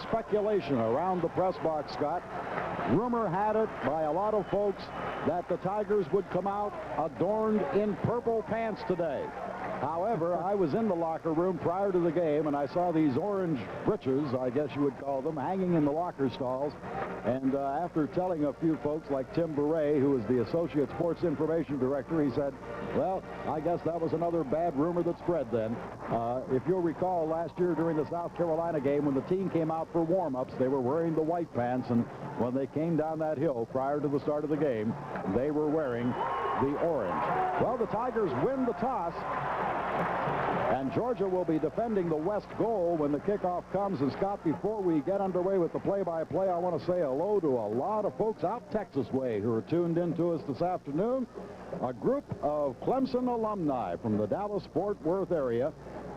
Speculation around the press box, Scott. Rumor had it by a lot of folks that the Tigers would come out adorned in purple pants today. However, I was in the locker room prior to the game, and I saw these orange breeches, I guess you would call them, hanging in the locker stalls. And after telling a few folks like Tim Beret, who is the Associate Sports Information Director, he said, well, I guess that was another bad rumor that spread then. If you'll recall, last year during the South Carolina game, when the team came out for warm-ups, they were wearing the white pants, and when they came down that hill prior to the start of the game, they were wearing the orange. Well, the Tigers win the toss, and Georgia will be defending the west goal when the kickoff comes. And Scott, before we get underway with the play-by-play, I want to say hello to a lot of folks out Texas way who are tuned in to us this afternoon. A group of Clemson alumni from the Dallas-Fort Worth area.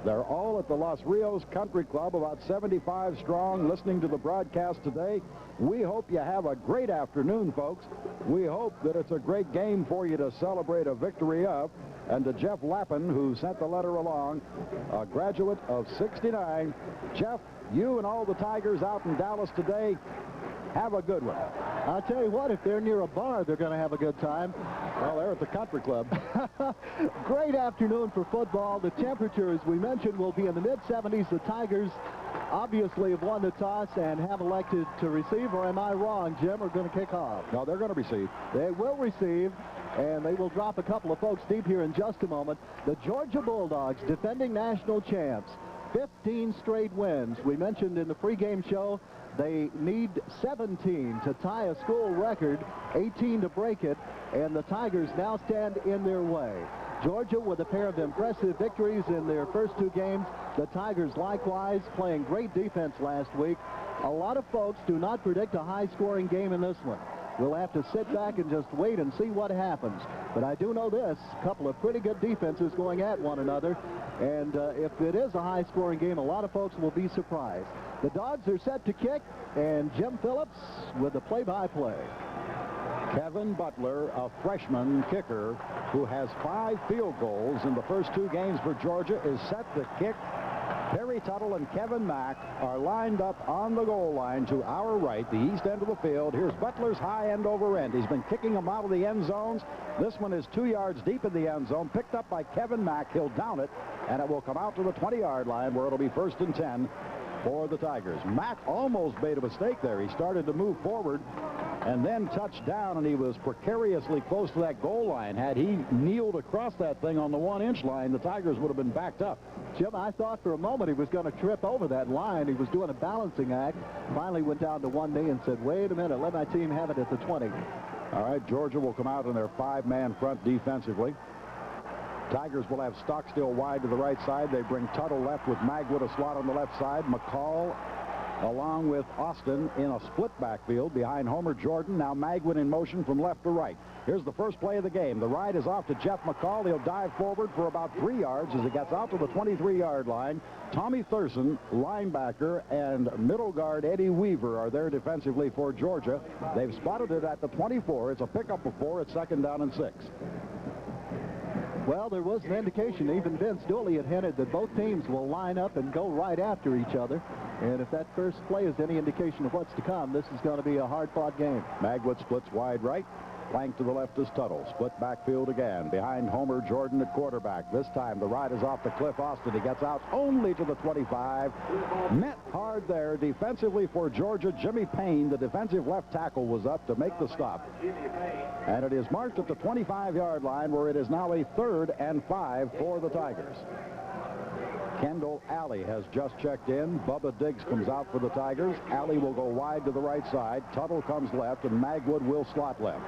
They're all at the Los Rios Country Club, about 75 strong, listening to the broadcast today. We hope you have a great afternoon, folks. We hope that it's a great game for you to celebrate a victory of. And to Jeff Lappin, who sent the letter along, a graduate of '69. Jeff, you and all the Tigers out in Dallas today, have a good one. I'll tell you what, if they're near a bar, they're going to have a good time. Well, they're at the country club. Great afternoon for football. The temperature, as we mentioned, will be in the mid-70s. The Tigers obviously have won the toss and have elected to receive, or am I wrong, Jim, are going to kick off? No, they're going to receive. They will receive, and they will drop a couple of folks deep here in just a moment. The Georgia Bulldogs, defending national champs, 15 straight wins. We mentioned in the pregame show they need 17 to tie a school record, 18 to break it, and the Tigers now stand in their way. Georgia with a pair of impressive victories in their first two games. The Tigers likewise playing great defense last week. A lot of folks do not predict a high-scoring game in this one. We'll have to sit back and just wait and see what happens. But I do know this, a couple of pretty good defenses going at one another. And if it is a high-scoring game, a lot of folks will be surprised. The Dogs are set to kick, and Jim Phillips with the play-by-play. Kevin Butler, a freshman kicker who has 5 field goals in the first 2 games for Georgia, is set to kick. Perry Tuttle and Kevin Mack are lined up on the goal line to our right, the east end of the field. Here's Butler's high end over end. He's been kicking them out of the end zones. This one is 2 yards deep in the end zone, picked up by Kevin Mack. He'll down it, and it will come out to the 20-yard line where it'll be 1st and 10 for the Tigers. Mack almost made a mistake there. He started to move forward and then touched down, and he was precariously close to that goal line. Had he kneeled across that thing on the 1-inch line, the Tigers would have been backed up. Jim, I thought for a moment he was going to trip over that line. He was doing a balancing act. Finally went down to one knee and said, wait a minute, let my team have it at the 20. All right, Georgia will come out in their 5-man front defensively. Tigers will have Stockstill wide to the right side. They bring Tuttle left with Magwood a slot on the left side. McCall along with Austin in a split backfield behind Homer Jordan. Now Magwood in motion from left to right. Here's the first play of the game. The ride is off to Jeff McCall. He'll dive forward for about 3 yards as he gets out to the 23-yard line. Tommy Thurston, linebacker, and middle guard Eddie Weaver are there defensively for Georgia. They've spotted it at the 24. It's a pickup of 4. It's 2nd down and 6. Well, there was an indication. Even Vince Dooley had hinted that both teams will line up and go right after each other. And if that first play is any indication of what's to come, this is going to be a hard-fought game. Magwood splits wide right. Flank to the left is Tuttle. Split backfield again. Behind Homer Jordan at quarterback. This time the ride is off to Cliff Austin. He gets out only to the 25. Met hard there defensively for Georgia. Jimmy Payne, the defensive left tackle, was up to make the stop. And it is marked at the 25-yard line where it is now a 3rd and 5 for the Tigers. Kendall Alley has just checked in. Bubba Diggs comes out for the Tigers. Alley will go wide to the right side. Tuttle comes left, and Magwood will slot left.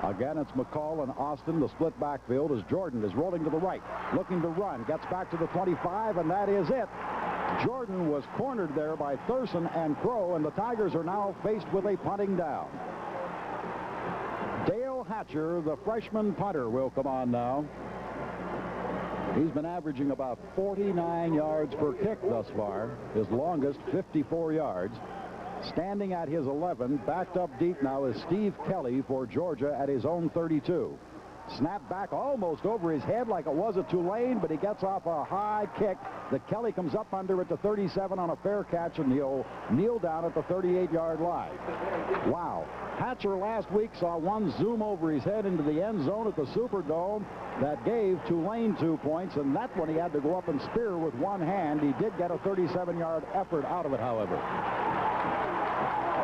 Again, it's McCall and Austin. The split backfield as Jordan is rolling to the right, looking to run. Gets back to the 25, and that is it. Jordan was cornered there by Thurston and Crow, and the Tigers are now faced with a punting down. Dale Hatcher, the freshman punter, will come on now. He's been averaging about 49 yards per kick thus far. His longest, 54 yards. Standing at his 11, backed up deep now is Steve Kelly for Georgia at his own 32. Snap back almost over his head like it was a Tulane, but he gets off a high kick that Kelly comes up under at the 37 on a fair catch, and he'll kneel down at the 38-yard line. Wow. Hatcher last week saw one zoom over his head into the end zone at the Superdome that gave Tulane 2 points, and that one he had to go up and spear with one hand. He did get a 37-yard effort out of it, however.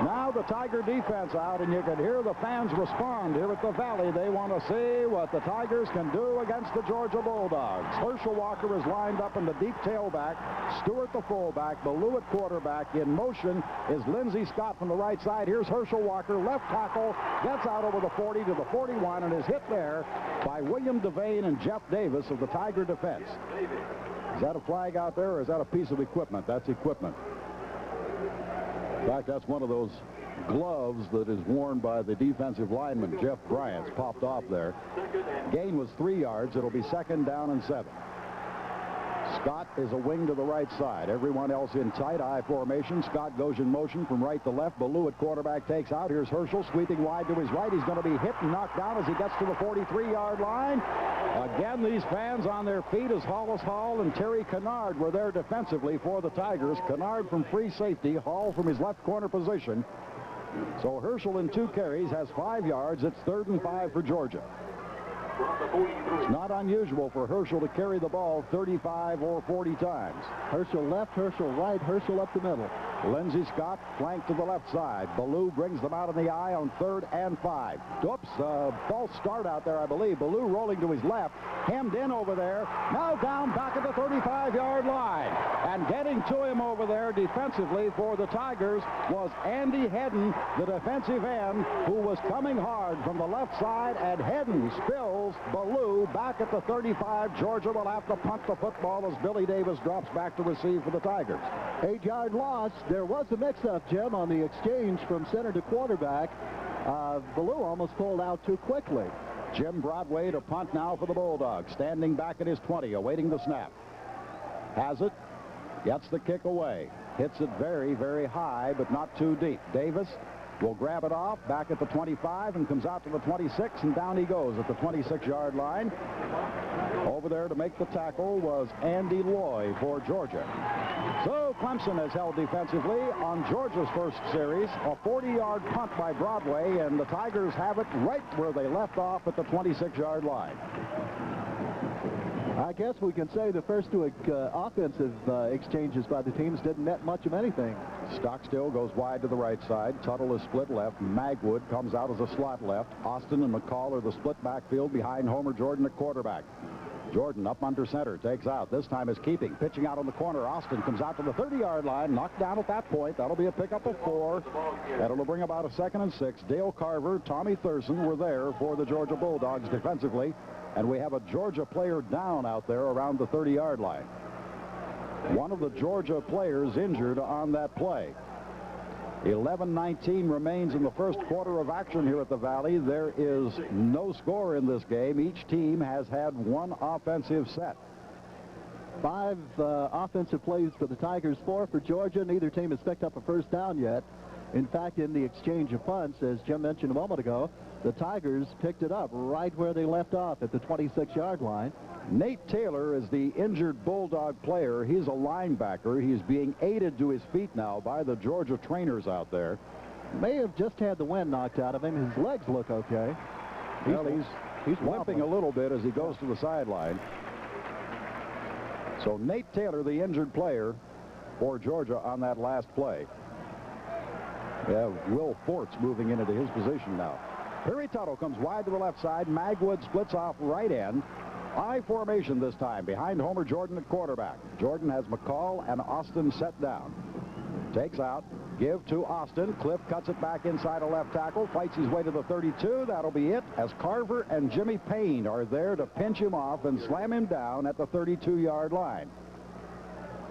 Now the Tiger defense out, and you can hear the fans respond here at the Valley. They want to see what the Tigers can do against the Georgia Bulldogs. Herschel Walker is lined up in the deep tailback. Stewart the fullback. Ballou at quarterback. In motion is Lindsey Scott from the right side. Here's Herschel Walker, left tackle, gets out over the 40 to the 41 and is hit there by William Devane and Jeff Davis of the Tiger defense. Is that a flag out there, or is that a piece of equipment? That's equipment. In fact, that's one of those gloves that is worn by the defensive lineman, Jeff Bryant's, popped off there. Gain was 3 yards. It'll be 2nd down and 7. Scott is a wing to the right side. Everyone else in tight I formation. Scott goes in motion from right to left. Ballou at quarterback takes out. Here's Herschel sweeping wide to his right. He's going to be hit and knocked down as he gets to the 43-yard line. Again, these fans on their feet as Hollis Hall and Terry Kennard were there defensively for the Tigers. Kennard from free safety, Hall from his left corner position. So Herschel in 2 carries has 5 yards. It's 3rd and 5 for Georgia. It's not unusual for Herschel to carry the ball 35 or 40 times. Herschel left, Herschel right, Herschel up the middle. Lindsey Scott flanked to the left side. Ballou brings them out in the eye on 3rd and 5. Oops, false start out there, I believe. Ballou rolling to his left, hemmed in over there. Now down back at the 35-yard line. And getting to him over there defensively for the Tigers was Andy Hedden, the defensive end, who was coming hard from the left side, and Hedden spills Ballou back at the 35. Georgia will have to punt the football as Billy Davis drops back to receive for the Tigers. 8-yard loss. There was a mix-up, Jim, on the exchange from center to quarterback. Ballou almost pulled out too quickly. Jim Broadway to punt now for the Bulldogs, standing back at his 20, awaiting the snap. Has it, gets the kick away, hits it very, very high, but not too deep. Davis will grab it off back at the 25 and comes out to the 26, and down he goes at the 26-yard line. Over there to make the tackle was Andy Loy for Georgia. So Clemson has held defensively on Georgia's first series. A 40-yard punt by Broadway, and the Tigers have it right where they left off at the 26-yard line. I guess we can say the first 2 offensive exchanges by the teams didn't net much of anything. Stockstill goes wide to the right side. Tuttle is split left. Magwood comes out as a slot left. Austin and McCall are the split backfield behind Homer Jordan at quarterback. Jordan up under center, takes out. This time is keeping. Pitching out on the corner. Austin comes out to the 30-yard line. Knocked down at that point. That'll be a pickup of 4. That'll bring about a 2nd and 6. Dale Carver, Tommy Thurston were there for the Georgia Bulldogs defensively. And we have a Georgia player down out there around the 30-yard line. One of the Georgia players injured on that play. 11:19 remains in the first quarter of action here at the Valley. There is no score in this game. Each team has had 1 offensive set. 5 offensive plays for the Tigers, 4 for Georgia. Neither team has picked up a first down yet. In fact, in the exchange of punts, as Jim mentioned a moment ago, the Tigers picked it up right where they left off at the 26-yard line. Nate Taylor is the injured Bulldog player. He's a linebacker. He's being aided to his feet now by the Georgia trainers out there. May have just had the wind knocked out of him. His legs look okay. He's limping a little bit as he goes to the sideline. So Nate Taylor, the injured player for Georgia on that last play. We have Will Forts moving into his position now. Perry Tuttle comes wide to the left side. Magwood splits off right end. I formation this time behind Homer Jordan at quarterback. Jordan has McCall and Austin set down. Takes out. Give to Austin. Cliff cuts it back inside a left tackle. Fights his way to the 32. That'll be it as Carver and Jimmy Payne are there to pinch him off and slam him down at the 32-yard line.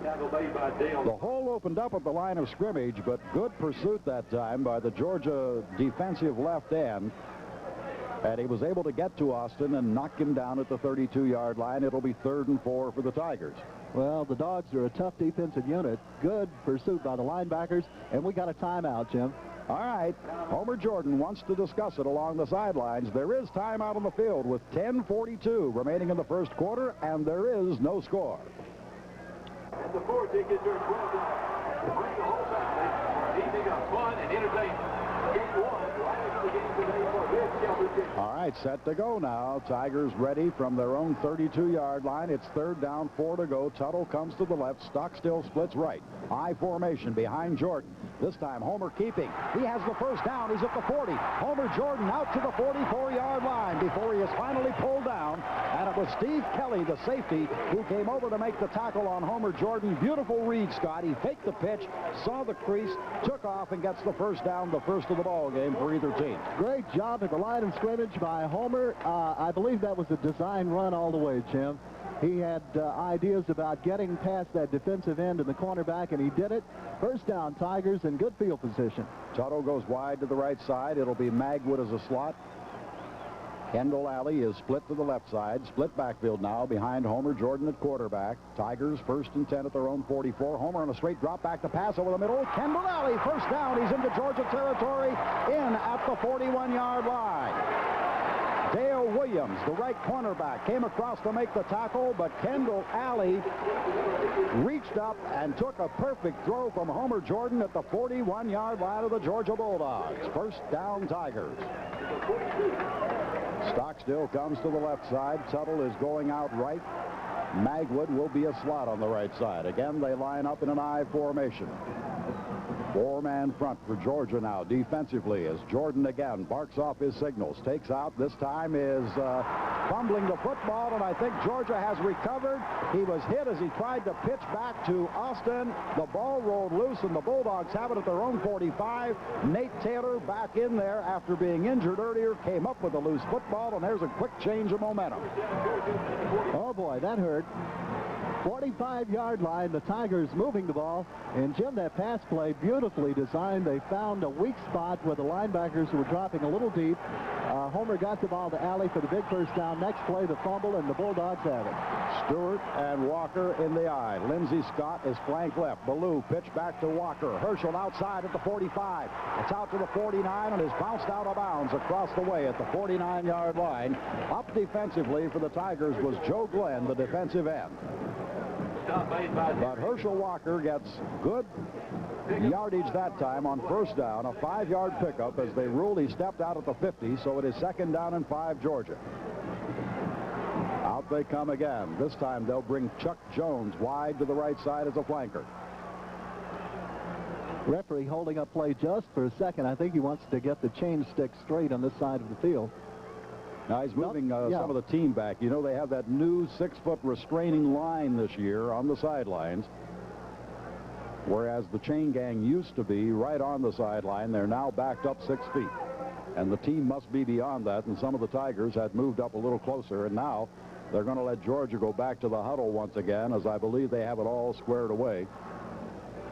The hole opened up at the line of scrimmage, but good pursuit that time by the Georgia defensive left end. And he was able to get to Austin and knock him down at the 32-yard line. It'll be 3rd and 4 for the Tigers. Well, the Dogs are a tough defensive unit. Good pursuit by the linebackers, and we got a timeout, Jim. All right. Homer Jordan wants to discuss it along the sidelines. There is time out on the field with 10:42 remaining in the first quarter, and there is no score. And the four tickets are $12. To bring the whole family, evening of fun and entertainment. Game one, right after the game today for this championship. All right, set to go now. Tigers ready from their own 32-yard line. It's third down, 4 to go. Tuttle comes to the left. Stockstill splits right. I formation behind Jordan. This time Homer keeping. He has the first down. He's at the 40. Homer Jordan out to the 44-yard line before he is finally pulled down. And it was Steve Kelly, the safety, who came over to make the tackle on Homer Jordan. Beautiful read, Scott. He faked the pitch, saw the crease, took off, and gets the first down, the first of the ball game for either team. Great job at the line of scrimmage by Homer. I believe that was a design run all the way, Jim. He had ideas about getting past that defensive end and the cornerback, and he did it. First down, Tigers in good field position. Tuttle goes wide to the right side. It'll be Magwood as a slot. Kendall Alley is split to the left side. Split backfield now behind Homer Jordan at quarterback. Tigers first and 10 at their own 44. Homer on a straight drop back to pass over the middle. Kendall Alley, first down. He's into Georgia territory, in at the 41-yard line. Dale Williams, the right cornerback, came across to make the tackle, but Kendall Alley reached up and took a perfect throw from Homer Jordan at the 41-yard line of the Georgia Bulldogs. First down, Tigers. Stockstill comes to the left side. Tuttle is going out right. Magwood will be a slot on the right side. Again, they line up in an I formation. Four-man front for Georgia now defensively as Jordan again barks off his signals. Takes out. This time is fumbling the football, and I think Georgia has recovered. He was hit as he tried to pitch back to Austin. The ball rolled loose, and the Bulldogs have it at their own 45. Nate Taylor back in there after being injured earlier, came up with a loose football, and there's a quick change of momentum. Oh, boy, that hurt. 45-yard line, the Tigers moving the ball. And, Jim, that pass play, beautifully designed. They found a weak spot where the linebackers were dropping a little deep. Homer got the ball to Alley for the big first down. Next play, the fumble, and the Bulldogs have it. Stewart and Walker in the I. Lindsey Scott is flank left. Ballou pitch back to Walker. Herschel outside at the 45. It's out to the 49 and is bounced out of bounds across the way at the 49-yard line. Up defensively for the Tigers was Joe Glenn, the defensive end. But Herschel Walker gets good yardage that time on first down, a 5-yard pickup as they ruled he stepped out at the 50, so it is second down and 5, Georgia. Out they come again. This time they'll bring Chuck Jones wide to the right side as a flanker. Referee holding up play just for a second. I think he wants to get the chain stick straight on this side of the field. Now he's moving some of the team back. You know, they have that new 6-foot restraining line this year on the sidelines, whereas the chain gang used to be right on the sideline. They're now backed up 6 feet, and the team must be beyond that, and some of the Tigers had moved up a little closer, and now they're going to let Georgia go back to the huddle once again, as I believe they have it all squared away.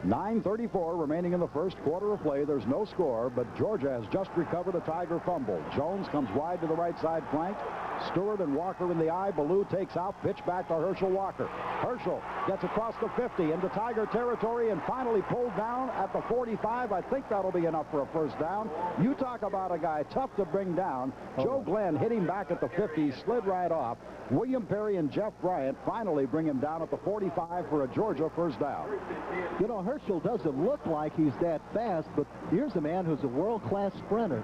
9:34 remaining in the first quarter of play. There's no score, but Georgia has just recovered a Tiger fumble. Jones comes wide to the right side flank. Stewart and Walker in the I. Ballou takes out, pitch back to Herschel Walker. Herschel gets across the 50 into Tiger territory and finally pulled down at the 45. I think that'll be enough for a first down. You talk about a guy tough to bring down. Joe Glenn hit him back at the 50, slid right off. William Perry and Jeff Bryant finally bring him down at the 45 for a Georgia first down. You know, Herschel doesn't look like he's that fast, but here's a man who's a world-class sprinter.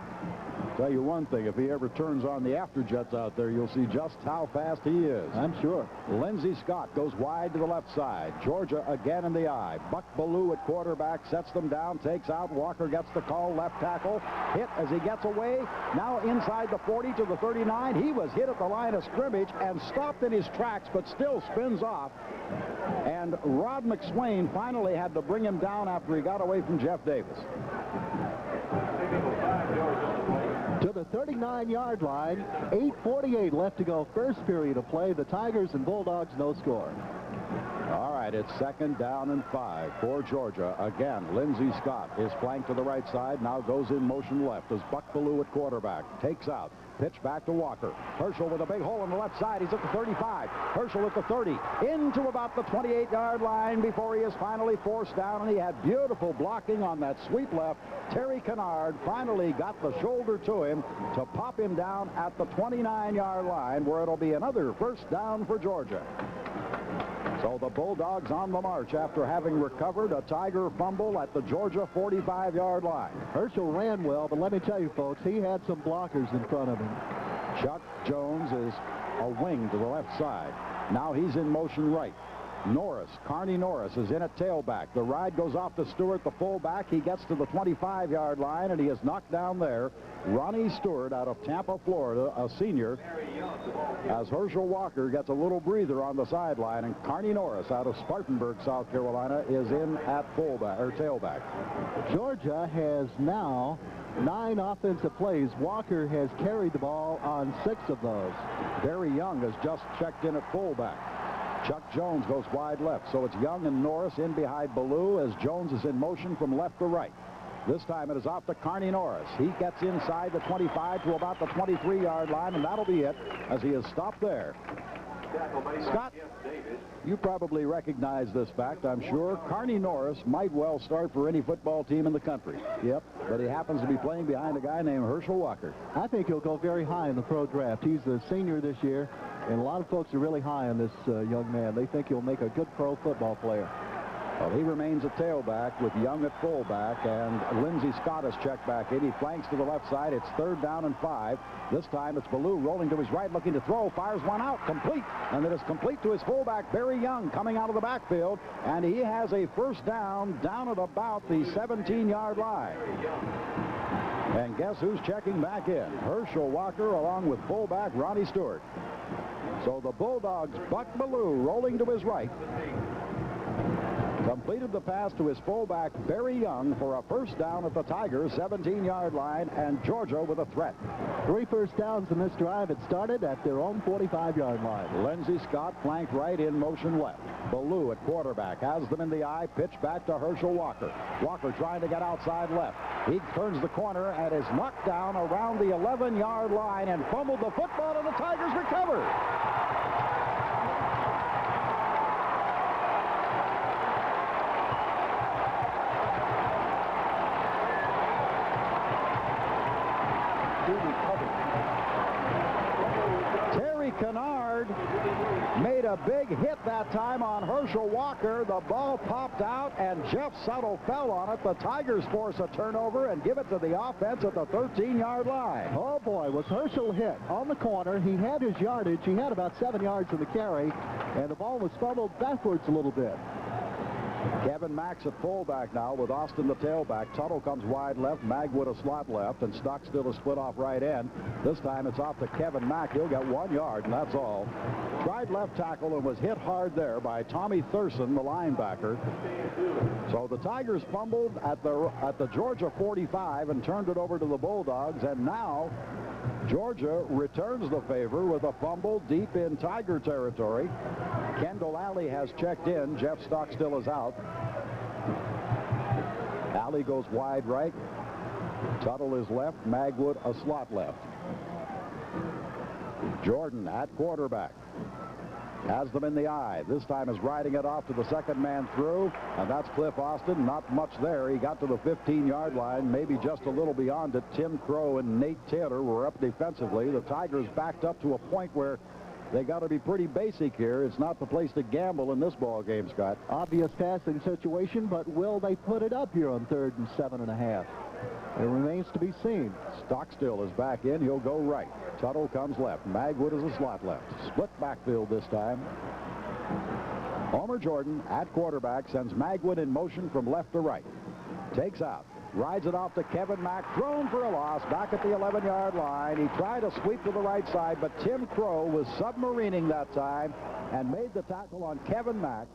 Tell you one thing, if he ever turns on the afterjets out there, you'll see just how fast he is. I'm sure. Lindsey Scott goes wide to the left side. Georgia again in the I. Buck Ballou at quarterback sets them down, takes out. Walker gets the call, left tackle. Hit as he gets away. Now inside the 40 to the 39. He was hit at the line of scrimmage and stopped in his tracks, but still spins off. And Rod McSwain finally had to bring him down after he got away from Jeff Davis. To the 39-yard line, 8:48 left to go, first period of play. The Tigers and Bulldogs, no score. All right, it's second down and 5 for Georgia. Again, Lindsey Scott is flanked to the right side, now goes in motion left as Buck Ballou at quarterback. Takes out, pitch back to Walker. Herschel with a big hole on the left side. He's at the 35. Herschel at the 30. Into about the 28-yard line before he is finally forced down, and he had beautiful blocking on that sweep left. Terry Kennard finally got the shoulder to him to pop him down at the 29-yard line, where it'll be another first down for Georgia. So the Bulldogs on the march after having recovered a Tiger fumble at the Georgia 45-yard line. Herschel ran well, but let me tell you, folks, he had some blockers in front of him. Chuck Jones is a wing to the left side. Now he's in motion right. Norris, Carney Norris, is in at tailback. The ride goes off to Stewart, the fullback. He gets to the 25-yard line, and he is knocked down there. Ronnie Stewart out of Tampa, Florida, a senior, as Herschel Walker gets a little breather on the sideline, and Carney Norris out of Spartanburg, South Carolina, is in at fullback or tailback. Georgia has now 9 offensive plays. Walker has carried the ball on 6 of those. Barry Young has just checked in at fullback. Chuck Jones goes wide left, so it's Young and Norris in behind Ballou as Jones is in motion from left to right. This time it is off to Carney Norris. He gets inside the 25 to about the 23-yard line, and that'll be it as he is stopped there. Scott, you probably recognize this fact, I'm sure. Carney Norris might well start for any football team in the country. Yep. But he happens to be playing behind a guy named Herschel Walker. I think he'll go very high in the pro draft. He's a senior this year, and a lot of folks are really high on this young man. They think he'll make a good pro football player. Well, he remains a tailback with Young at fullback, and Lindsey Scott has checked back in. He flanks to the left side. It's 3rd down and 5. This time it's Ballou rolling to his right, looking to throw. Fires one out, complete. And it is complete to his fullback, Barry Young, coming out of the backfield. And he has a first down at about the 17-yard line. And guess who's checking back in? Herschel Walker along with fullback Ronnie Stewart. So the Bulldogs, Buck Ballou rolling to his right. Completed the pass to his fullback, Barry Young, for a first down at the Tigers' 17-yard line, and Georgia with a threat. 3 first downs in this drive. It started at their own 45-yard line. Lindsey Scott flanked right, in motion left. Ballou at quarterback has them in the eye. Pitch back to Herschel Walker. Walker trying to get outside left. He turns the corner and is knocked down around the 11-yard line and fumbled the football, and the Tigers recover. Kennard made a big hit that time on Herschel Walker. The ball popped out, and Jeff Suttle fell on it. The Tigers force a turnover and give it to the offense at the 13-yard line. Oh, boy, was Herschel hit on the corner. He had his yardage. He had about 7 yards in the carry, and the ball was fumbled backwards a little bit. Kevin Mack's at fullback now with Austin the tailback. Tuttle comes wide left, Magwood a slot left, and Stockstill a split off right end. This time it's off to Kevin Mack. He'll get 1 yard, and that's all. Tried left tackle and was hit hard there by Tommy Thurston, the linebacker. So the Tigers fumbled at the Georgia 45 and turned it over to the Bulldogs, and now Georgia returns the favor with a fumble deep in Tiger territory. Kendall Alley has checked in. Jeff Stockstill is out. Alley goes wide right. Tuttle is left. Magwood a slot left. Jordan at quarterback. Has them in the eye. This time is riding it off to the second man through, and that's Cliff Austin. Not much there. He got to the 15-yard line, maybe just a little beyond it. Tim Crow and Nate Taylor were up defensively. The Tigers backed up to a point where they got to be pretty basic here. It's not the place to gamble in this ball game, Scott. Obvious passing situation, but will they put it up here on 3rd and 7.5? It remains to be seen. Stockstill is back in. He'll go right. Tuttle comes left. Magwood is a slot left. Split backfield this time. Homer Jordan at quarterback sends Magwood in motion from left to right. Takes out. Rides it off to Kevin Mack. Thrown for a loss back at the 11-yard line. He tried to sweep to the right side, but Tim Crow was submarining that time and made the tackle on Kevin Mack.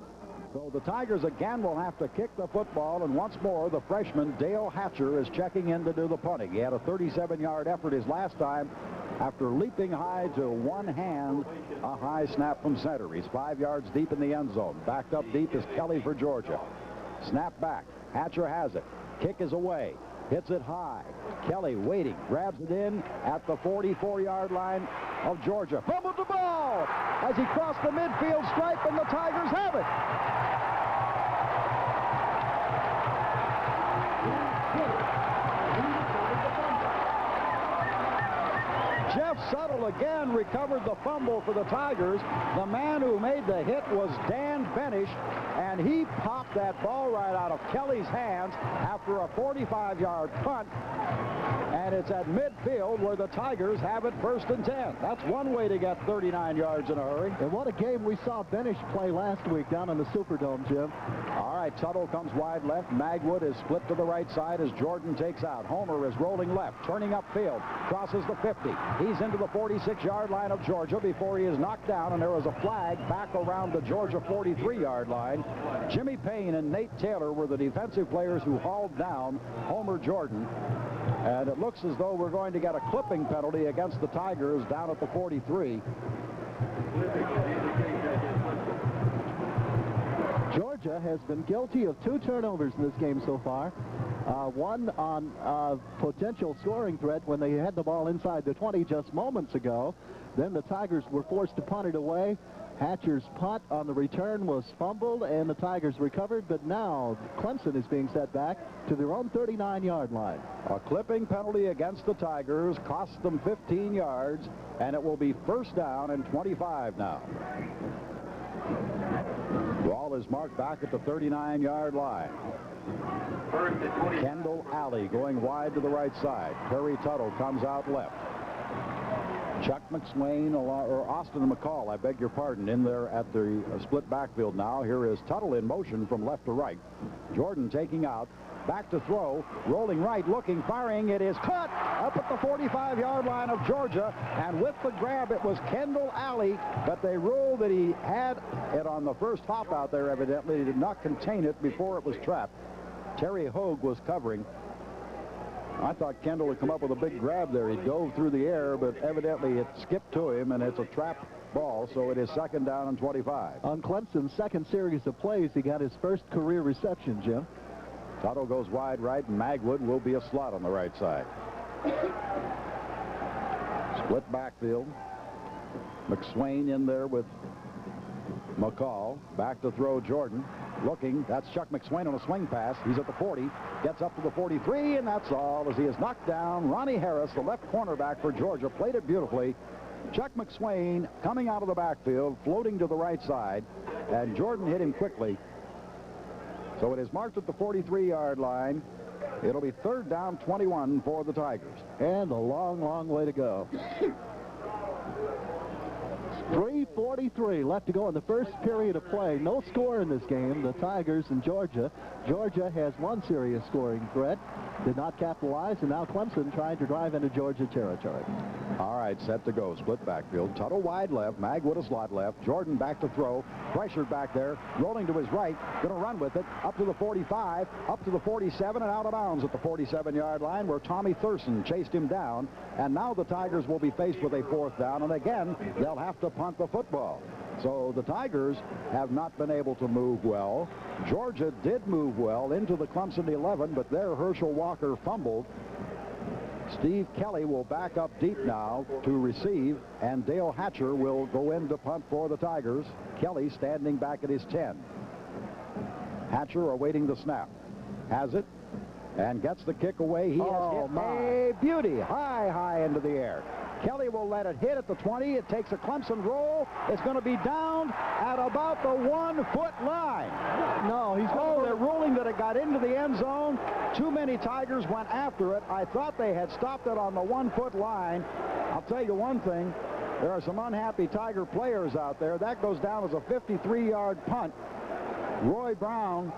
So the Tigers again will have to kick the football, and once more the freshman Dale Hatcher is checking in to do the punting. He had a 37-yard effort his last time after leaping high to one hand, a high snap from center. He's 5 yards deep in the end zone. Backed up deep is Kelly for Georgia. Snap back. Hatcher has it. Kick is away. Hits it high. Kelly waiting. Grabs it in at the 44-yard line of Georgia. Fumbled the ball as he crossed the midfield stripe, and the Tigers have it. Jeff Suttle again recovered the fumble for the Tigers. The man who made the hit was Dan Benish, and he popped that ball right out of Kelly's hands after a 45-yard punt. And it's at midfield where the Tigers have it 1st and 10. That's one way to get 39 yards in a hurry. And what a game we saw Benish play last week down in the Superdome, Jim. All right, Tuttle comes wide left. Magwood is split to the right side as Jordan takes out. Homer is rolling left, turning upfield, crosses the 50. He's into the 46-yard line of Georgia before he is knocked down, and there was a flag back around the Georgia 43-yard line. Jimmy Payne and Nate Taylor were the defensive players who hauled down Homer Jordan. And it looks as though we're going to get a clipping penalty against the Tigers down at the 43. Georgia has been guilty of 2 turnovers in this game so far. One on potential scoring threat when they had the ball inside the 20 just moments ago. Then the Tigers were forced to punt it away. Hatcher's punt on the return was fumbled, and the Tigers recovered, but now Clemson is being set back to their own 39-yard line. A clipping penalty against the Tigers cost them 15 yards, and it will be 1st down and 25 now. Ball is marked back at the 39-yard line. Kendall Alley going wide to the right side. Terry Tuttle comes out left. Chuck McSwain, or Austin McCall, I beg your pardon, in there at the split backfield now. Here is Tuttle in motion from left to right. Jordan taking out. Back to throw, rolling right, looking, firing. It is caught up at the 45-yard line of Georgia, and with the grab, it was Kendall Alley, but they ruled that he had it on the first hop out there, evidently. He did not contain it before it was trapped. Terry Hogue was covering. I thought Kendall would come up with a big grab there. He dove through the air, but evidently it skipped to him, and it's a trap ball, so it is 2nd down and 25. On Clemson's second series of plays, he got his first career reception, Jim. Tuttle goes wide right, and Magwood will be a slot on the right side. Split backfield. McSwain in there with McCall. Back to throw Jordan. Looking, that's Chuck McSwain on a swing pass. He's at the 40, gets up to the 43, and that's all as he is knocked down. Ronnie Harris, the left cornerback for Georgia, played it beautifully. Chuck McSwain coming out of the backfield, floating to the right side, and Jordan hit him quickly. So it is marked at the 43-yard line. It'll be 3rd down, 21 for the Tigers. And a long, long way to go. 3:43 left to go in the first period of play. No score in this game. The Tigers and Georgia. Georgia has one serious scoring threat. Did not capitalize, and now Clemson trying to drive into Georgia territory. All right, set to go. Split backfield. Tuttle wide left. Magwood a slot left. Jordan back to throw. Pressured back there. Rolling to his right. Going to run with it. Up to the 45. Up to the 47 and out of bounds at the 47-yard line where Tommy Thurston chased him down. And now the Tigers will be faced with a 4th down. And again, they'll have to punt the football. So the Tigers have not been able to move well. Georgia did move well into the Clemson 11, but there Herschel Walker fumbled. Steve Kelly will back up deep now to receive, and Dale Hatcher will go in to punt for the Tigers. Kelly standing back at his 10. Hatcher awaiting the snap. Has it and gets the kick away. He has hit a beauty high into the air. Kelly will let it hit at the 20. It takes a Clemson roll. It's going to be down at about the 1-foot line. No, they're ruling that it got into the end zone. Too many Tigers went after it. I thought they had stopped it on the 1-foot line. I'll tell you one thing. There are some unhappy Tiger players out there. That goes down as a 53-yard punt. Roy Brown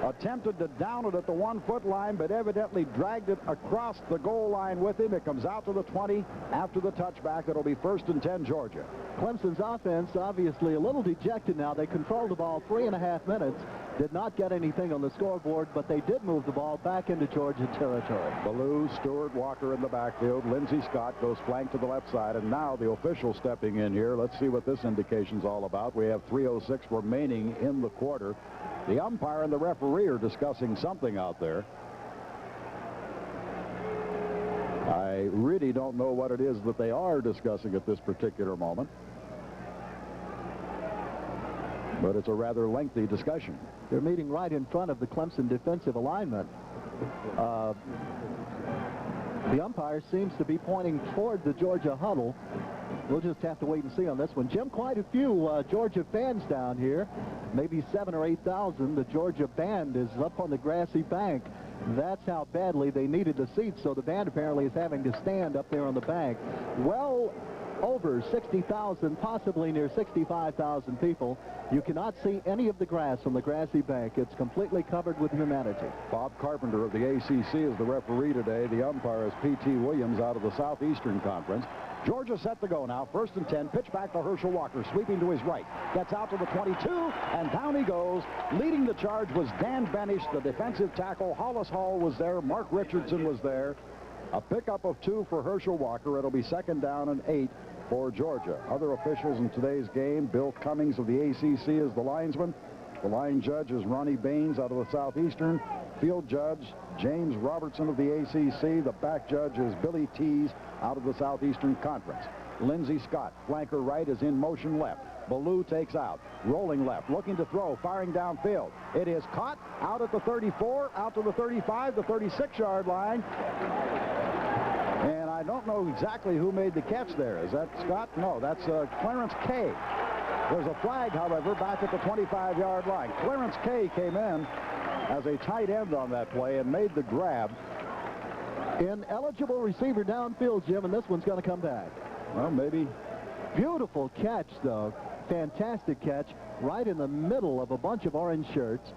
attempted to down it at the 1-foot line, but evidently dragged it across the goal line with him. It comes out to the 20 after the touchback. It'll be 1st and 10 Georgia. Clemson's offense obviously a little dejected now. They controlled the ball 3.5 minutes. Did not get anything on the scoreboard, but they did move the ball back into Georgia territory. Ballou, Stewart, Walker in the backfield. Lindsey Scott goes flank to the left side, and now the official stepping in here. Let's see what this indication's all about. We have 3:06 remaining in the quarter. The umpire and the referee are discussing something out there. I really don't know what it is that they are discussing at this particular moment. But it's a rather lengthy discussion. They're meeting right in front of the Clemson defensive alignment. The umpire seems to be pointing toward the Georgia huddle. We'll just have to wait and see on this one. Jim, quite a few Georgia fans down here, maybe 7,000 or 8,000. The Georgia band is up on the grassy bank. That's how badly they needed the seats, so the band apparently is having to stand up there on the bank. Well over 60,000, possibly near 65,000 people. You cannot see any of the grass on the grassy bank. It's completely covered with humanity. Bob Carpenter of the ACC is the referee today. The umpire is P.T. Williams out of the Southeastern Conference. Georgia set to go now. 1st and 10. Pitch back to Herschel Walker, sweeping to his right. Gets out to the 22, and down he goes. Leading the charge was Dan Benish, the defensive tackle. Hollis Hall was there. Mark Richardson was there. A pickup of 2 for Herschel Walker. It'll be 2nd down and 8 for Georgia. Other officials in today's game, Bill Cummings of the ACC is the linesman. The line judge is Ronnie Baines out of the Southeastern. Field judge James Robertson of the ACC. The back judge is Billy Tees out of the Southeastern Conference. Lindsey Scott, flanker right, is in motion left. Ballou takes out, rolling left, looking to throw, firing downfield. It is caught out at the 34, out to the 35, the 36-yard line. And I don't know exactly who made the catch there. Is that Scott? No, that's Clarence Kay. There's a flag, however, back at the 25-yard line. Clarence Kay came in as a tight end on that play and made the grab. Ineligible receiver downfield, Jim, and this one's going to come back. Well, maybe. Beautiful catch, though. Fantastic catch right in the middle of a bunch of orange shirts.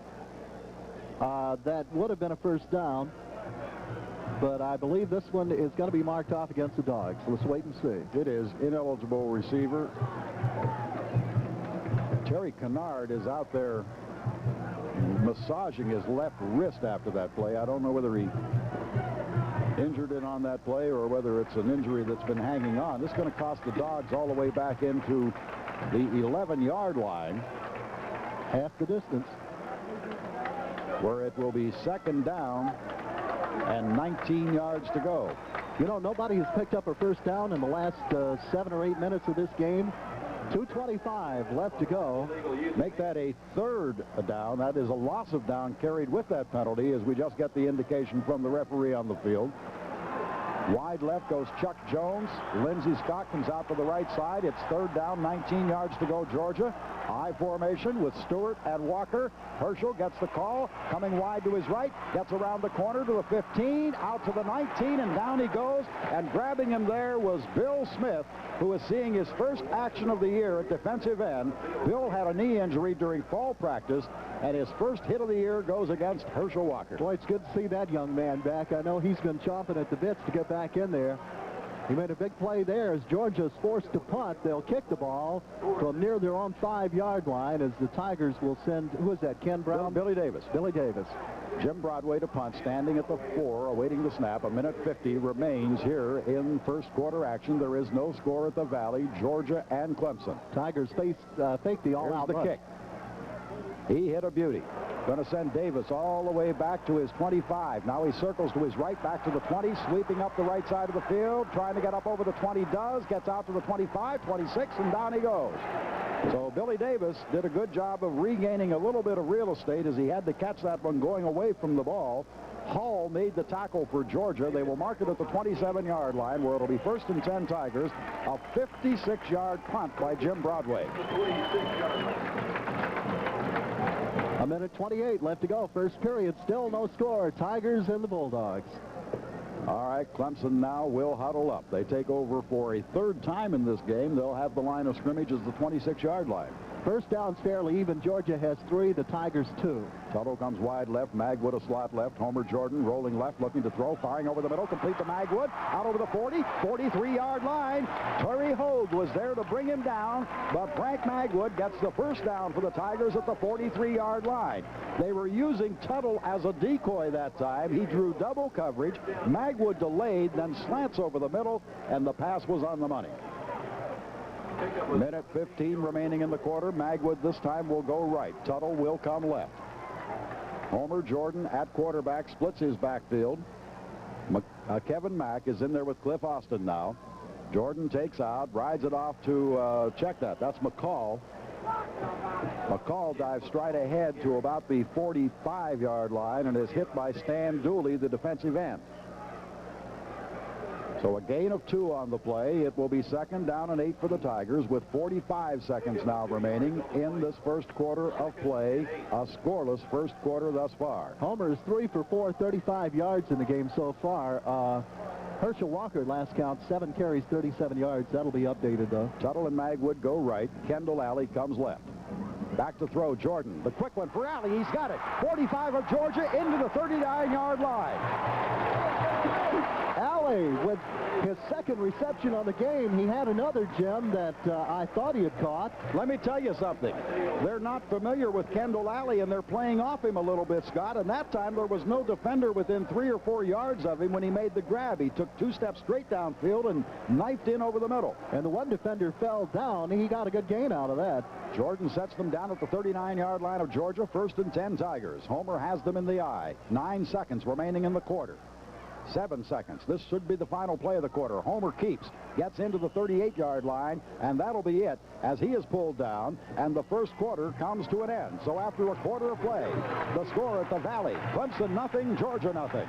That would have been a 1st down, but I believe this one is going to be marked off against the Dogs. Let's wait and see. It is ineligible receiver. Terry Kennard is out there massaging his left wrist after that play. I don't know whether he injured it on that play or whether it's an injury that's been hanging on. This is going to cost the Dogs all the way back into the 11-yard line. Half the distance. Where it will be 2nd down and 19 yards to go. You know, nobody has picked up a 1st down in the last 7 or 8 minutes of this game. 2:25 left to go. Make that a 3rd down. That is a loss of down carried with that penalty, as we just get the indication from the referee on the field. Wide left goes Chuck Jones. Lindsey Scott comes out to the right side. It's 3rd down, 19 yards to go, Georgia. I formation with Stewart and Walker. Herschel gets the call, coming wide to his right, gets around the corner to the 15, out to the 19, and down he goes. And grabbing him there was Bill Smith, who is seeing his first action of the year at defensive end. Bill had a knee injury during fall practice, and his first hit of the year goes against Herschel Walker. Boy, it's good to see that young man back. I know he's been chomping at the bits to get back in there. He made a big play there as Georgia's forced to punt. They'll kick the ball from near their own 5-yard line as the Tigers will send, who is that, Ken Brown? Billy Davis. Billy Davis. Jim Broadway to punt, standing at the 4, awaiting the snap. 1:50 remains here in 1st quarter action. There is no score at the Valley. Georgia and Clemson. Tigers fake the all-out the run. Kick. He hit a beauty. Going to send Davis all the way back to his 25. Now he circles to his right, back to the 20, sweeping up the right side of the field, trying to get up over the 20, does, gets out to the 25, 26, and down he goes. So Billy Davis did a good job of regaining a little bit of real estate as he had to catch that one going away from the ball. Hall made the tackle for Georgia. They will mark it at the 27-yard line, where it'll be 1st and 10 Tigers. A 56-yard punt by Jim Broadway. 1:28 left to go. 1st period, still no score. Tigers and the Bulldogs. All right, Clemson now will huddle up. They take over for a 3rd time in this game. They'll have the line of scrimmage as the 26-yard line. 1st down's fairly even. Georgia has 3, the Tigers 2. Tuttle comes wide left, Magwood a slot left, Homer Jordan rolling left, looking to throw, firing over the middle, complete to Magwood, out over the 40, 43-yard line. Terry Hogue was there to bring him down, but Frank Magwood gets the 1st down for the Tigers at the 43-yard line. They were using Tuttle as a decoy that time. He drew double coverage. Magwood delayed, then slants over the middle, and the pass was on the money. 1:15 remaining in the quarter. Magwood this time will go right. Tuttle will come left. Homer Jordan at quarterback splits his backfield. Kevin Mack is in there with Cliff Austin now. Jordan takes out, rides it off to check that. That's McCall. McCall dives straight ahead to about the 45-yard line and is hit by Stan Dooley, the defensive end. So a gain of 2 on the play. It will be 2nd down and 8 for the Tigers with 45 seconds now remaining in this first quarter of play. A scoreless first quarter thus far. Homer is 3 for 4, 35 yards in the game so far. Herschel Walker, last count, 7 carries, 37 yards. That'll be updated, though. Tuttle and Magwood go right. Kendall Alley comes left. Back to throw, Jordan. The quick one for Alley. He's got it. 45 of Georgia into the 39-yard line. Alley with his second reception on the game. He had another gem that I thought he had caught. Let me tell you something. They're not familiar with Kendall Alley, and they're playing off him a little bit, Scott. And that time there was no defender within 3 or 4 yards of him when he made the grab. He took 2 steps straight downfield and knifed in over the middle. And the one defender fell down. He got a good gain out of that. Jordan sets them down at the 39-yard line of Georgia. 1st and 10 Tigers. Homer has them in the eye. 9 seconds remaining in the quarter. 7 seconds. This should be the final play of the quarter. Homer keeps, gets into the 38-yard line, and that'll be it as he is pulled down, and the first quarter comes to an end. So after a quarter of play, the score at the Valley, Clemson nothing, Georgia nothing.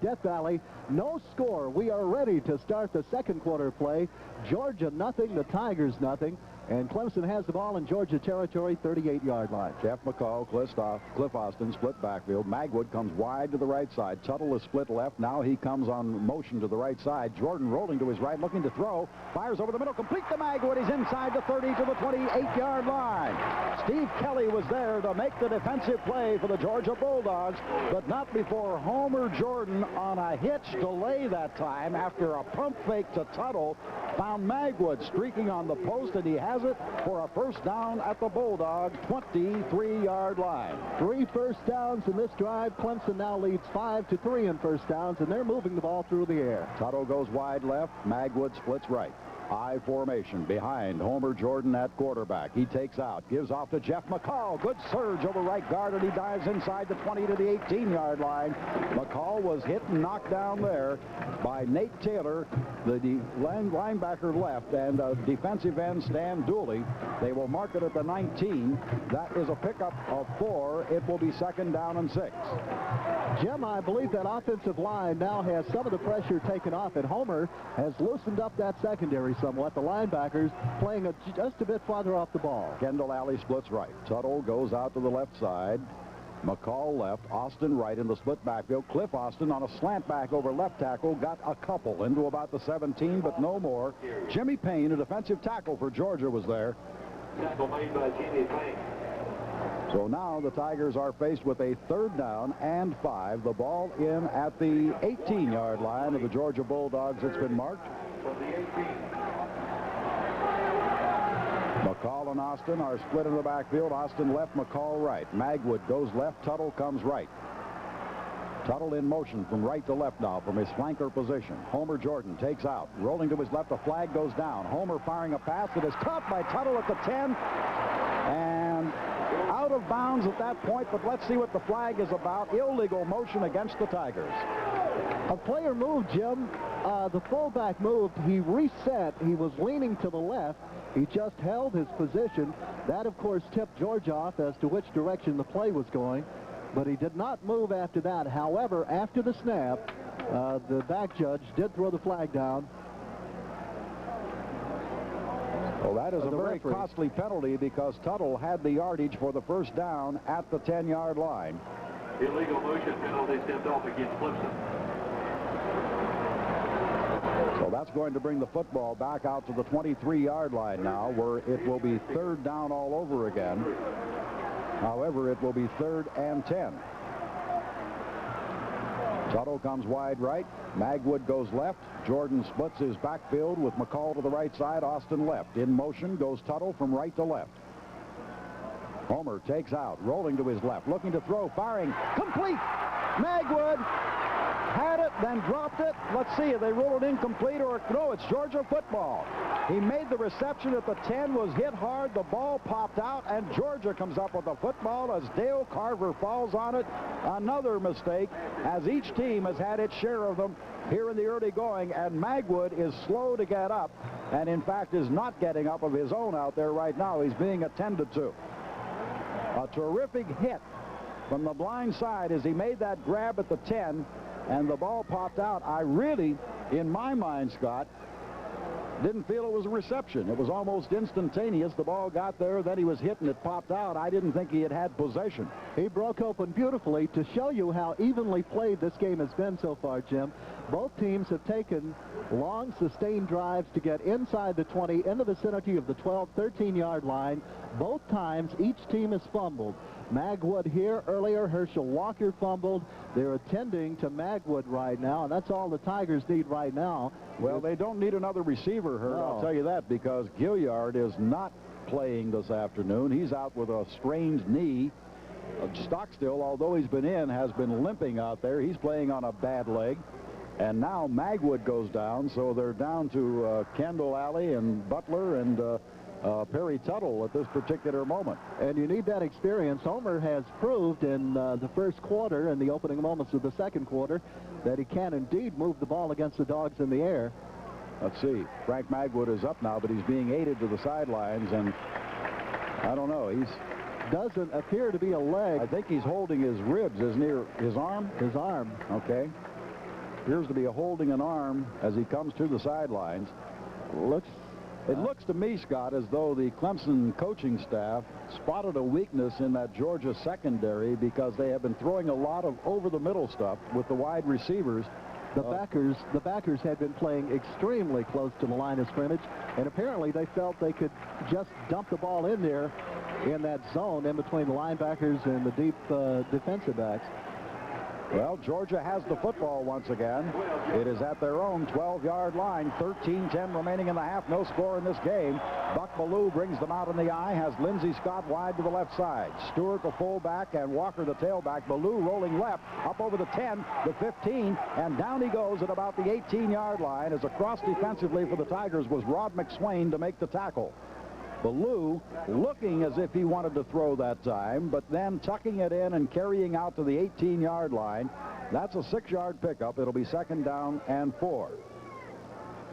Death Valley, no score. We are ready to start the second quarter play. Georgia nothing, the Tigers nothing. And Clemson has the ball in Georgia territory, 38-yard line. Jeff McCall, Cliff Austin, split backfield. Magwood comes wide to the right side. Tuttle is split left. Now he comes on motion to the right side. Jordan rolling to his right, looking to throw. Fires over the middle, complete to Magwood. He's inside the 30 to the 28-yard line. Steve Kelly was there to make the defensive play for the Georgia Bulldogs, but not before Homer Jordan on a hitch delay that time after a pump fake to Tuttle found Magwood streaking on the post, and he has it for a first down at the Bulldogs 23-yard line. 3 first downs in this drive. Clemson now leads 5-3 in first downs, and they're moving the ball through the air. Tuttle goes wide left. Magwood splits right. I formation behind Homer Jordan at quarterback. He takes out, gives off to Jeff McCall. Good surge over right guard, and he dives inside the 20 to the 18-yard line. McCall was hit and knocked down there by Nate Taylor, the linebacker left, and defensive end Stan Dooley. They will mark it at the 19. That is a pickup of 4. It will be 2nd down and 6. Jim, I believe that offensive line now has some of the pressure taken off, and Homer has loosened up that secondary somewhat. The linebackers playing just a bit farther off the ball. Kendall Alley splits right. Tuttle goes out to the left side. McCall left. Austin right in the split backfield. Cliff Austin on a slant back over left tackle. Got a couple into about the 17, but no more. Jimmy Payne, a defensive tackle for Georgia, was there. Tackle made by Jimmy Payne. So now the Tigers are faced with a 3rd down and 5. The ball in at the 18-yard line of the Georgia Bulldogs. It's been marked. From the 18. McCall and Austin are split in the backfield. Austin left, McCall right. Magwood goes left, Tuttle comes right. Tuttle in motion from right to left now from his flanker position. Homer Jordan takes out. Rolling to his left, a flag goes down. Homer firing a pass that is caught by Tuttle at the 10. And out of bounds at that point, but let's see what the flag is about. Illegal motion against the Tigers. A player moved, Jim. The fullback moved. He reset. He was leaning to the left. He just held his position. That, of course, tipped Georgia off as to which direction the play was going. But he did not move after that. However, after the snap, the back judge did throw the flag down. Well, that is a very costly penalty because Tuttle had the yardage for the first down at the 10-yard line. Illegal motion penalty stepped off against Clemson. So that's going to bring the football back out to the 23-yard line now, where it will be 3rd down all over again. However, it will be 3rd and 10. Tuttle comes wide right. Magwood goes left. Jordan splits his backfield with McCall to the right side. Austin left. In motion goes Tuttle from right to left. Homer takes out, rolling to his left, looking to throw, firing, complete. Magwood had it, then dropped it. Let's see if they roll it incomplete or no, it's Georgia football. He made the reception at the 10, was hit hard, the ball popped out, and Georgia comes up with the football as Dale Carver falls on it. Another mistake, as each team has had its share of them here in the early going, and Magwood is slow to get up, and in fact is not getting up of his own out there right now. He's being attended to. A terrific hit from the blind side as he made that grab at the 10, and the ball popped out. I really in my mind, Scott, didn't feel it was a reception. It was almost instantaneous. The ball got there, then he was hit and it popped out. I didn't think he had possession. He broke open beautifully. To show you how evenly played this game has been so far, Jim, both teams have taken long, sustained drives to get inside the 20, in the vicinity of the 12, 13-yard line. Both times, each team has fumbled. Magwood here earlier. Herschel Walker fumbled. They're attending to Magwood right now, and that's all the Tigers need right now. Well, they don't need another receiver, Hurt, I'll tell you that, because Gilliard is not playing this afternoon. He's out with a strained knee. Stockstill, although he's been in, has been limping out there. He's playing on a bad leg. And now Magwood goes down, so they're down to Kendall Alley and Butler and Perry Tuttle at this particular moment. And you need that experience. Homer has proved in the first quarter and the opening moments of the second quarter that he can indeed move the ball against the Dogs in the air. Let's see. Frank Magwood is up now, but he's being aided to the sidelines, and I don't know. He doesn't appear to be a leg. I think he's holding his ribs. Isn't he? His arm? His arm. Okay. Appears to be holding an arm as he comes to the sidelines. It looks to me, Scott, as though the Clemson coaching staff spotted a weakness in that Georgia secondary because they have been throwing a lot of over-the-middle stuff with the wide receivers. The backers had been playing extremely close to the line of scrimmage, and apparently they felt they could just dump the ball in there in that zone in between the linebackers and the deep defensive backs. Well, Georgia has the football once again. It is at their own 12-yard line. 13-10 remaining in the half. No score in this game. Buck Ballou brings them out in the eye. Has Lindsey Scott wide to the left side. Stewart the fullback and Walker the tailback. Ballou rolling left up over the 10, the 15, and down he goes at about the 18-yard line as across defensively for the Tigers was Rod McSwain to make the tackle. Ballou looking as if he wanted to throw that time, but then tucking it in and carrying out to the 18-yard line. That's a 6-yard pickup. It'll be 2nd down and 4.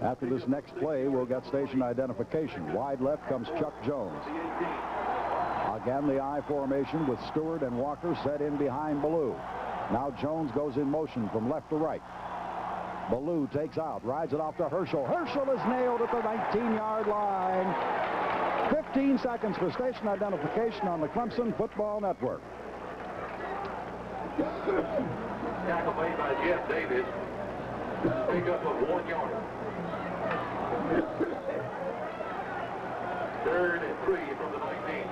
After this next play, we'll get station identification. Wide left comes Chuck Jones. Again, the I formation with Stewart and Walker set in behind Ballou. Now Jones goes in motion from left to right. Ballou takes out, rides it off to Herschel. Herschel is nailed at the 19-yard line. 15 seconds for station identification on the Clemson Football Network. Tackle made by Jeff Davis. Pick up of 1 yard. 3rd and 3 from the 19.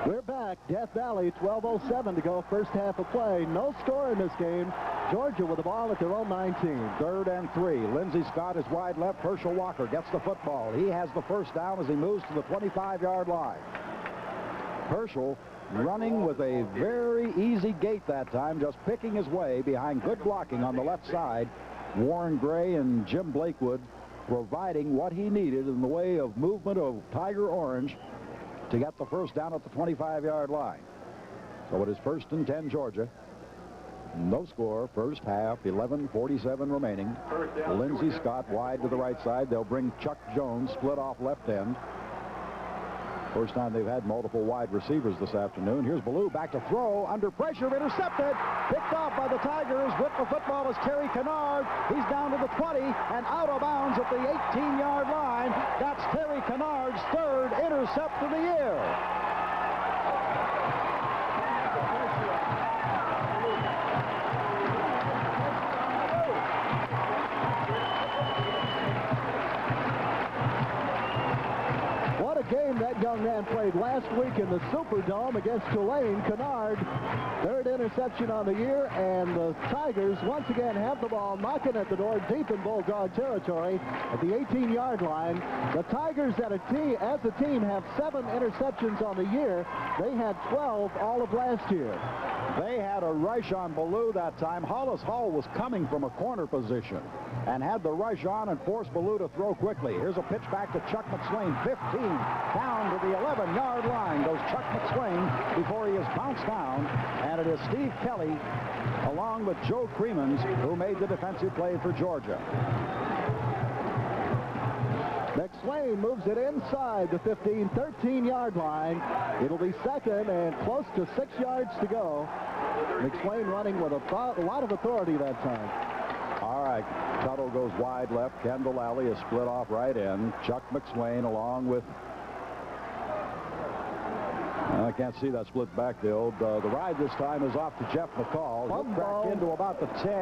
We're back. Death Valley, 12:07 to go. First half of play. No score in this game. Georgia with the ball at their own 19. 3rd and 3. Lindsey Scott is wide left. Herschel Walker gets the football. He has the first down as he moves to the 25-yard line. Herschel running with a very easy gait that time, just picking his way behind good blocking on the left side. Warren Gray and Jim Blakewood providing what he needed in the way of movement of Tiger Orange to get the first down at the 25-yard line. So it is 1st and 10 Georgia. No score, first half, 11:47 remaining. Lindsey Scott wide to the right side. They'll bring Chuck Jones split off left end. First time they've had multiple wide receivers this afternoon. Here's Ballou back to throw, under pressure, intercepted, picked off by the Tigers. With the football is Terry Kennard. He's down to the 20 and out of bounds at the 18-yard line. That's Terry Kennard's 3rd intercept of the year. Game that young man played last week in the Superdome against Tulane. Kennard, 3rd interception on the year, and the Tigers once again have the ball knocking at the door deep in Bulldog territory at the 18-yard line. The Tigers as a team have 7 interceptions on the year. They had 12 all of last year. They had a rush on Ballou that time. Hollis Hall was coming from a corner position and had the rush on and forced Ballou to throw quickly. Here's a pitch back to Chuck McSwain. 15 down to the 11-yard line goes Chuck McSwain before he is bounced down. And it is Steve Kelly along with Joe Creemans who made the defensive play for Georgia. McSwain moves it inside the 15, 13-yard line. It'll be 2nd and close to 6 yards to go. McSwain running with a lot of authority that time. All right, Tuttle goes wide left. Kendall Alley is split off right end. Chuck McSwain along with, I can't see that split backfield. The ride this time is off to Jeff McCall. He back into about the 10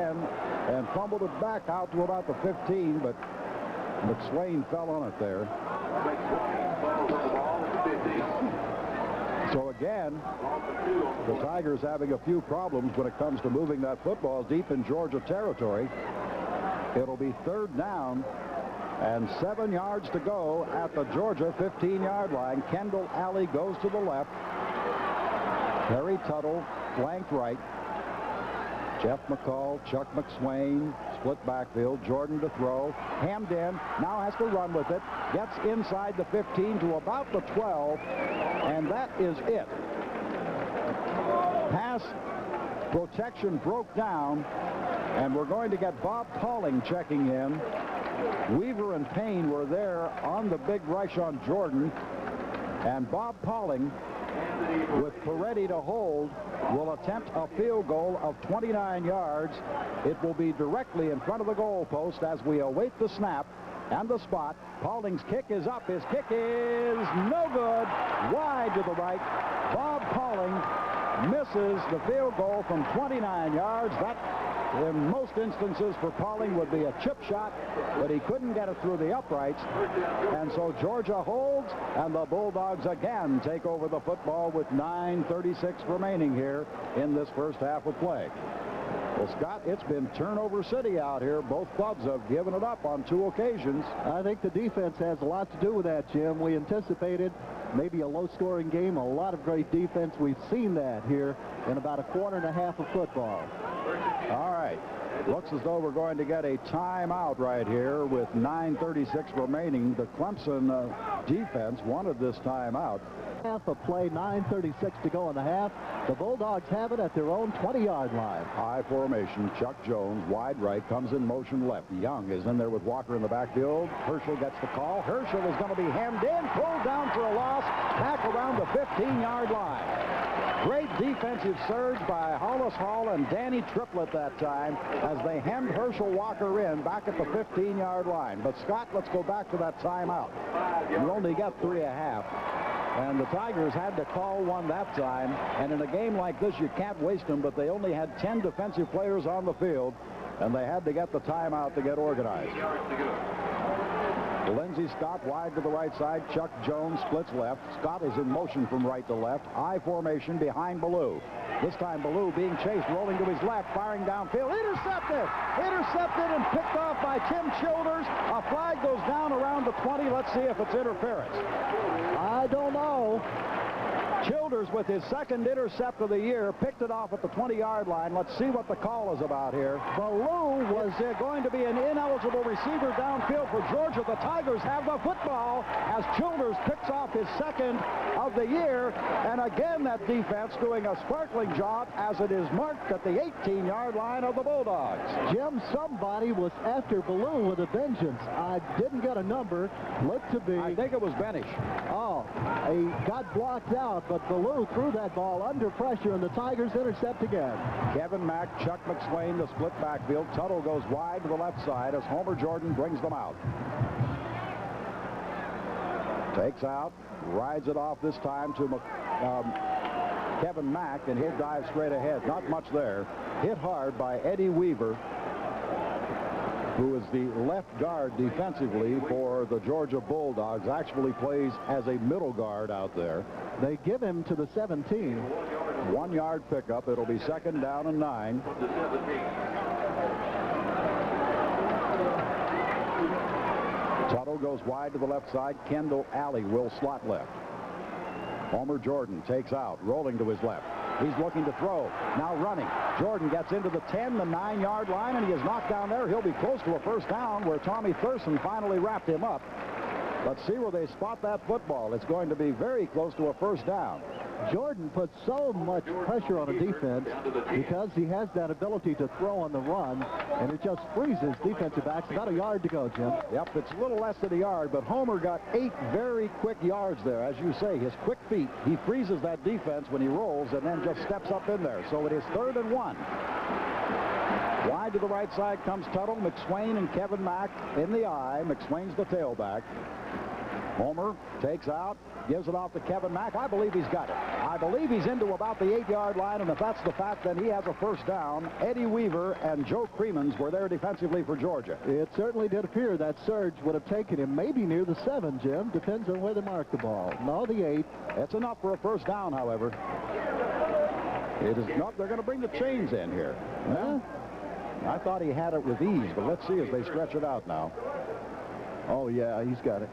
and fumbled it back out to about the 15, but McSwain fell on it there. So again, the Tigers having a few problems when it comes to moving that football deep in Georgia territory. It'll be 3rd down and 7 yards to go at the Georgia 15-yard line. Kendall Alley goes to the left. Harry Tuttle flanked right. Jeff McCall, Chuck McSwain, split backfield. Jordan to throw. Hammed in. Now has to run with it. Gets inside the 15 to about the 12. And that is it. Pass protection broke down. And we're going to get Bob Pauling checking in. Weaver and Payne were there on the big rush on Jordan. And Bob Pauling, with Peretti to hold, will attempt a field goal of 29 yards. It will be directly in front of the goal post as we await the snap and the spot. Pauling's kick is up. His kick is no good. Wide to the right. Bob Pauling misses the field goal from 29 yards. That, in most instances for Pauling, would be a chip shot, but he couldn't get it through the uprights. And so Georgia holds, and the Bulldogs again take over the football with 9:36 remaining here in this first half of play. Well, Scott, it's been turnover city out here. Both clubs have given it up on 2 occasions. I think the defense has a lot to do with that, Jim. We anticipated maybe a low-scoring game, a lot of great defense. We've seen that here in about a quarter and a half of football. All right. Looks as though we're going to get a timeout right here with 9:36 remaining. The Clemson defense wanted this timeout. Half of play, 9:36 to go in the half. The Bulldogs have it at their own 20-yard line. High formation. Chuck Jones, wide right, comes in motion left. Young is in there with Walker in the backfield. Herschel gets the call. Herschel is going to be hemmed in, pulled down for a loss, back around the 15-yard line. Great defensive surge by Hollis Hall and Danny Triplett that time as they hemmed Herschel Walker in back at the 15-yard line. But, Scott, let's go back to that timeout. You only got 3.5. And the Tigers had to call one that time. And in a game like this, you can't waste them, but they only had 10 defensive players on the field, and they had to get the timeout to get organized. Lindsey Scott wide to the right side. Chuck Jones splits left. Scott is in motion from right to left. I formation behind Ballou. This time Ballou being chased, rolling to his left, firing downfield. Intercepted! Intercepted and picked off by Tim Childers. A flag goes down around the 20. Let's see if it's interference. I don't know. Childers, with his second intercept of the year, picked it off at the 20-yard line. Let's see what the call is about here. Ballou was going to be an ineligible receiver downfield for Georgia. The Tigers have the football as Childers picks off his second of the year. And again, that defense doing a sparkling job as it is marked at the 18-yard line of the Bulldogs. Jim, somebody was after Ballou with a vengeance. I didn't get a number. Looked to be... I think it was Benish. Oh, he got blocked out, but Ballou threw that ball under pressure, and the Tigers intercept again. Kevin Mack, Chuck McSwain, the split backfield. Tuttle goes wide to the left side as Homer Jordan brings them out. Takes out, rides it off this time to Kevin Mack, and he'll dive straight ahead. Not much there. Hit hard by Eddie Weaver, who is the left guard defensively for the Georgia Bulldogs, actually plays as a middle guard out there. They give him to the 17. 1 yard pickup. It'll be 2nd down and 9. Tuttle goes wide to the left side. Kendall Alley will slot left. Homer Jordan takes out, rolling to his left. He's looking to throw. Now running. Jordan gets into the 10, the 9-yard line, and he is knocked down there. He'll be close to a first down where Tommy Thurston finally wrapped him up. Let's see where they spot that football. It's going to be very close to a first down. Jordan puts so much pressure on a defense because he has that ability to throw on the run, and it just freezes defensive backs. About a yard to go, Jim. Yep, it's a little less than a yard, but Homer got 8 very quick yards there. As you say, his quick feet, he freezes that defense when he rolls and then just steps up in there. So it is 3rd and 1. Wide to the right side comes Tuttle, McSwain, and Kevin Mack in the eye. McSwain's the tailback. Homer takes out, gives it off to Kevin Mack. I believe he's got it. I believe he's into about the 8-yard line, and if that's the fact, then he has a first down. Eddie Weaver and Joe Creemans were there defensively for Georgia. It certainly did appear that surge would have taken him maybe near the 7, Jim. Depends on where they mark the ball. No, the 8. It's enough for a first down, however. It is not. They're going to bring the chains in here. Well, I thought he had it with ease, but let's see as they stretch it out now. Oh, yeah, he's got it.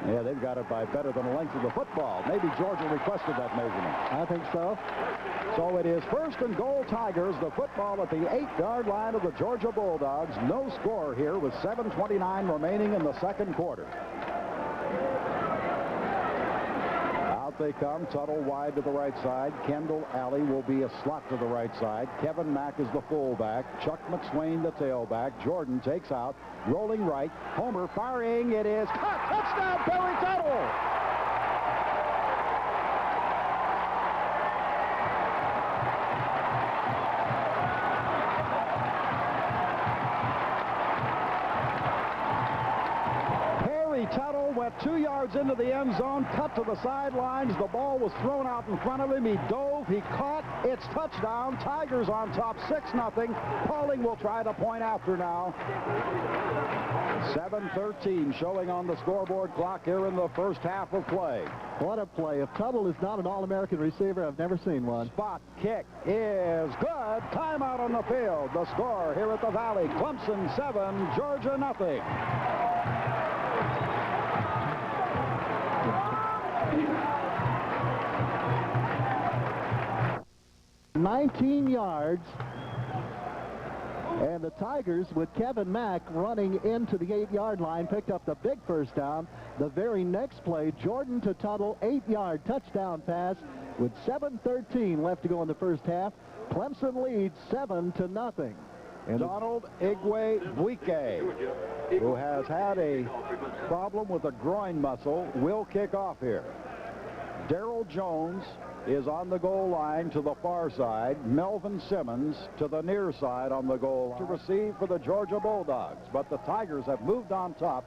Yeah, they've got it by better than the length of the football. Maybe Georgia requested that measurement. I think so. So it is 1st and goal Tigers. The football at the 8-yard line of the Georgia Bulldogs. No score here with 7:29 remaining in the second quarter. Out they come. Tuttle wide to the right side. Kendall Alley will be a slot to the right side. Kevin Mack is the fullback. Chuck McSwain the tailback. Jordan takes out. Rolling right. Homer firing. It is caught. Touchdown, Perry Tuttle. Perry Tuttle went 2 yards into the end zone, cut to the sidelines. The ball was thrown out in front of him. He dove. He caught. It's touchdown. Tigers on top, 6-0. Pauling will try to point after now. 7:13 showing on the scoreboard clock here in the first half of play. What a play. If Tuttle is not an All-American receiver, I've never seen one. Spot kick is good. Timeout on the field. The score here at the Valley. Clemson 7, Georgia nothing. 19 yards. And the Tigers, with Kevin Mack running into the 8-yard line, picked up the big first down. The very next play, Jordan to Tuttle, 8-yard touchdown pass with 7:13 left to go in the first half. Clemson leads 7-0. And Donald Igwe-Buike, who has had a problem with a groin muscle, will kick off here. Darrell Jones is on the goal line to the far side. Melvin Simmons to the near side on the goal line to receive for the Georgia Bulldogs. But the Tigers have moved on top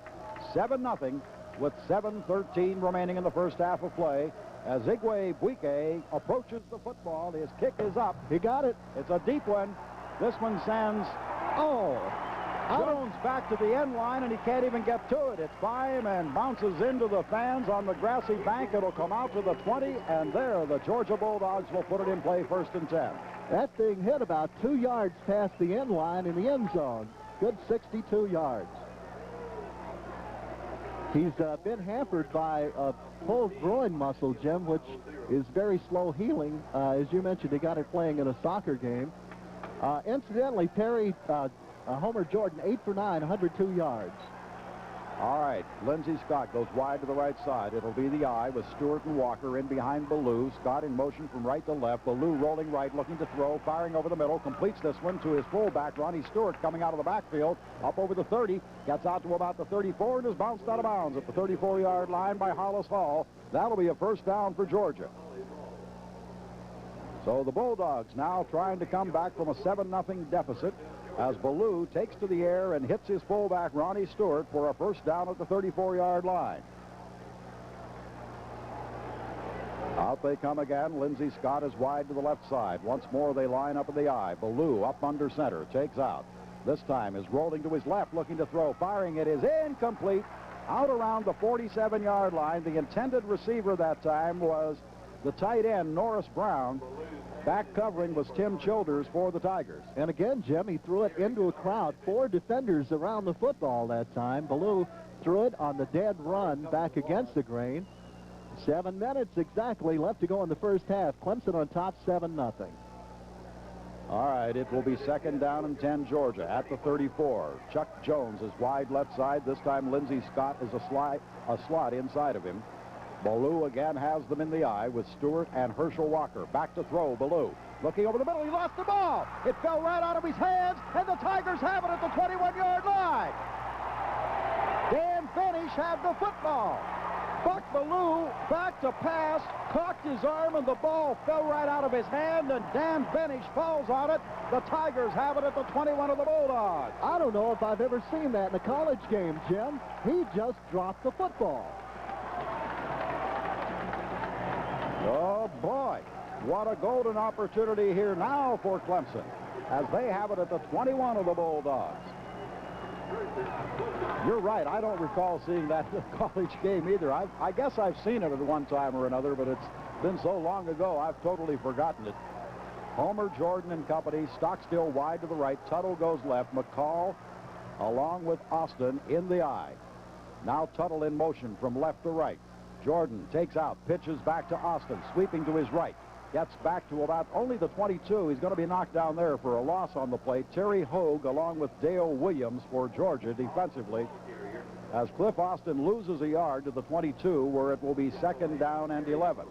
7-0 with 7:13 remaining in the first half of play. As Igwe-Buike approaches the football, his kick is up. He got it. It's a deep one. This one sends, Jones back to the end line, and he can't even get to it. It's by him and bounces into the fans on the grassy bank. It'll come out to the 20, and there the Georgia Bulldogs will put it in play 1st and 10. That thing hit about 2 yards past the end line in the end zone. Good 62 yards. He's been hampered by a pulled groin muscle, Jim, which is very slow healing. As you mentioned, he got it playing in a soccer game. Incidentally, Perry, Homer Jordan, 8 for 9, 102 yards. All right, Lindsey Scott goes wide to the right side. It'll be the I with Stewart and Walker in behind Ballou. Scott in motion from right to left. Ballou rolling right, looking to throw, firing over the middle. Completes this one to his fullback, Ronnie Stewart, coming out of the backfield. Up over the 30, gets out to about the 34, and is bounced out of bounds at the 34-yard line by Hollis Hall. That'll be a first down for Georgia. So the Bulldogs now trying to come back from a 7-0 deficit, as Ballou takes to the air and hits his fullback, Ronnie Stewart, for a first down at the 34-yard line. Out they come again. Lindsey Scott is wide to the left side. Once more they line up in the I. Ballou up under center, takes out. This time is rolling to his left, looking to throw. Firing, it is incomplete. Out around the 47-yard line. The intended receiver that time was the tight end, Norris Brown. Back covering was Tim Childers for the Tigers. And again, Jim, he threw it into a crowd. 4 defenders around the football that time. Ballou threw it on the dead run back against the grain. 7 minutes exactly left to go in the first half. Clemson on top, 7-0. All right, it will be 2nd down and 10, Georgia at the 34. Chuck Jones is wide left side. This time Lindsey Scott is a slot inside of him. Ballou again has them in the eye with Stewart and Herschel Walker. Back to throw, Ballou. Looking over the middle, he lost the ball. It fell right out of his hands, and the Tigers have it at the 21-yard line. Dan Benish had the football. Buck Ballou back to pass, cocked his arm, and the ball fell right out of his hand, and Dan Benish falls on it. The Tigers have it at the 21 of the Bulldogs. I don't know if I've ever seen that in a college game, Jim. He just dropped the football. Oh, boy. What a golden opportunity here now for Clemson as they have it at the 21 of the Bulldogs. You're right. I don't recall seeing that in a college game either. I guess I've seen it at one time or another, but it's been so long ago, I've totally forgotten it. Homer, Jordan, and company, Stockstill wide to the right. Tuttle goes left. McCall, along with Austin, in the eye. Now Tuttle in motion from left to right. Jordan takes out, pitches back to Austin, sweeping to his right. Gets back to about only the 22. He's going to be knocked down there for a loss on the play. Terry Hogue along with Dale Williams for Georgia defensively as Cliff Austin loses a yard to the 22 where it will be 2nd down and 11.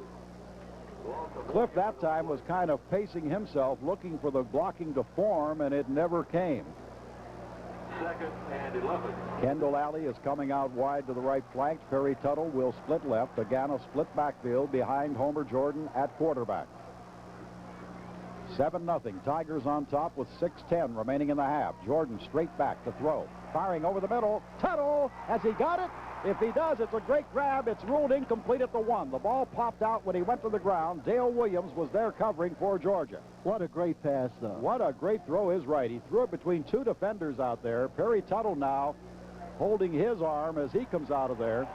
Cliff that time was kind of pacing himself looking for the blocking to form, and it never came. 2nd and 11. Kendall Alley is coming out wide to the right flank. Perry Tuttle will split left. Again, a split backfield behind Homer Jordan at quarterback. 7-0. Tigers on top with 6:10 remaining in the half. Jordan straight back to throw. Firing over the middle. Tuttle, has he got it? If he does, it's a great grab. It's ruled incomplete at the 1. The ball popped out when he went to the ground. Dale Williams was there covering for Georgia. What a great pass, though. What a great throw is right. He threw it between 2 defenders out there. Perry Tuttle now holding his arm as he comes out of there.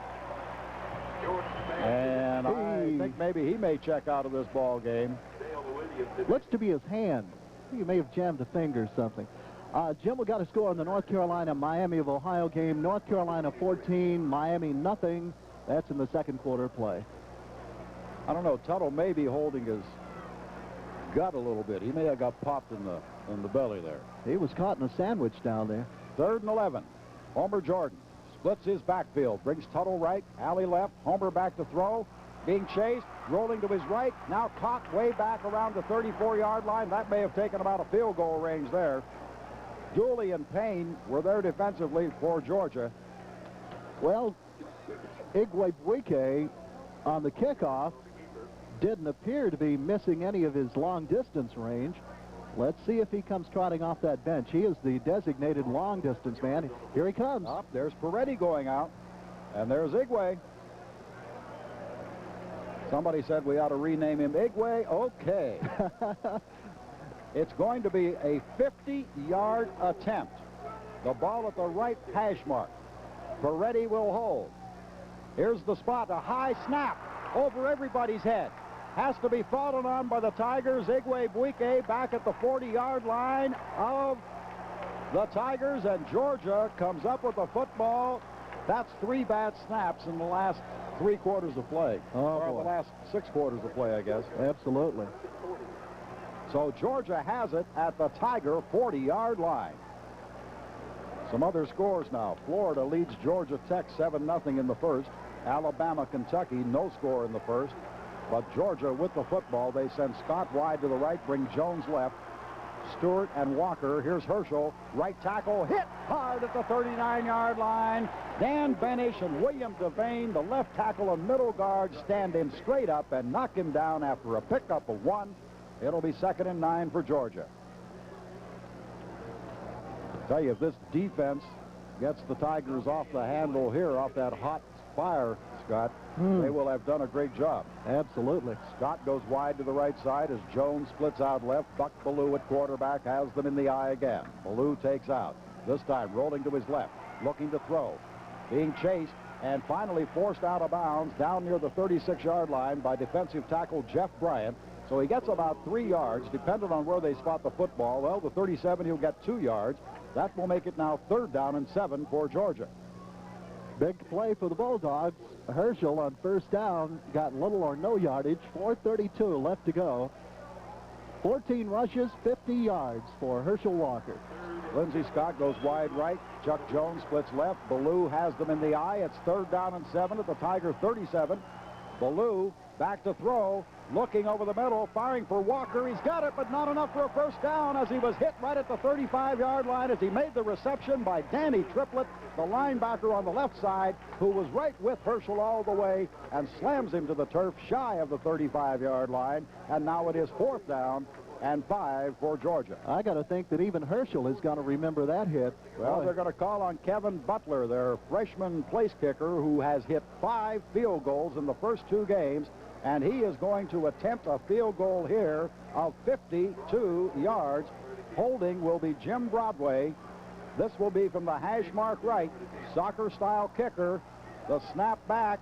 And I think maybe he may check out of this ball game. Looks to be his hand. He may have jammed a finger or something. Jim, we got a score on the North Carolina-Miami of Ohio game. North Carolina 14, Miami nothing. That's in the second quarter play. I don't know. Tuttle may be holding his gut a little bit. He may have got popped in the belly there. He was caught in a sandwich down there. 3rd and 11. Homer Jordan splits his backfield. Brings Tuttle right. Alley left. Homer back to throw. Being chased. Rolling to his right. Now caught way back around the 34-yard line. That may have taken about a field goal range there. Dooley and Payne were there defensively for Georgia. Well, Igwebuike on the kickoff didn't appear to be missing any of his long-distance range. Let's see if he comes trotting off that bench. He is the designated long-distance man. Here he comes. Up, there's Peretti going out, and there's Igwe. Somebody said we ought to rename him Igwe. Okay. It's going to be a 50-yard attempt. The ball at the right hash mark. Peretti will hold. Here's the spot, a high snap over everybody's head. Has to be fallen on by the Tigers. Igwebuike back at the 40-yard line of the Tigers, and Georgia comes up with the football. That's 3 bad snaps in the last 3 quarters of play. Or the last 6 quarters of play, I guess. Absolutely. So Georgia has it at the Tiger 40-yard line. Some other scores now. Florida leads Georgia Tech 7-0 in the first. Alabama, Kentucky, no score in the first. But Georgia with the football. They send Scott wide to the right, bring Jones left. Stewart and Walker. Here's Herschel. Right tackle hit hard at the 39-yard line. Dan Benish and William Devane, the left tackle and middle guard, stand him straight up and knock him down after a pickup of 1. It'll be 2nd and 9 for Georgia. Tell you, if this defense gets the Tigers off the handle here, off that hot fire, Scott, they will have done a great job. Absolutely. Scott goes wide to the right side as Jones splits out left. Buck Ballou at quarterback has them in the eye again. Ballou takes out. This time rolling to his left, looking to throw. Being chased and finally forced out of bounds down near the 36-yard line by defensive tackle Jeff Bryant. So he gets about 3 yards, depending on where they spot the football. Well, the 37, he'll get 2 yards. That will make it now 3rd down and 7 for Georgia. Big play for the Bulldogs. Herschel on 1st down got little or no yardage. 4:32 left to go. 14 rushes, 50 yards for Herschel Walker. Lindsey Scott goes wide right. Chuck Jones splits left. Ballou has them in the eye. It's 3rd down and 7 at the Tiger 37. Ballou back to throw, looking over the middle, firing for Walker. He's got it, but not enough for a first down as he was hit right at the 35-yard line as he made the reception by Danny Triplett, the linebacker on the left side, who was right with Herschel all the way and slams him to the turf shy of the 35-yard line. And now it is 4th down and 5 for Georgia. I got to think that even Herschel is going to remember that hit. Well, they're going to call on Kevin Butler, their freshman place kicker, who has hit 5 field goals in the first 2 games, and he is going to attempt a field goal here of 52 yards. Holding will be Jim Broadway. This will be from the hash mark right, soccer-style kicker. The snap back,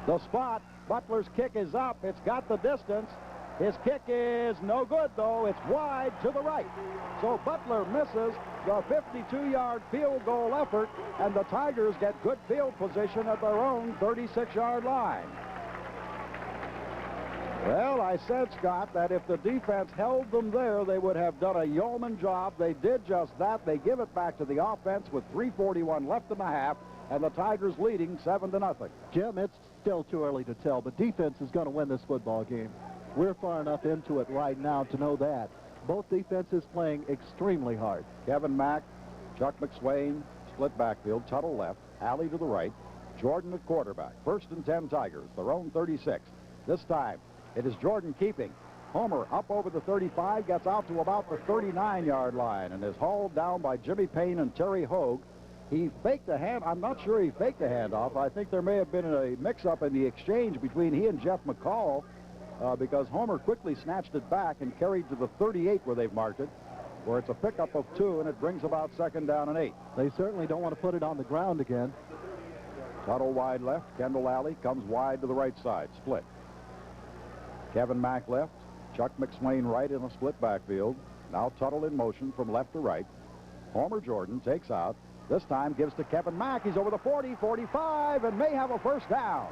the spot. Butler's kick is up. It's got the distance. His kick is no good, though. It's wide to the right. So Butler misses the 52-yard field goal effort, and the Tigers get good field position at their own 36-yard line. Well, I said, Scott, that if the defense held them there, they would have done a yeoman job. They did just that. They give it back to the offense with 3:41 left in the half, and the Tigers leading 7-0. Jim, it's still too early to tell, but defense is going to win this football game. We're far enough into it right now to know that. Both defenses playing extremely hard. Kevin Mack, Chuck McSwain, split backfield, Tuttle left, Alley to the right, Jordan at quarterback. 1st and 10 Tigers, their own 36. This time, it is Jordan keeping. Homer up over the 35, gets out to about the 39-yard line and is hauled down by Jimmy Payne and Terry Hogue. He faked a hand. I'm not sure he faked a handoff. I think there may have been a mix-up in the exchange between he and Jeff McCall because Homer quickly snatched it back and carried to the 38 where they've marked it, where it's a pickup of 2, and it brings about 2nd down and 8. They certainly don't want to put it on the ground again. Tuttle wide left. Kendall Alley comes wide to the right side. Split. Kevin Mack left. Chuck McSwain right in a split backfield. Now Tuttle in motion from left to right. Homer Jordan takes out. This time gives to Kevin Mack. He's over the 40, 45, and may have a first down.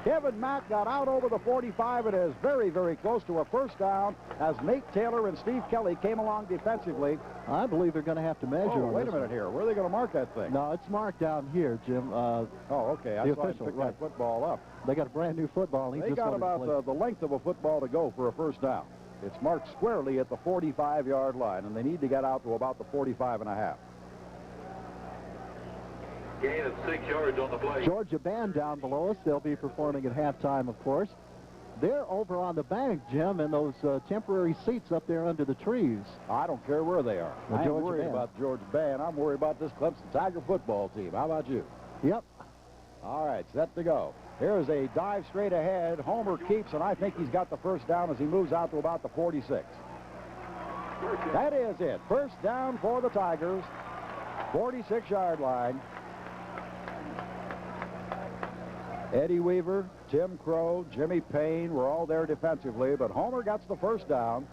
Kevin Mack got out over the 45 and is very, very close to a first down as Nate Taylor and Steve Kelly came along defensively. I believe they're going to have to measure. Oh, wait a minute here. Where are they going to mark that thing? No, it's marked down here, Jim. Oh, okay. I saw him pick that football up. They got a brand new football. They got about the length of a football to go for a first down. It's marked squarely at the 45-yard line, and they need to get out to about the 45.5. Gain of 6 yards on the play. Georgia band down below us. They'll be performing at halftime, of course. They're over on the bank, Jim, in those temporary seats up there under the trees. I don't care where they are. I'm worried about Georgia band. I'm worried about this Clemson Tiger football team. How about you? Yep. All right, set to go. Here's a dive straight ahead. Homer keeps, and I think he's got the first down as he moves out to about the 46. That is it. First down for the Tigers. 46-yard line. Eddie Weaver, Tim Crow, Jimmy Payne were all there defensively, but Homer gets the first down.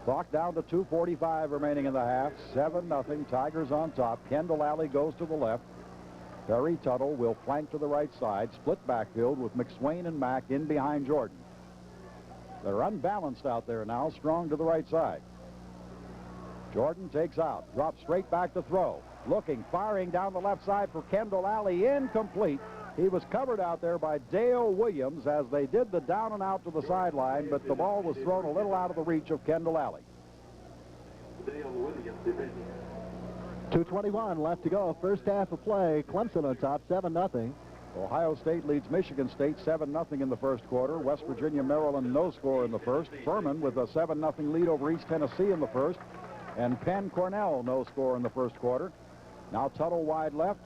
Clock down to 2:45 remaining in the half. 7-0. Tigers on top. Kendall Alley goes to the left. Terry Tuttle will flank to the right side. Split backfield with McSwain and Mack in behind Jordan. They're unbalanced out there now, strong to the right side. Jordan takes out, drops straight back to throw. Looking, firing down the left side for Kendall Alley. Incomplete. He was covered out there by Dale Williams as they did the down and out to the sideline, but the ball was thrown a little out of the reach of Kendall Alley. Dale Williams, division. 2:21 left to go. First half of play. Clemson on top, 7-0. Ohio State leads Michigan State 7-0 in the first quarter. West Virginia, Maryland, no score in the first. Furman with a 7-0 lead over East Tennessee in the first. And Penn Cornell, no score in the first quarter. Now Tuttle wide left.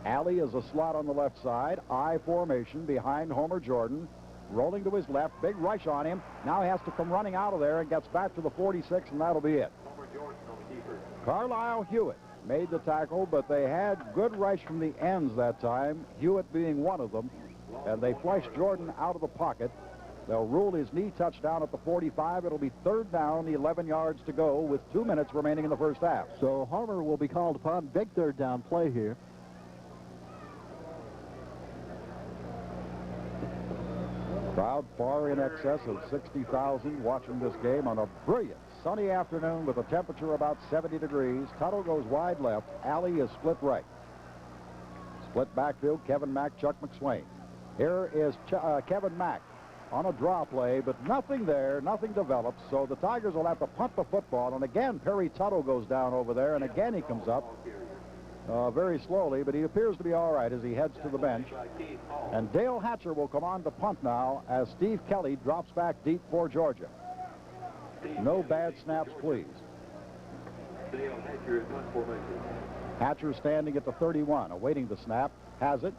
Alley is a slot on the left side. I formation behind Homer Jordan. Rolling to his left. Big rush on him. Now he has to come running out of there and gets back to the 46, and that'll be it. Homer Jordan on the keeper. Carlisle Hewitt made the tackle, but they had good rush from the ends that time, Hewitt being one of them, and they flushed Jordan out of the pocket. They'll rule his knee touchdown at the 45. It'll be 3rd down, 11 yards to go with 2 minutes remaining in the first half. So Homer will be called upon. Big 3rd down play here. Crowd far in excess of 60,000 watching this game on a brilliant sunny afternoon with a temperature about 70 degrees. Tuttle goes wide left. Alley is split right. Split backfield, Kevin Mack, Chuck McSwain. Here is Kevin Mack on a draw play, but nothing there, nothing develops, so the Tigers will have to punt the football. And again, Perry Tuttle goes down over there, and again he comes up very slowly, but he appears to be all right as he heads to the bench. And Dale Hatcher will come on to punt now as Steve Kelly drops back deep for Georgia. No bad snaps, please. Hatcher standing at the 31, awaiting the snap. Has it.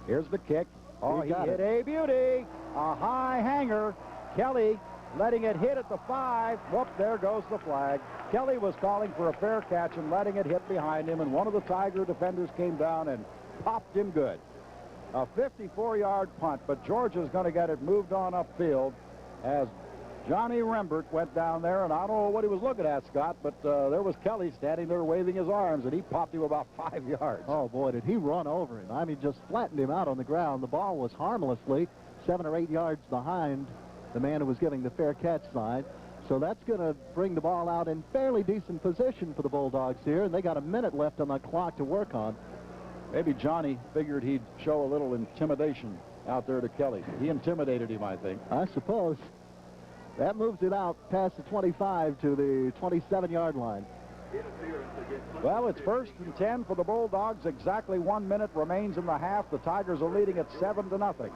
Here's the kick. Oh, he hit a beauty. A high hanger. Kelly letting it hit at the 5. Whoop, there goes the flag. Kelly was calling for a fair catch and letting it hit behind him, and one of the Tiger defenders came down and popped him good. A 54-yard punt, but Georgia's going to get it moved on upfield as Johnny Rembert went down there, and I don't know what he was looking at, Scott, but there was Kelly standing there waving his arms, and he popped him about 5 yards. Oh, boy, did he run over him. I mean, just flattened him out on the ground. The ball was harmlessly 7 or 8 yards behind the man who was giving the fair catch sign. So that's going to bring the ball out in fairly decent position for the Bulldogs here, and they got a minute left on the clock to work on. Maybe Johnny figured he'd show a little intimidation out there to Kelly. He intimidated him, I think. I suppose. That moves it out past the 25 to the 27-yard line. Well, it's 1st and 10 for the Bulldogs. Exactly 1 minute remains in the half. The Tigers are leading at 7-0.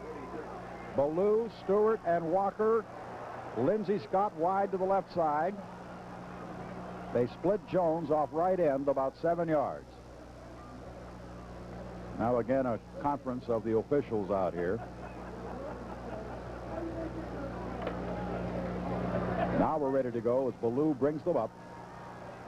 Ballou, Stewart, and Walker. Lindsey Scott wide to the left side. They split Jones off right end about 7 yards. Now again, a conference of the officials out here. Now we're ready to go as Ballou brings them up.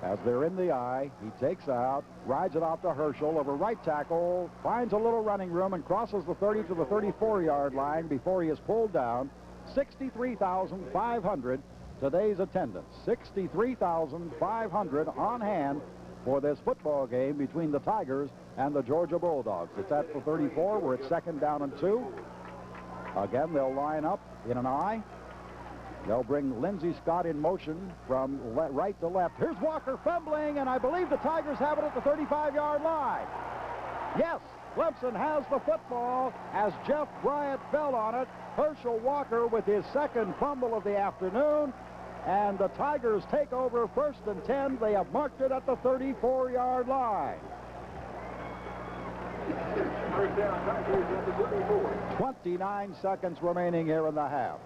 As they're in the eye, he takes out, rides it off to Herschel over right tackle, finds a little running room and crosses the 30 to the 34-yard line before he is pulled down. 63,500 today's attendance. 63,500 on hand for this football game between the Tigers and the Georgia Bulldogs. It's at the 34. We're at 2nd down and 2. Again, they'll line up in an eye. They'll bring Lindsey Scott in motion from right to left. Here's Walker fumbling, and I believe the Tigers have it at the 35-yard line. Yes, Clemson has the football as Jeff Bryant fell on it. Herschel Walker with his 2nd fumble of the afternoon. And the Tigers take over 1st and 10. They have marked it at the 34-yard line. 29 seconds remaining here in the half.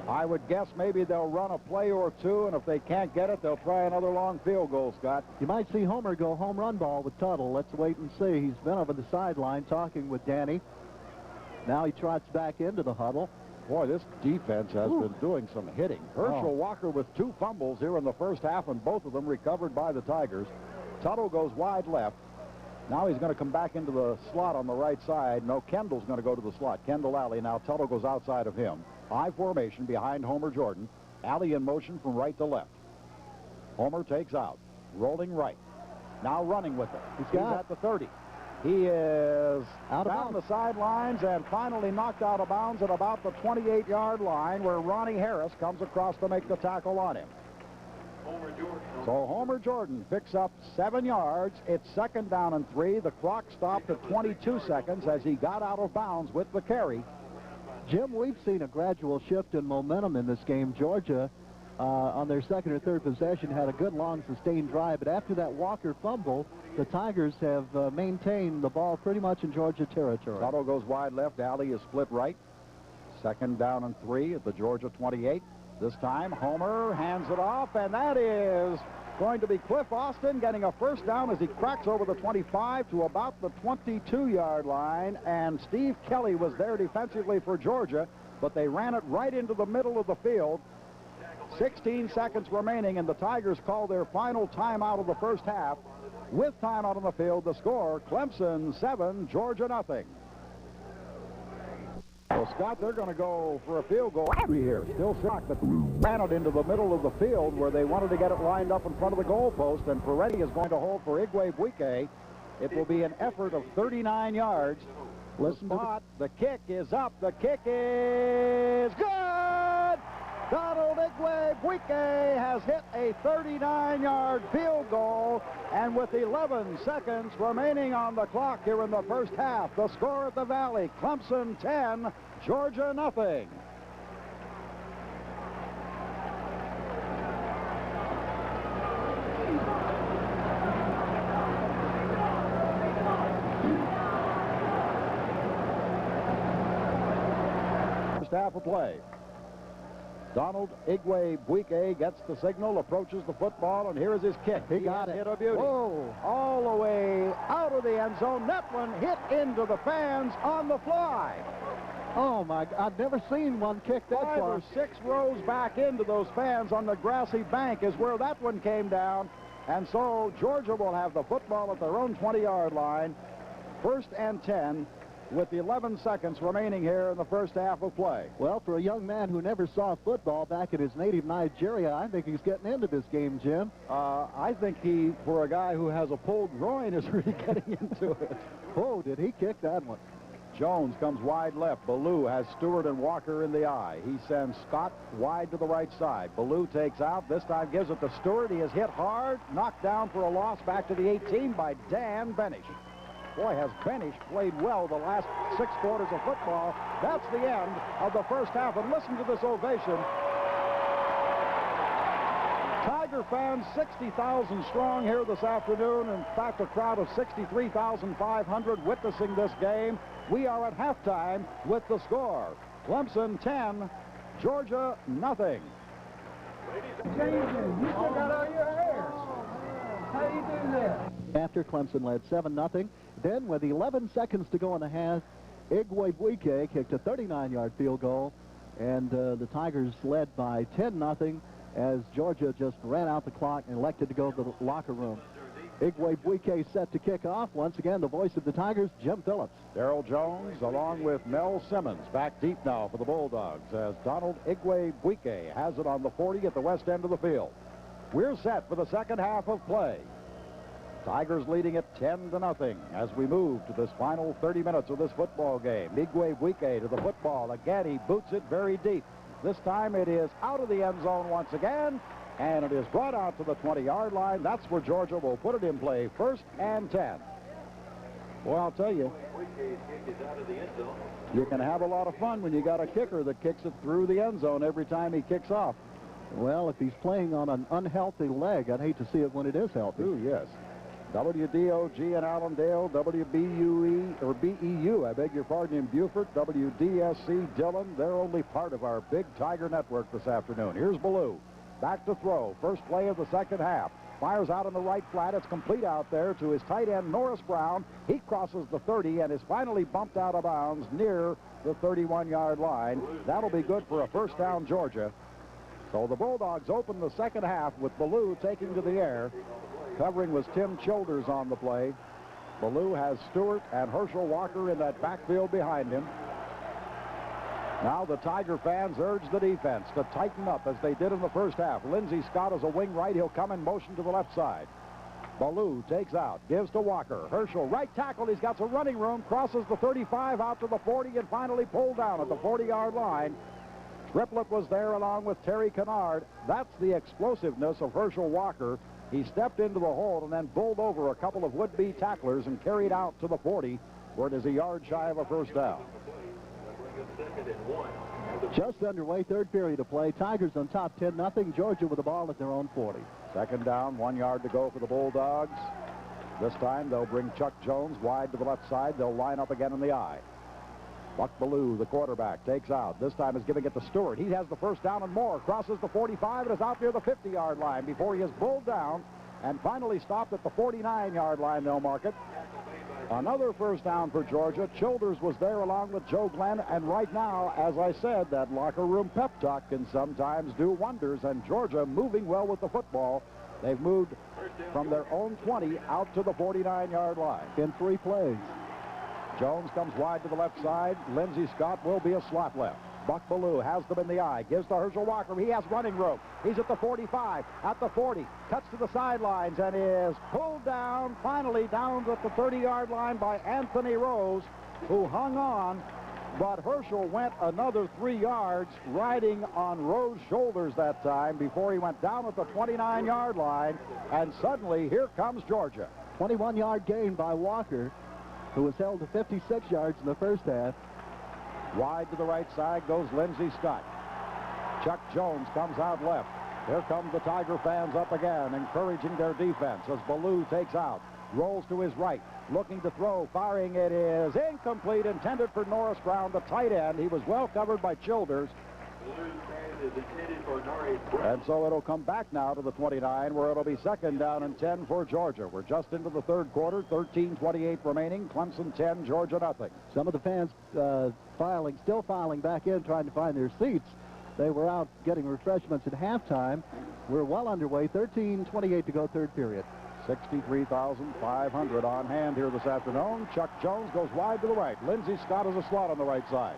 I would guess maybe they'll run a play or two, and if they can't get it, they'll try another long field goal, Scott. You might see Homer go home run ball with Tuttle. Let's wait and see. He's been over the sideline talking with Danny. Now he trots back into the huddle. Boy, this defense has been doing some hitting. Herschel Walker with 2 fumbles here in the first half, and both of them recovered by the Tigers. Tuttle goes wide left. Now he's going to come back into the slot on the right side. No, Kendall's going to go to the slot. Kendall Alley. Now Tuttle goes outside of him. I formation behind Homer Jordan. Alley in motion from right to left. Homer takes out. Rolling right. Now running with it. He's at the 30. He is down the sidelines and finally knocked out of bounds at about the 28-yard line, where Ronnie Harris comes across to make the tackle on him. So Homer Jordan picks up 7 yards. It's 2nd down and 3. The clock stopped at 22 seconds as he got out of bounds with the carry. Jim, we've seen a gradual shift in momentum in this game. Georgia, on their 2nd or 3rd possession, had a good long sustained drive, but after that Walker fumble, the Tigers have maintained the ball pretty much in Georgia territory. Tuttle goes wide left. Alley is split right. 2nd down and 3 at the Georgia 28. This time Homer hands it off, and that is going to be Cliff Austin getting a 1st down as he cracks over the 25 to about the 22-yard line. And Steve Kelly was there defensively for Georgia, but they ran it right into the middle of the field. 16 seconds remaining, and the Tigers call their final timeout of the first half. With timeout on the field, the score, Clemson 7, Georgia nothing. Well, Scott, they're going to go for a field goal here. Still shocked, but ran it into the middle of the field where they wanted to get it lined up in front of the goalpost, and Ferretti is going to hold for Igwe Buike. It will be an effort of 39 yards. Listen to the kick is up. The kick is good! Donald Igwe-Buike has hit a 39-yard field goal, and with 11 seconds remaining on the clock here in the first half, the score at the Valley, Clemson 10, Georgia nothing. First half of play. Donald Igwe-Buike gets the signal, approaches the football, and here is his kick. He got it. Hit a beauty. Whoa. All the way out of the end zone. That one hit into the fans on the fly. Oh, my, I've never seen one kick that far. 5 or 6 rows back into those fans on the grassy bank is where that one came down. And so Georgia will have the football at their own 20-yard line. 1st and 10. With 11 seconds remaining here in the first half of play. Well, for a young man who never saw football back in his native Nigeria, I think he's getting into this game, Jim. I think he, for a guy who has a pulled groin, is really getting into it. Oh, did he kick that one? Jones comes wide left. Ballou has Stewart and Walker in the eye. He sends Scott wide to the right side. Ballou takes out. This time gives it to Stewart. He is hit hard, knocked down for a loss back to the 18 by Dan Benish. Boy, has Benish played well the last 6 quarters of football. That's the end of the first half. And listen to this ovation. Tiger fans, 60,000 strong here this afternoon. In fact, a crowd of 63,500 witnessing this game. We are at halftime with the score. Clemson 10, Georgia nothing. You still got all your hairs. How do you do that? After Clemson led 7-0. Then, with 11 seconds to go in the half, Igwe-Buike kicked a 39-yard field goal, and the Tigers led by 10-0 as Georgia just ran out the clock and elected to go to the locker room. Igwe-Buike set to kick off. Once again, the voice of the Tigers, Jim Phillips. Darrell Jones, along with Mel Simmons, back deep now for the Bulldogs as Donald Igwe-Buike has it on the 40 at the west end of the field. We're set for the second half of play. Tigers leading it 10-0 as we move to this final 30 minutes of this football game. Igwe-Buike to the football. Again, he boots it very deep. This time it is out of the end zone once again, and it is brought out to the 20-yard line. That's where Georgia will put it in play, 1st and 10. Well, I'll tell you, you can have a lot of fun when you got a kicker that kicks it through the end zone every time he kicks off. Well, if he's playing on an unhealthy leg, I'd hate to see it when it is healthy. Ooh, yes. WDOG in Allendale, WBUE, or BEU, I beg your pardon, in Beaufort, WDSC Dillon. They're only part of our big Tiger network this afternoon. Here's Ballou. Back to throw. First play of the second half. Fires out in the right flat. It's complete out there to his tight end, Norris Brown. He crosses the 30 and is finally bumped out of bounds near the 31-yard line. That'll be good for a first down, Georgia. So the Bulldogs open the second half with Ballou taking to the air. Covering was Tim Childers on the play. Ballou has Stewart and Herschel Walker in that backfield behind him. Now the Tiger fans urge the defense to tighten up as they did in the first half. Lindsey Scott is a wing right. He'll come in motion to the left side. Ballou takes out, gives to Walker. Herschel, right tackle. He's got some running room. Crosses the 35 out to the 40 and finally pulled down at the 40-yard line. Triplett was there along with Terry Kennard. That's the explosiveness of Herschel Walker. He stepped into the hole and then bowled over a couple of would-be tacklers and carried out to the 40, where it is a yard shy of a first down. Just underway, third period of play. Tigers on top 10-0. Georgia with the ball at their own 40. Second down, 1 yard to go for the Bulldogs. This time they'll bring Chuck Jones wide to the left side. They'll line up again in the eye. Buck Ballou, the quarterback, takes out. This time is giving it to Stewart. He has the first down and more. Crosses the 45 and is out near the 50-yard line before he is bowled down and finally stopped at the 49-yard line. They'll mark it. Another first down for Georgia. Childers was there along with Joe Glenn. And right now, as I said, that locker room pep talk can sometimes do wonders. And Georgia moving well with the football. They've moved from their own 20 out to the 49-yard line. In 3 plays. Jones comes wide to the left side. Lindsey Scott will be a slot left. Buck Ballou has them in the eye. Gives to Herschel Walker. He has running room. He's at the 45, at the 40. Cuts to the sidelines and is pulled down, finally down at the 30-yard line by Anthony Rose, who hung on but Herschel went another 3 yards, riding on Rowe's shoulders that time before he went down at the 29-yard line, and suddenly here comes Georgia. 21-yard gain by Walker, who was held to 56 yards in the first half. Wide to the right side goes Lindsey Scott. Chuck Jones comes out left. Here come the Tiger fans up again, encouraging their defense as Ballou takes out. Rolls to his right, looking to throw, firing. It is incomplete, intended for Norris Brown, the tight end. He was well covered by Childers. And so it'll come back now to the 29, where it'll be 2nd down and 10 for Georgia. We're just into the 3rd quarter, 13:28 remaining. Clemson 10, Georgia nothing. Some of the fans still filing back in, trying to find their seats. They were out getting refreshments at halftime. We're well underway, 13:28 to go, 3rd period. 63,500 on hand here this afternoon. Chuck Jones goes wide to the right. Lindsey Scott is a slot on the right side.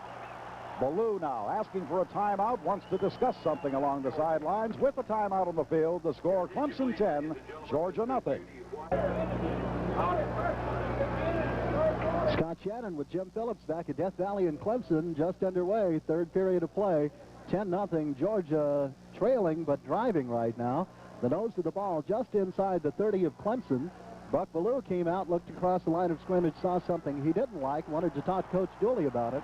Ballou now asking for a timeout, wants to discuss something along the sidelines. With the timeout on the field, the score Clemson 10, Georgia nothing. Scott Shannon with Jim Phillips back at Death Valley in Clemson, just underway, 3rd period of play. 10-0, Georgia trailing but driving right now. The nose of the ball just inside the 30 of Clemson. Buck Ballou came out, looked across the line of scrimmage, saw something he didn't like, wanted to talk to Coach Dooley about it.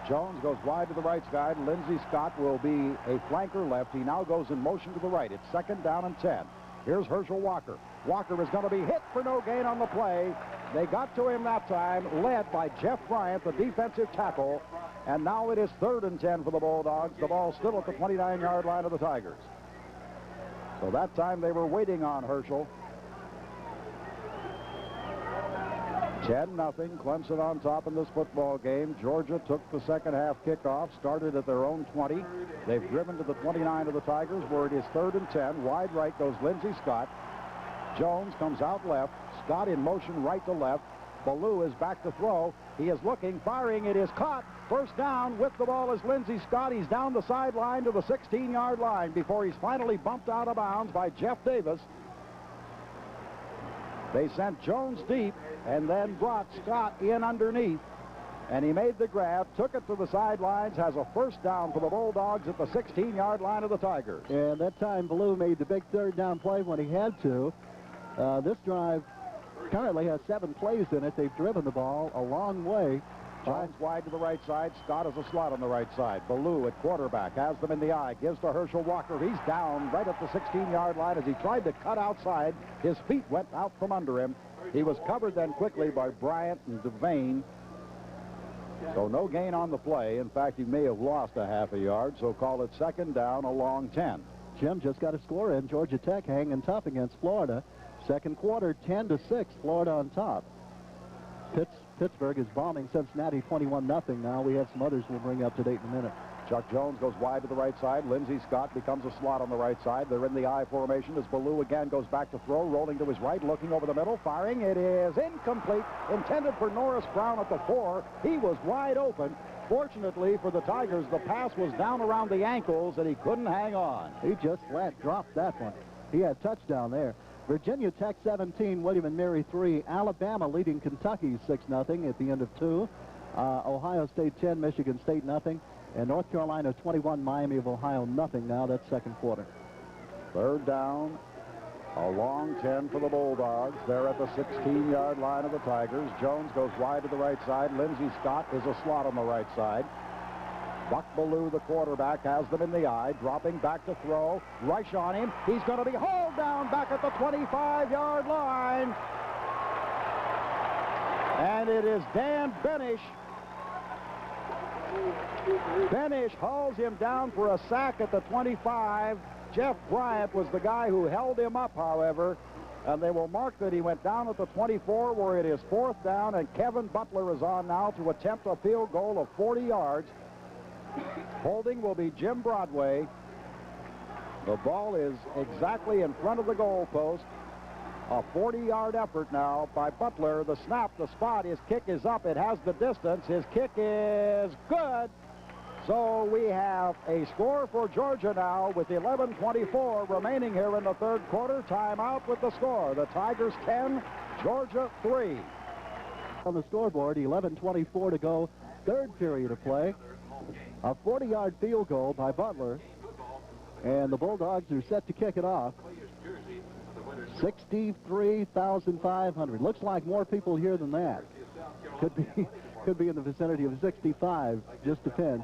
Jones goes wide to the right side. Lindsey Scott will be a flanker left. He now goes in motion to the right. It's 2nd down and 10. Here's Herschel Walker. Walker is going to be hit for no gain on the play. They got to him that time, led by Jeff Bryant, the defensive tackle. And now it is 3rd and 10 for the Bulldogs. The ball still at the 29-yard line of the Tigers. So that time they were waiting on Herschel. 10-0, Clemson on top in this football game. Georgia took the second half kickoff, started at their own 20. They've driven to the 29 of the Tigers, where it is 3rd and 10. Wide right goes Lindsey Scott. Jones comes out left. Scott in motion right to left. Ballou is back to throw. He is looking, firing. It is caught. 1st down with the ball is Lindsey Scott. He's down the sideline to the 16-yard line before he's finally bumped out of bounds by Jeff Davis. They sent Jones deep and then brought Scott in underneath. And he made the grab, took it to the sidelines, has a 1st down for the Bulldogs at the 16-yard line of the Tigers. And that time Ballou made the big 3rd down play when he had to. This drive currently has 7 plays in it. They've driven the ball a long way. Jones wide to the right side. Scott is a slot on the right side. Ballou at quarterback has them in the eye. Gives to Herschel Walker. He's down right at the 16-yard line as he tried to cut outside. His feet went out from under him. He was covered then quickly by Bryant and Devane. So no gain on the play. In fact, he may have lost a half a yard, so call it 2nd down, a long 10. Jim just got a score in. Georgia Tech hanging tough against Florida. 2nd quarter, 10-6, Florida on top. Pittsburgh is bombing Cincinnati 21-0 now. We have some others we'll bring up to date in a minute. Chuck Jones goes wide to the right side. Lindsey Scott becomes a slot on the right side. They're in the I formation as Ballou again goes back to throw, rolling to his right, looking over the middle, firing. It is incomplete, intended for Norris Brown at the 4. He was wide open. Fortunately for the Tigers, the pass was down around the ankles and he couldn't hang on. He just flat dropped that one. He had touchdown there. Virginia Tech 17, William and Mary 3. Alabama leading Kentucky 6-0 at the end of 2. Ohio State 10, Michigan State nothing. And North Carolina 21, Miami of Ohio nothing now. That's 2nd quarter. 3rd down, a long 10 for the Bulldogs. They're at the 16-yard line of the Tigers. Jones goes wide to the right side. Lindsey Scott is a slot on the right side. Buck Ballou, the quarterback, has them in the eye, dropping back to throw. Rush on him. He's going to be hauled down back at the 25-yard line. And it is Dan Benish. Benish hauls him down for a sack at the 25. Jeff Bryant was the guy who held him up, however. And they will mark that he went down at the 24, where it is 4th down, and Kevin Butler is on now to attempt a field goal of 40 yards. Holding will be Jim Broadway. The ball is exactly in front of the goal post. A 40-yard effort now by Butler. The snap, the spot, his kick is up. It has the distance. His kick is good. So we have a score for Georgia now with 11:24 remaining here in the 3rd quarter. Timeout with the score. The Tigers 10, Georgia 3. On the scoreboard, 11:24 to go, third period of play. A 40-yard field goal by Butler. And the Bulldogs are set to kick it off. 63,500. Looks like more people here than that. Could be in the vicinity of 65. Just depends.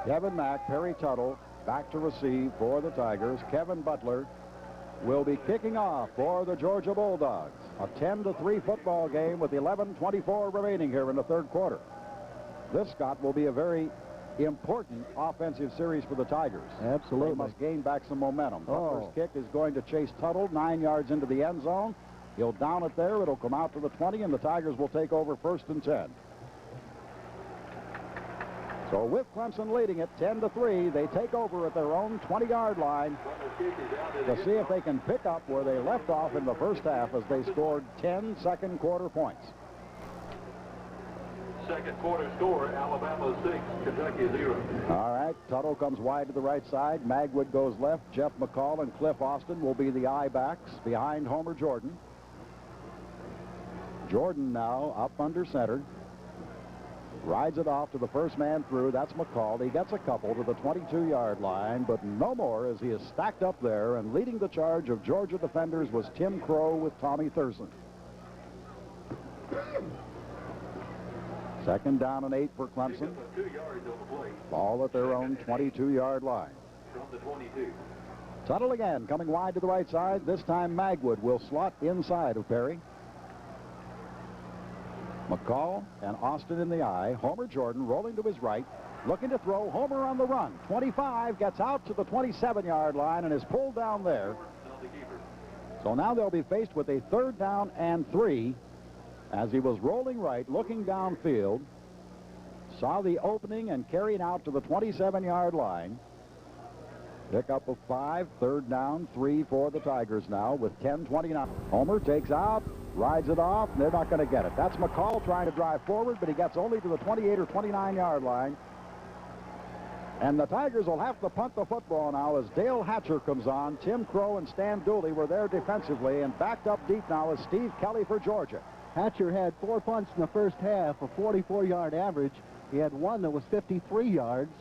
Kevin Mack, Perry Tuttle back to receive for the Tigers. Kevin Butler will be kicking off for the Georgia Bulldogs. A 10-3 football game with 11:24 remaining here in the third quarter. This, Scott, will be a very important offensive series for the Tigers. Absolutely. They must gain back some momentum. Butler's kick is going to chase Tuttle 9 yards into the end zone. He'll down it there. It'll come out to the 20, and the Tigers will take over 1st and 10. So with Clemson leading it 10-3, they take over at their own 20-yard line to see if they can pick up where they left off in the first half as they scored 10 second quarter points. Second quarter score, Alabama 6, Kentucky 0. All right, Tuttle comes wide to the right side. Magwood goes left. Jeff McCall and Cliff Austin will be the I-backs behind Homer Jordan. Jordan now up under center. Rides it off to the first man through. That's McCall. He gets a couple to the 22-yard line, but no more as he is stacked up there. And leading the charge of Georgia defenders was Tim Crow with Tommy Thurston. Second down and 8 for Clemson. 2 yards on the play. Ball at their own 22-yard line. From the 22. Tuttle again coming wide to the right side. This time Magwood will slot inside of Perry. McCall and Austin in the eye. Homer Jordan rolling to his right, looking to throw. Homer on the run. 25 gets out to the 27-yard line and is pulled down there. So now they'll be faced with a 3rd down and 3 as he was rolling right, looking downfield. Saw the opening and carried out to the 27-yard line. Pickup of 5, 3rd down, 3 for the Tigers now with 10:29. Homer takes out, rides it off, and they're not going to get it. That's McCall trying to drive forward, but he gets only to the 28 or 29-yard line. And the Tigers will have to punt the football now as Dale Hatcher comes on. Tim Crow and Stan Dooley were there defensively, and backed up deep now is Steve Kelly for Georgia. Hatcher had 4 punts in the first half, a 44-yard average. He had one that was 53 yards.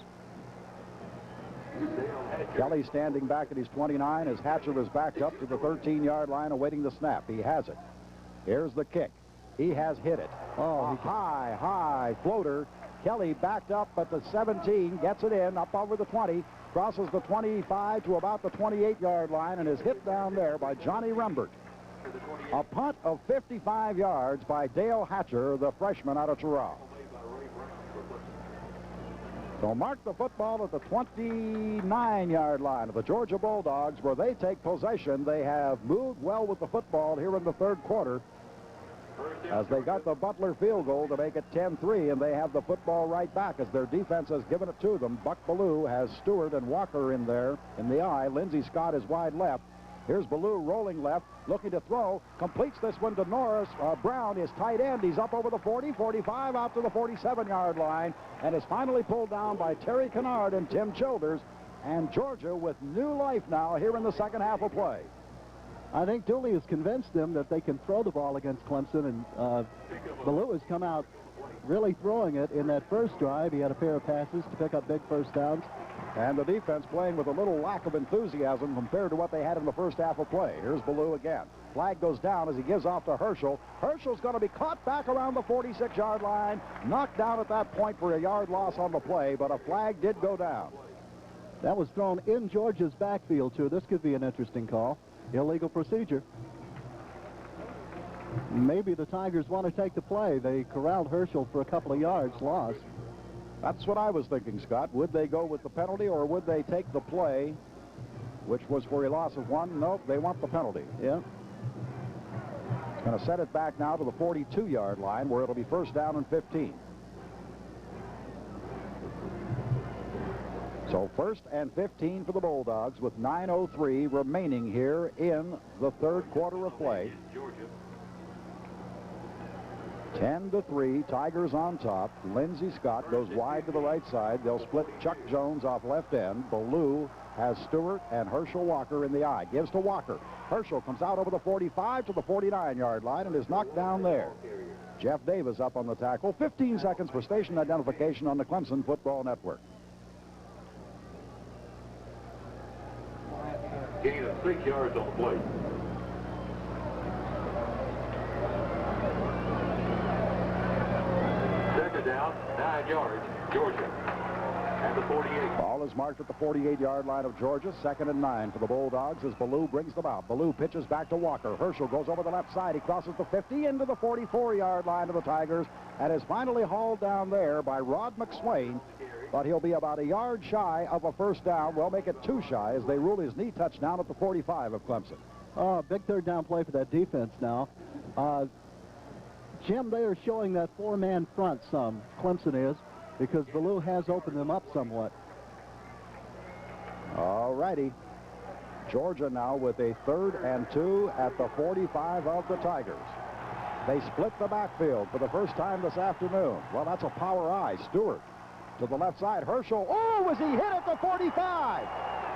Kelly standing back at his 29 as Hatcher is backed up to the 13-yard line awaiting the snap. He has it. Here's the kick. He has hit it. A high floater. Kelly backed up at the 17, gets it in, up over the 20, crosses the 25 to about the 28-yard line, and is hit down there by Johnny Rembert. A punt of 55 yards by Dale Hatcher, the freshman out of Toronto. So mark the football at the 29-yard line of the Georgia Bulldogs where they take possession. They have moved well with the football here in the third quarter as they got the Butler field goal to make it 10-3, and they have the football right back as their defense has given it to them. Buck Ballou has Stewart and Walker in there in the eye. Lindsey Scott is wide left. Here's Ballou rolling left, looking to throw, completes this one to Norris. Brown is tight end. He's up over the 40, 45, out to the 47-yard line, and is finally pulled down by Terry Kennard and Tim Childers. And Georgia with new life now here in the second half of play. I think Dooley has convinced them that they can throw the ball against Clemson, and Ballou has come out really throwing it in that first drive. He had a pair of passes to pick up big first downs. And the defense playing with a little lack of enthusiasm compared to what they had in the first half of play. Here's Ballou again. Flag goes down as he gives off to Herschel. Herschel's going to be caught back around the 46-yard line, knocked down at that point for a yard loss on the play, but a flag did go down. That was thrown in Georgia's backfield, too. This could be an interesting call. Illegal procedure. Maybe the Tigers want to take the play. They corralled Herschel for a couple of yards loss. That's what I was thinking, Scott. Would they go with the penalty, or would they take the play, which was for a loss of 1? Nope, they want the penalty. Yeah. It's going to set it back now to the 42-yard line, where it'll be first down and 15. So first and 15 for the Bulldogs with 9:03 remaining here in the third quarter of play. 10-3, Tigers on top. Lindsey Scott goes wide to the right side. They'll split Chuck Jones off left end. Ballou has Stewart and Herschel Walker in the eye. Gives to Walker. Herschel comes out over the 45 to the 49-yard line and is knocked down there. Jeff Davis up on the tackle. 15 seconds for station identification on the Clemson Football Network. Gain of 6 yards on the play. Second down, 9 yards, Georgia. At the 48. Ball is marked at the 48-yard line of Georgia. 2nd and 9 for the Bulldogs as Ballou brings them out. Ballou pitches back to Walker. Herschel goes over the left side. He crosses the 50 into the 44-yard line of the Tigers and is finally hauled down there by Rod McSwain. But he'll be about a yard shy of a first down. We'll make it 2 shy as they rule his knee touchdown at the 45 of Clemson. Oh, big third down play for that defense now. Jim, they are showing that 4-man front some, Clemson is, because Ballou has opened them up somewhat. All righty. Georgia now with a 3rd and 2 at the 45 of the Tigers. They split the backfield for the first time this afternoon. Well, that's a power eye. Stewart to the left side. Herschel. Oh, was he hit at the 45?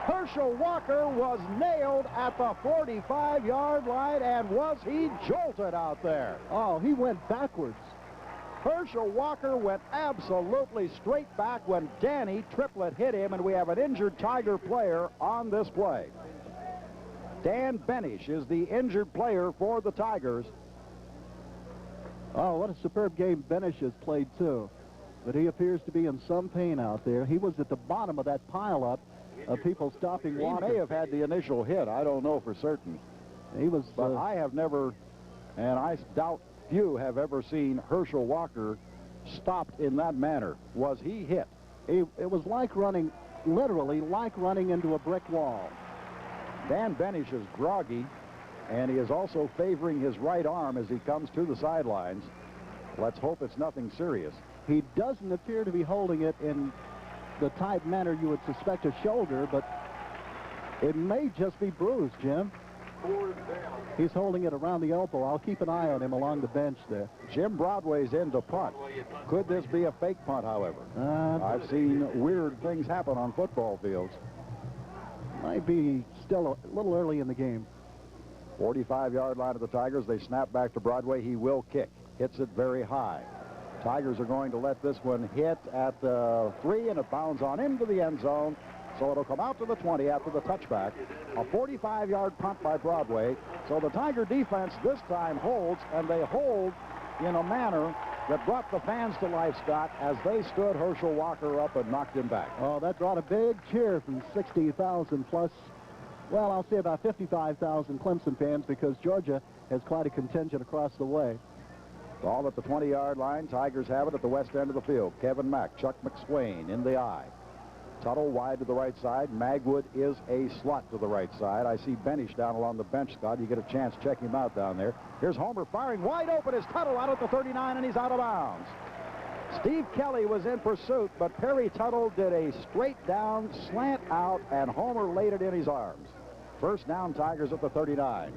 Herschel Walker was nailed at the 45-yard line, and was he jolted out there? Oh, he went backwards. Herschel Walker went absolutely straight back when Danny Triplett hit him, and we have an injured Tiger player on this play. Dan Benish is the injured player for the Tigers. Oh, what a superb game Benish has played, too. But he appears to be in some pain out there. He was at the bottom of that pileup of people stopping Walker. He may have had the initial hit. I don't know for certain. He was. But I have never, and I doubt few have ever seen Herschel Walker stopped in that manner. Was he hit? It was like running, literally like running into a brick wall. Dan Benish is groggy, and he is also favoring his right arm as he comes to the sidelines. Let's hope it's nothing serious. He doesn't appear to be holding it in the type manner you would suspect a shoulder, but it may just be bruised, Jim. He's holding it around the elbow. I'll keep an eye on him along the bench there. Jim Broadway's in to punt. Could this be a fake punt, however? I've seen weird things happen on football fields. Might be still a little early in the game. 45-yard line of the Tigers. They snap back to Broadway. He will kick. Hits it very high. Tigers are going to let this one hit at the 3, and it bounds on into the end zone. So it'll come out to the 20 after the touchback. A 45-yard punt by Broadway. So the Tiger defense this time holds, and they hold in a manner that brought the fans to life, Scott, as they stood Herschel Walker up and knocked him back. Oh, that brought a big cheer from 60,000 plus, well, I'll say about 55,000 Clemson fans, because Georgia has quite a contingent across the way. Ball at the 20-yard line. Tigers have it at the west end of the field. Kevin Mack, Chuck McSwain in the eye. Tuttle wide to the right side. Magwood is a slot to the right side. I see Benish down along the bench, Scott. You get a chance, check him out down there. Here's Homer firing wide open. Is Tuttle out at the 39, and he's out of bounds. Steve Kelly was in pursuit, but Perry Tuttle did a straight down slant out, and Homer laid it in his arms. First down, Tigers at the 39.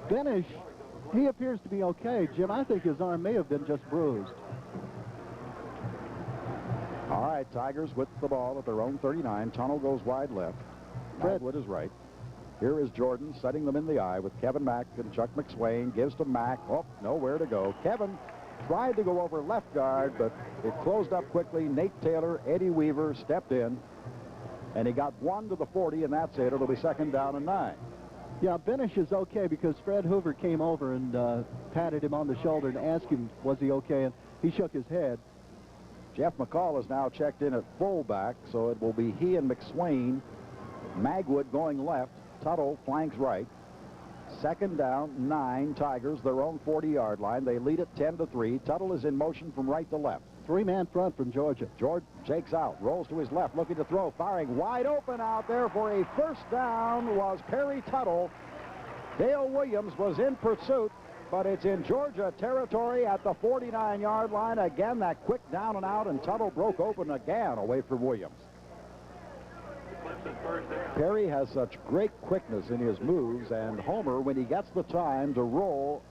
Benish, he appears to be okay. Jim, I think his arm may have been just bruised. All right, Tigers with the ball at their own 39. Tunnel goes wide left. Magwood is right. Here is Jordan setting them in the eye with Kevin Mack and Chuck McSwain. Gives to Mack. Oh, nowhere to go. Kevin tried to go over left guard, but it closed up quickly. Nate Taylor, Eddie Weaver stepped in, and he got 1 to the 40, and that's it. It'll be 2nd down and 9. Yeah, Benish is okay because Fred Hoover came over and patted him on the shoulder and asked him, was he okay, and he shook his head. Jeff McCall is now checked in at fullback, so it will be he and McSwain. Magwood going left. Tuttle flanks right. 2nd down, 9, Tigers, their own 40-yard line. They lead it 10-3. Tuttle is in motion from right to left. 3-man front from Georgia. George shakes out, rolls to his left, looking to throw, firing wide open out there for a first down was Perry Tuttle. Dale Williams was in pursuit, but it's in Georgia territory at the 49-yard line. Again, that quick down and out, and Tuttle broke open again away from Williams. Perry has such great quickness in his moves, and Homer, when he gets the time to roll,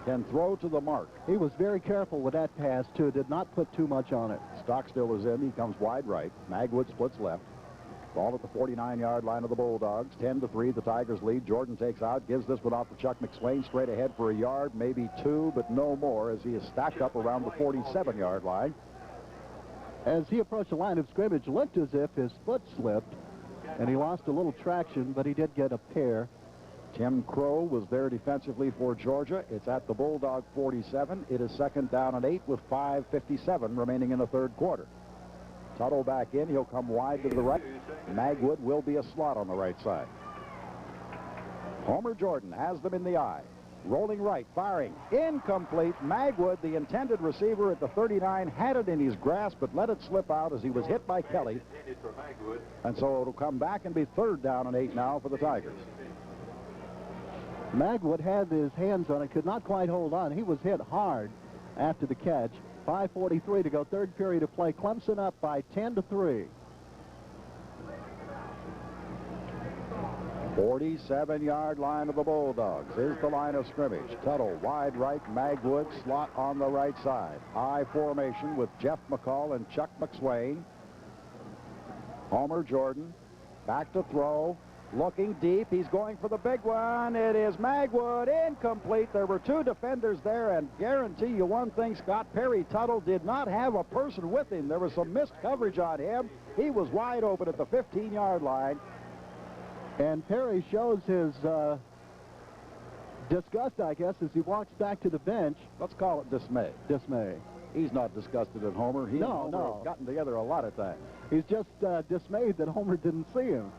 can throw to the mark. He was very careful with that pass, too. Did not put too much on it. Stockstill is in. He comes wide right. Magwood splits left. Ball at the 49-yard line of the Bulldogs. 10-3, the Tigers lead. Jordan takes out, gives this one off to Chuck McSwain, straight ahead for a yard, maybe two, but no more, as he is stacked up around the 47-yard line. As he approached the line of scrimmage, looked as if his foot slipped, and he lost a little traction, but he did get a pair. Tim Crow was there defensively for Georgia. It's at the Bulldog 47. It is 2nd down and 8 with 5:57 remaining in the third quarter. Tuttle back in. He'll come wide to the right. Magwood will be a slot on the right side. Homer Jordan has them in the eye. Rolling right, firing, incomplete. Magwood, the intended receiver at the 39, had it in his grasp, but let it slip out as he was hit by Kelly. And so it'll come back and be 3rd down and 8 now for the Tigers. Magwood had his hands on it, could not quite hold on. He was hit hard after the catch. 5:43 to go, third period of play. Clemson up by 10-3. 47-yard line of the Bulldogs is the line of scrimmage. Tuttle wide right, Magwood slot on the right side. I formation with Jeff McCall and Chuck McSwain. Homer Jordan back to throw, looking deep. He's going for the big one. It is Magwood, incomplete. There were 2 defenders there, and guarantee you one thing, Scott, Perry Tuttle did not have a person with him. There was some missed coverage on him. He was wide open at the 15-yard line. And Perry shows his disgust, I guess, as he walks back to the bench. Let's call it dismay. Dismay. He's not disgusted at Homer. He and Homer have gotten together a lot of times. He's just dismayed that Homer didn't see him.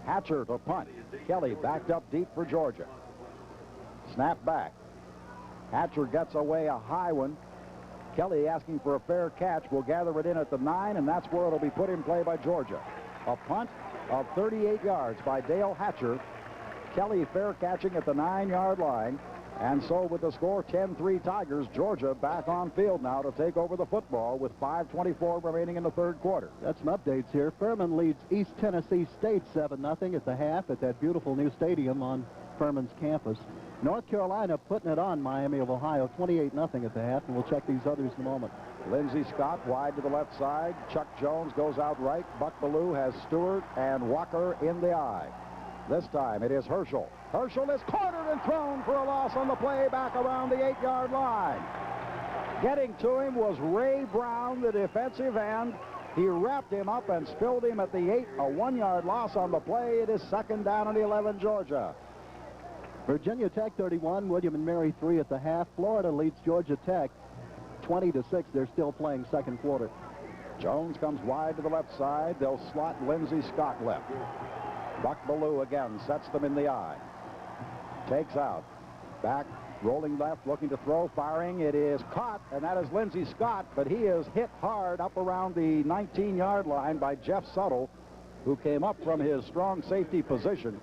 Hatcher to punt. Kelly backed up deep for Georgia. Snap back. Hatcher gets away a high one. Kelly asking for a fair catch. Will gather it in at the 9, and that's where it'll be put in play by Georgia. A punt of 38 yards by Dale Hatcher. Kelly fair catching at the 9-yard line. And so with the score 10-3 Tigers, Georgia back on field now to take over the football with 5:24 remaining in the third quarter. Got some updates here. Furman leads East Tennessee State 7-0 at the half at that beautiful new stadium on Furman's campus. North Carolina putting it on Miami of Ohio 28-0 at the half, and we'll check these others in a moment. Lindsey Scott wide to the left side. Chuck Jones goes out right. Buck Ballou has Stewart and Walker in the eye. This time it is Herschel. Herschel is cornered and thrown for a loss on the play back around the 8-yard line. Getting to him was Ray Brown, the defensive end. He wrapped him up and spilled him at the 8. A 1-yard loss on the play. It is 2nd down and 11 Georgia. Virginia Tech 31, William and Mary 3 at the half. Florida leads Georgia Tech 20-6. They're still playing second quarter. Jones comes wide to the left side. They'll slot Lindsey Scott left. Buck Ballou again sets them in the eye. Takes out. Back, rolling left, looking to throw, firing. It is caught, and that is Lindsey Scott, but he is hit hard up around the 19-yard line by Jeff Suttle, who came up from his strong safety position.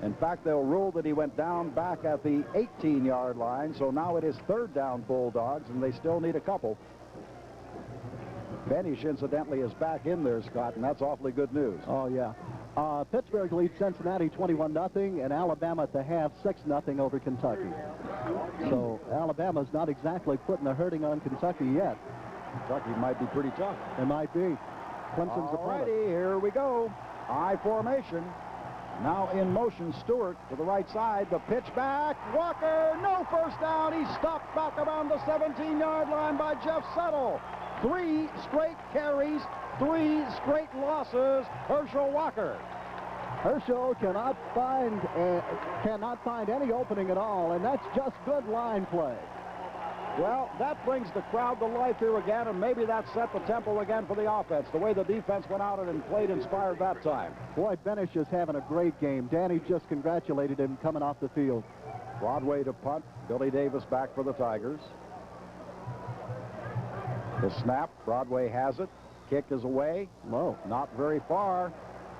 In fact, they'll rule that he went down back at the 18-yard line, so now it is 3rd down Bulldogs, and they still need a couple. Benish, incidentally, is back in there, Scott, and that's awfully good news. Oh, yeah. Pittsburgh leads Cincinnati 21-0, and Alabama at the half 6-0 over Kentucky. So Alabama's not exactly putting a hurting on Kentucky yet. Kentucky might be pretty tough. It might be. Clemson's opponent. Alrighty, here we go. I formation. Now in motion, Stewart to the right side. The pitch back. Walker, no first down. He's stopped back around the 17-yard line by Jeff Suttle. 3 straight carries, 3 straight losses. Herschel Walker. Herschel cannot find any opening at all, and that's just good line play. Well, that brings the crowd to life here again, and maybe that set the tempo again for the offense. The way the defense went out and played inspired that time. Boy, Benish is having a great game. Danny just congratulated him coming off the field. Broadway to punt. Billy Davis back for the Tigers. The snap. Broadway has it. Kick is away. Low. Not very far.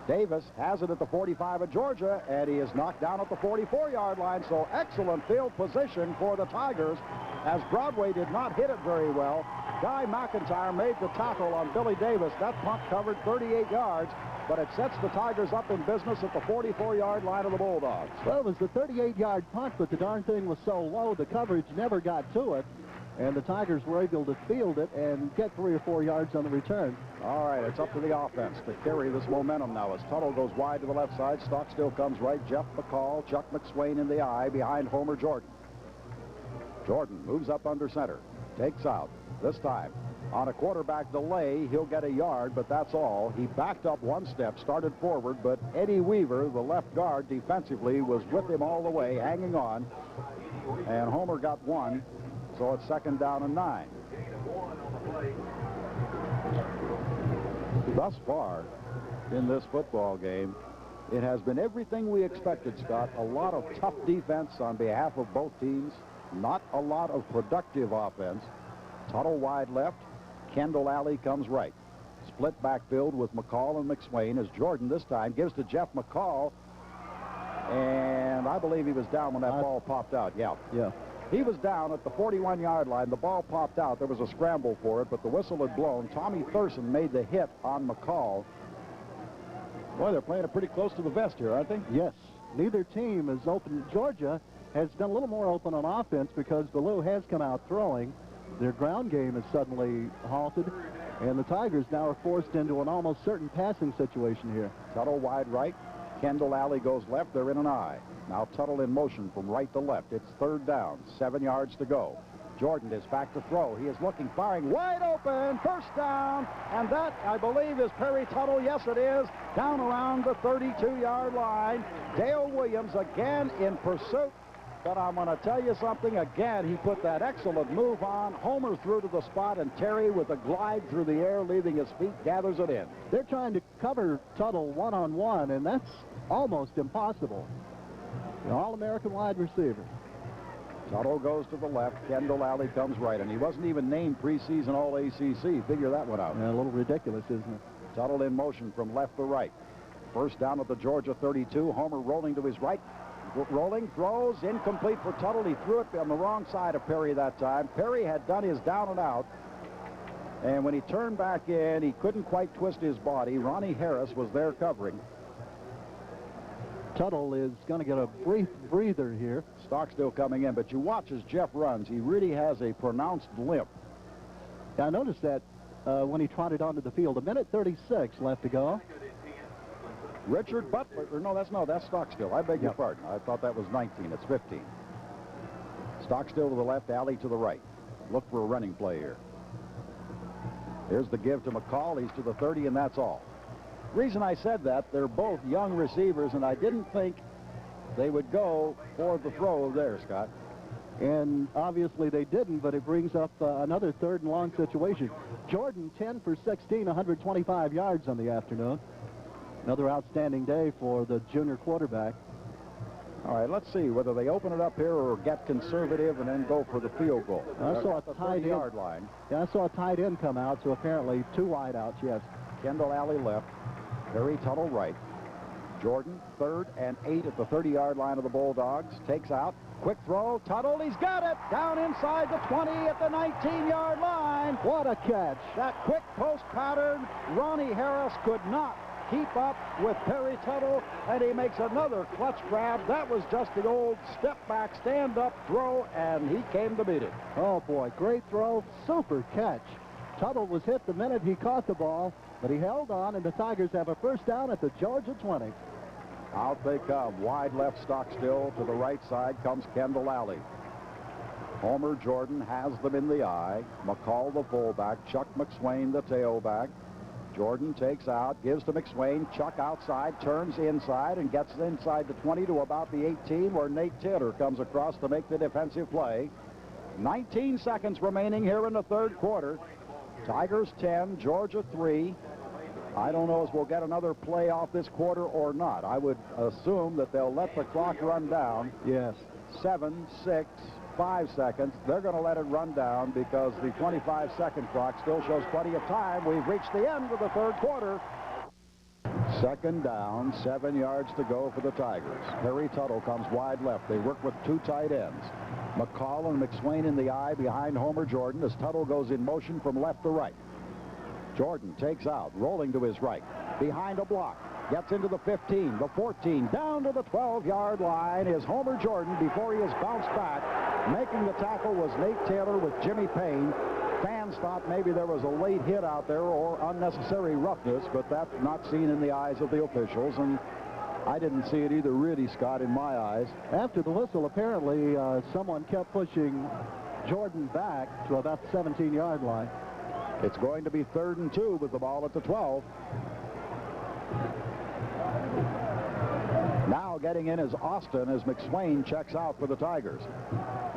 Davis has it at the 45 of Georgia, and he is knocked down at the 44-yard line. So excellent field position for the Tigers, as Broadway did not hit it very well. Guy McIntyre made the tackle on Billy Davis. That punt covered 38 yards, but it sets the Tigers up in business at the 44-yard line of the Bulldogs. Well, it was the 38-yard punt, but the darn thing was so low, the coverage never got to it. and the Tigers were able to field it and get 3 or 4 yards on the return. All right, it's up to the offense to carry this momentum now as Tuttle goes wide to the left side. Stockstill comes right. Jeff McCall, Chuck McSwain in the eye behind Homer Jordan. Jordan moves up under center, takes out. This time, on a quarterback delay, he'll get a yard, but that's all. He backed up one step, started forward, but Eddie Weaver, the left guard, defensively was with him all the way, hanging on. And Homer got one, so it's 2nd down and 9. Thus far in this football game, it has been everything we expected, Scott. A lot of tough defense on behalf of both teams. Not a lot of productive offense. Tuttle wide left. Kendall Alley comes right. Split backfield with McCall and McSwain as Jordan this time gives to Jeff McCall. And I believe he was down when that ball popped out. Yeah. He was down at the 41-yard line. The ball popped out. There was a scramble for it, but the whistle had blown. Tommy Thurston made the hit on McCall. Boy, they're playing it pretty close to the vest here, aren't they? Yes. Neither team is open. Georgia has been a little more open on offense because Ballou has come out throwing. Their ground game is suddenly halted, and the Tigers now are forced into an almost certain passing situation here. Tuttle wide right. Kendall Alley goes left. They're in an eye. Now Tuttle in motion from right to left. It's 3rd down, 7 yards to go. Jordan is back to throw. He is looking, firing, wide open, 1st down, and that, I believe, is Perry Tuttle. Yes, it is. Down around the 32-yard line. Dale Williams again in pursuit. But I'm going to tell you something. Again, he put that excellent move on. Homer threw to the spot, and Terry, with a glide through the air, leaving his feet, gathers it in. They're trying to cover Tuttle one-on-one, and that's almost impossible. The All-American wide receiver. Tuttle goes to the left. Kendall Alley comes right, and he wasn't even named preseason All-ACC. Figure that one out. Yeah, a little ridiculous, isn't it? Tuttle in motion from left to right. 1st down at the Georgia 32. Homer rolling to his right. Rolling, throws, incomplete for Tuttle. He threw it on the wrong side of Perry that time. Perry had done his down and out. And when he turned back in, he couldn't quite twist his body. Ronnie Harris was there covering. Tuttle is going to get a brief breather here. Stockstill coming in, but you watch as Jeff runs. He really has a pronounced limp. Yeah, I noticed that when he trotted onto the field. 1:36 left to go. Richard Butler, or that's Stockstill. I beg your pardon. I thought that was 19. It's 15. Stockstill to the left, Alley to the right. Look for a running play here. Here's the give to McCall. He's to the 30, and that's all. Reason I said that, they're both young receivers, and I didn't think they would go for the throw there, Scott. And obviously they didn't, but it brings up another 3rd and long situation. Jordan, 10 for 16, 125 yards on the afternoon. Another outstanding day for the junior quarterback. All right, let's see whether they open it up here or get conservative and then go for the field goal. I saw a tight yard line. Yeah, I saw a tight end come out, so apparently 2 wideouts, yes. Kendall Alley left. Perry Tuttle right. Jordan 3rd and 8 at the 30-yard line of the Bulldogs. Takes out. Quick throw. Tuttle, he's got it. Down inside the 20 at the 19-yard line. What a catch. That quick post pattern. Ronnie Harris could not keep up with Perry Tuttle, and he makes another clutch grab. That was just the old step back, stand up throw, and he came to beat it. Oh boy, great throw, super catch. Tuttle was hit the minute he caught the ball, but he held on, and the Tigers have a 1st down at the Georgia 20. Out they come. Wide left, Stockstill. To the right side comes Kendall Alley. Homer Jordan has them in the eye. McCall the fullback, Chuck McSwain the tailback. Jordan takes out, gives to McSwain. Chuck outside, turns inside, and gets inside the 20 to about the 18, where Nate Taylor comes across to make the defensive play. 19 seconds remaining here in the 3rd quarter. Tigers 10, Georgia 3. I don't know if we'll get another play off this quarter or not. I would assume that they'll let the clock run down. Yes. 7, 6, 5 seconds. They're going to let it run down because the 25-second clock still shows plenty of time. We've reached the end of the 3rd quarter. 2nd down, 7 yards to go for the Tigers. Perry Tuttle comes wide left. They work with 2 tight ends. McCall and McSwain in the eye behind Homer Jordan as Tuttle goes in motion from left to right. Jordan takes out, rolling to his right, behind a block. Gets into the 15, the 14, down to the 12-yard line is Homer Jordan before he is bounced back. Making the tackle was Nate Taylor with Jimmy Payne. Fans thought maybe there was a late hit out there or unnecessary roughness, but that's not seen in the eyes of the officials, and I didn't see it either, really, Scott, in my eyes. After the whistle, apparently someone kept pushing Jordan back to about the 17-yard line. It's going to be 3rd and 2 with the ball at the 12. Now getting in is Austin as McSwain checks out for the Tigers.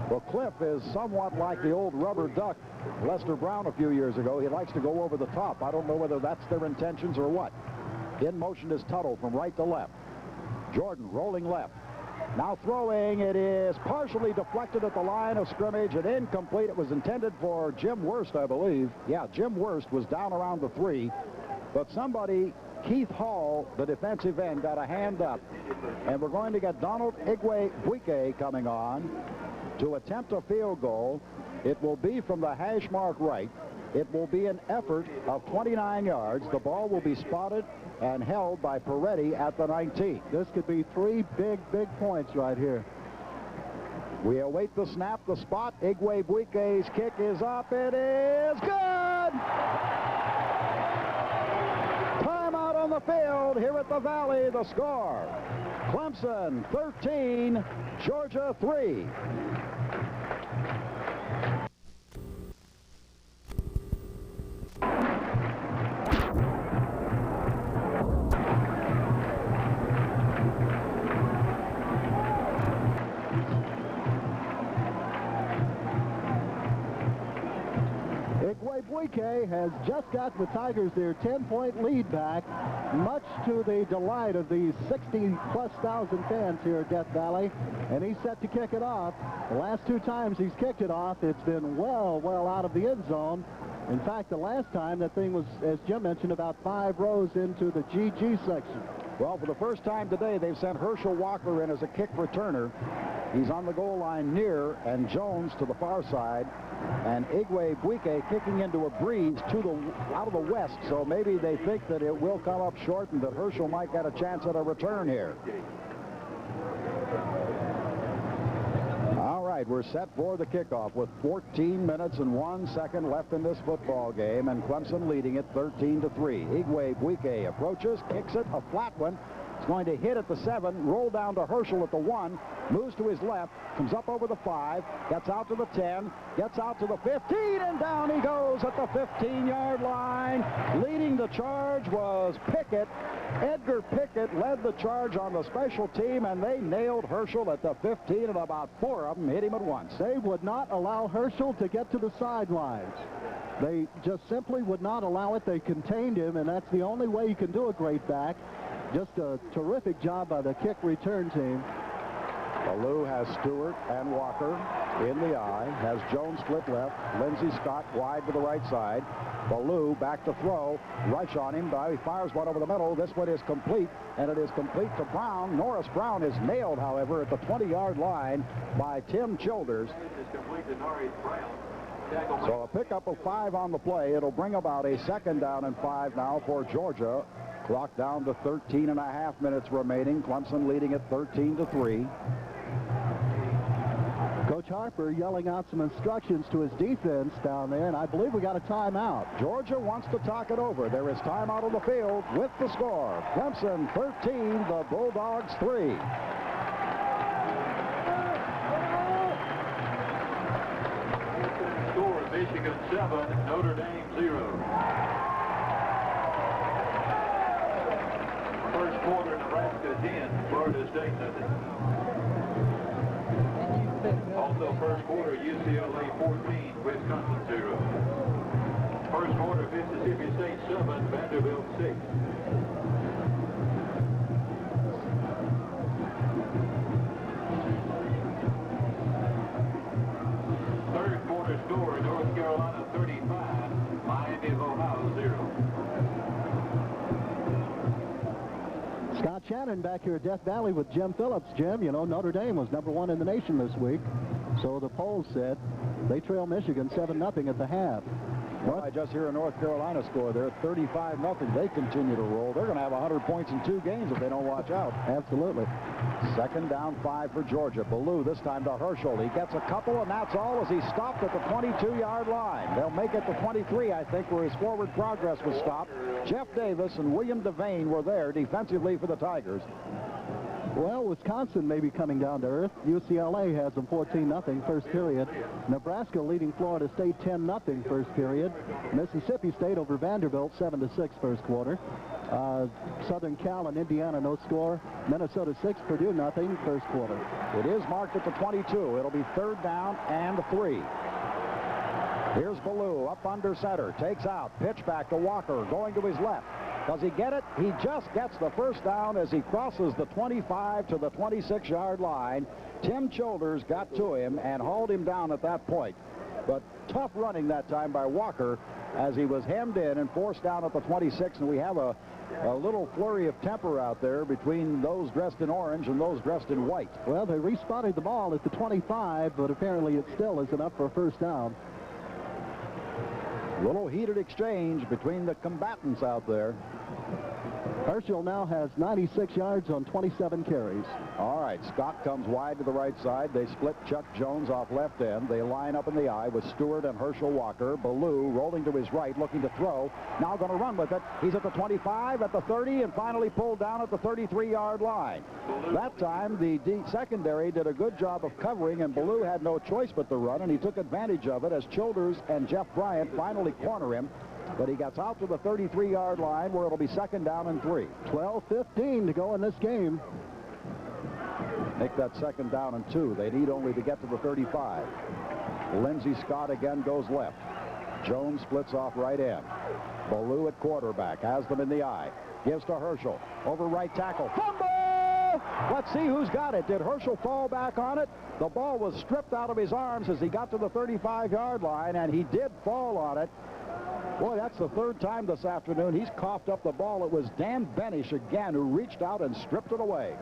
Well, Cliff is somewhat like the old rubber duck Lester Brown a few years ago. He likes to go over the top. I don't know whether that's their intentions or what. In motion is Tuttle from right to left. Jordan rolling left. Now throwing. It is partially deflected at the line of scrimmage and incomplete. It was intended for Jim Worst, I believe. Yeah, Jim Worst was down around the 3. But somebody, Keith Hall, the defensive end, got a hand up. And we're going to get Donald Igwe-Buike coming on to attempt a field goal. It will be from the hash mark right. It will be an effort of 29 yards. The ball will be spotted and held by Peretti at the 19. This could be 3 big points right here. We await the snap, the spot. Igwe-Buike's kick is up. It is good! Timeout on the field here at the Valley. The score, Clemson 13, Georgia 3. Igwe-Buike has just got the Tigers their 10-point lead back, much to the delight of the 60+ thousand fans here at Death Valley, and he's set to kick it off. The last 2 times he's kicked it off, it's been well out of the end zone. In fact, the last time that thing was, as Jim mentioned, about 5 rows into the GG section. Well, for the first time today, they've sent Herschel Walker in as a kick returner. He's on the goal line near, and Jones to the far side, and Igwe-Buike kicking into a breeze out of the west, so maybe they think that it will come up short and that Herschel might get a chance at a return here. All right, we're set for the kickoff with 14 minutes and 1 second left in this football game, and Clemson leading it 13-3. Igwe-Buike approaches, kicks it, a flat one. It's going to hit at the 7, roll down to Herschel at the 1, moves to his left, comes up over the 5, gets out to the 10, gets out to the 15, and down he goes at the 15-yard line. Leading the charge was Pickett. Edgar Pickett led the charge on the special team, and they nailed Herschel at the 15, and about 4 of them hit him at once. They would not allow Herschel to get to the sidelines. They just simply would not allow it. They contained him, and that's the only way you can do a great back. Just a terrific job by the kick return team. Ballou has Stewart and Walker in the eye, has Jones split left, Lindsey Scott wide to the right side. Ballou back to throw, rush on him, he fires one over the middle. This one is complete, and it is complete to Brown. Norris Brown is nailed, however, at the 20-yard line by Tim Childers. So a pickup of 5 on the play. It'll bring about a 2nd down and 5 now for Georgia. Clock down to 13.5 minutes remaining. Clemson leading at 13-3. Coach Harper yelling out some instructions to his defense down there, and I believe we got a timeout. Georgia wants to talk it over. There is timeout on the field with the score. Clemson 13, the Bulldogs 3. Score, Michigan 7, Notre Dame 0. First quarter, Nebraska 10, Florida State nothing. Also first quarter, UCLA 14, Wisconsin 0. First quarter, Mississippi State 7, Vanderbilt 6. Third quarter score, North Carolina 35, Miami of Ohio 0. Scott Shannon back here at Death Valley with Jim Phillips. Jim, you know, Notre Dame was #1 in the nation this week. So the polls said they trail Michigan 7-0 at the half. Well, I just hear a North Carolina score there, 35-0. They continue to roll. They're going to have 100 points in 2 games if they don't watch out. Absolutely. Second down, 5 for Georgia. Ballou this time to Herschel. He gets a couple, and that's all as he stopped at the 22-yard line. They'll make it to 23, I think, where his forward progress was stopped. Jeff Davis and William Devane were there defensively for the Tigers. Well, Wisconsin may be coming down to earth. UCLA has them 14-0 first period. Nebraska leading Florida State 10-0 first period. Mississippi State over Vanderbilt 7-6 first quarter. Southern Cal and Indiana no score. Minnesota 6, Purdue 0 first quarter. It is marked at the 22. It'll be 3rd down and 3. Here's Ballou up under center. Takes out. Pitch back to Walker going to his left. Does he get it? He just gets the first down as he crosses the 25 to the 26-yard line. Tim Childers got to him and hauled him down at that point. But tough running that time by Walker as he was hemmed in and forced down at the 26. And we have a little flurry of temper out there between those dressed in orange and those dressed in white. Well, they respotted the ball at the 25, but apparently it still isn't up for a first down. Little heated exchange between the combatants out there. Herschel now has 96 yards on 27 carries. All right, Scott comes wide to the right side. They split Chuck Jones off left end. They line up in the I with Stewart and Herschel Walker. Ballou rolling to his right, looking to throw. Now going to run with it. He's at the 25, at the 30, and finally pulled down at the 33-yard line. That time, the secondary did a good job of covering, and Ballou had no choice but to run, and he took advantage of it as Childers and Jeff Bryant finally corner him. But he gets out to the 33-yard line where it'll be 2nd down and 3. 12:15 to go in this game. Make that 2nd down and 2. They need only to get to the 35. Lindsey Scott again goes left. Jones splits off right end. Ballou at quarterback has them in the I. Gives to Herschel. Over right tackle. Fumble! Let's see who's got it. Did Herschel fall back on it? The ball was stripped out of his arms as he got to the 35-yard line, and he did fall on it. Boy, that's the 3rd time this afternoon he's coughed up the ball. It was Dan Benish again who reached out and stripped it away.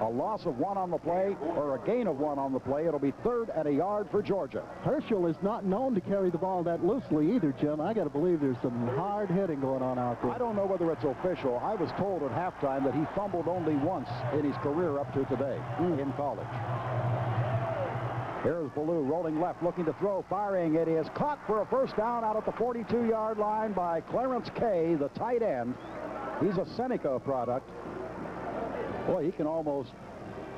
A loss of 1 on the play, or a gain of 1 on the play. It'll be 3rd and a yard for Georgia. Herschel is not known to carry the ball that loosely either, Jim. I got to believe there's some hard hitting going on out there. I don't know whether it's official. I was told at halftime that he fumbled only once in his career up to today in college. Here's Ballou rolling left, looking to throw, firing. It is caught for a first down out at the 42-yard line by Clarence Kay, the tight end. He's a Seneca product. Boy, he can almost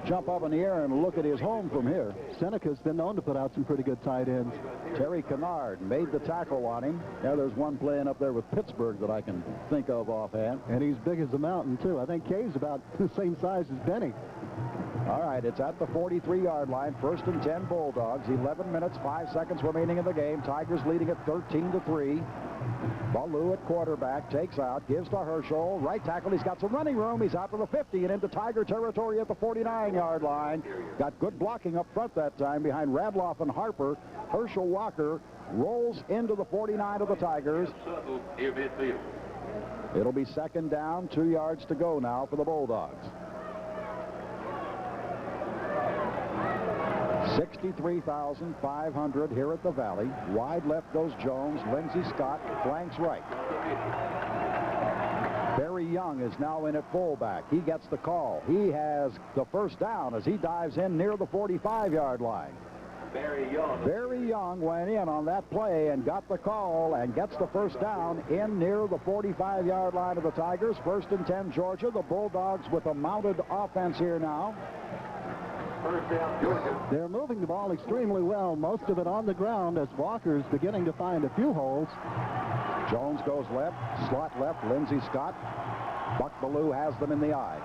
jump up in the air and look at his home from here. Seneca's been known to put out some pretty good tight ends. Terry Kennard made the tackle on him. Now there's one playing up there with Pittsburgh that I can think of offhand. And he's big as a mountain, too. I think Kay's about the same size as Benny. All right, it's at the 43-yard line. 1st and 10 Bulldogs. 11 minutes, 5 seconds remaining in the game. Tigers leading at 13-3. Ballou at quarterback, takes out, gives to Herschel. Right tackle, he's got some running room. He's out to the 50 and into Tiger territory at the 49-yard line. Got good blocking up front that time behind Radloff and Harper. Herschel Walker rolls into the 49 of the Tigers. It'll be 2nd down, 2 yards to go now for the Bulldogs. 63,500 here at the Valley. Wide left goes Jones. Lindsey Scott flanks right. Barry Young is now in at fullback. He gets the call. He has the first down as he dives in near the 45-yard line. Barry Young went in on that play and got the call and gets the first down in near the 45-yard line of the Tigers. 1st and 10 Georgia. The Bulldogs with a mounted offense here now. They're moving the ball extremely well, most of it on the ground as Walker's beginning to find a few holes. Jones goes left, slot left, Lindsey Scott. Buck Ballou has them in the I.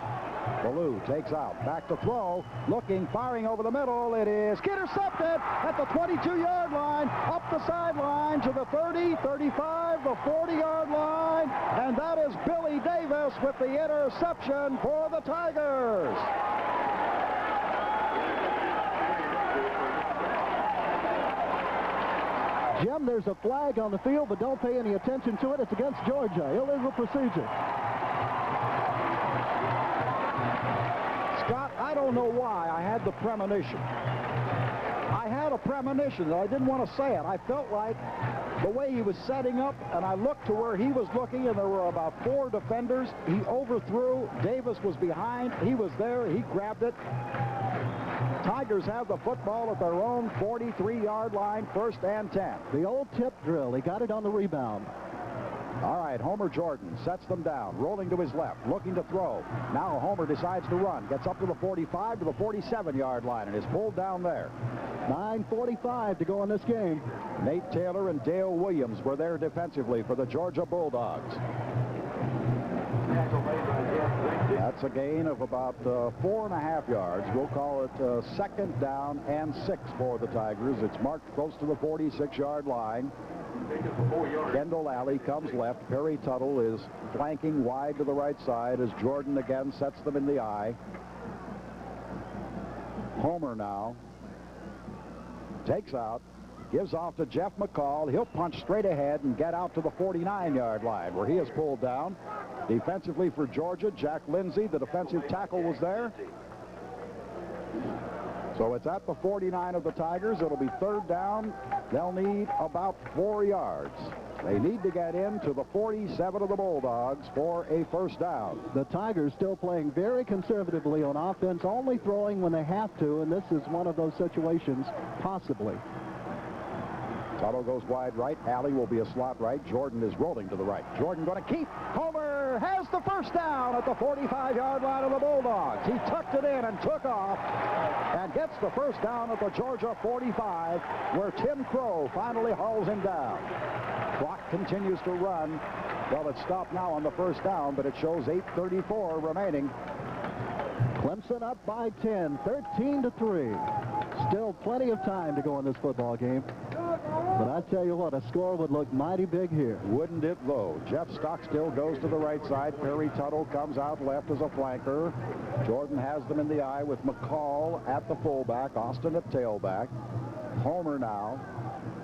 Ballou takes out, back to throw, looking, firing over the middle. It is intercepted at the 22-yard line, up the sideline to the 30, 35, the 40-yard line, and that is Billy Davis with the interception for the Tigers. Jim, there's a flag on the field, but don't pay any attention to it. It's against Georgia. Illegal procedure. Scott, I don't know why I had the premonition. I had a premonition that I didn't want to say it. I felt like the way he was setting up, and I looked to where he was looking, and there were about 4 defenders. He overthrew. Davis was behind. He was there. He grabbed it. Tigers have the football at their own 43-yard line, 1st and 10. The old tip drill. He got it on the rebound. All right, Homer Jordan sets them down, rolling to his left, looking to throw. Now Homer decides to run, gets up to the 45 to the 47-yard line, and is pulled down there. 9:45 to go in this game. Nate Taylor and Dale Williams were there defensively for the Georgia Bulldogs. That's a gain of about 4.5 yards. We'll call it 2nd down and 6 for the Tigers. It's marked close to the 46-yard line. Kendall Alley comes left. Perry Tuttle is flanking wide to the right side as Jordan again sets them in the eye. Homer now takes out, gives off to Jeff McCall. He'll punch straight ahead and get out to the 49-yard line where he is pulled down. Defensively for Georgia, Jack Lindsay, the defensive tackle, was there. So it's at the 49 of the Tigers. It'll be 3rd down. They'll need about 4 yards. They need to get into the 47 of the Bulldogs for a 1st down. The Tigers still playing very conservatively on offense, only throwing when they have to, and this is one of those situations, possibly. Tuttle goes wide right. Alley will be a slot right. Jordan is rolling to the right. Jordan going to keep. Homer has the 1st down at the 45-yard line of the Bulldogs. He tucked it in and took off and gets the 1st down at the Georgia 45, where Tim Crow finally hauls him down. Clock continues to run. Well, it's stopped now on the 1st down, but it shows 8:34 remaining. Clemson up by 10, 13-3. Still plenty of time to go in this football game. But I tell you what, a score would look mighty big here. Wouldn't it, though? Jeff Stockstill goes to the right side. Perry Tuttle comes out left as a flanker. Jordan has them in the eye with McCall at the fullback, Austin at tailback. Homer now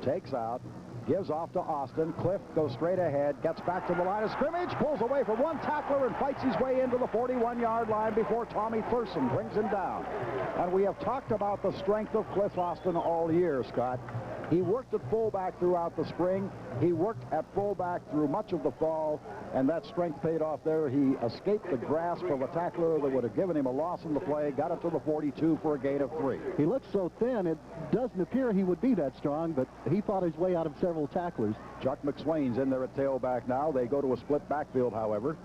takes out, gives off to Austin. Cliff goes straight ahead, gets back to the line of scrimmage, pulls away from one tackler and fights his way into the 41-yard line before Tommy Thurston brings him down. And we have talked about the strength of Cliff Austin all year, Scott. He worked at fullback throughout the spring. He worked at fullback through much of the fall, and that strength paid off there. He escaped the grasp of a tackler that would have given him a loss in the play, got it to the 42 for a gain of 3. He looks so thin, it doesn't appear he would be that strong, but he fought his way out of several tacklers. Chuck McSwain's in there at tailback now. They go to a split backfield, however.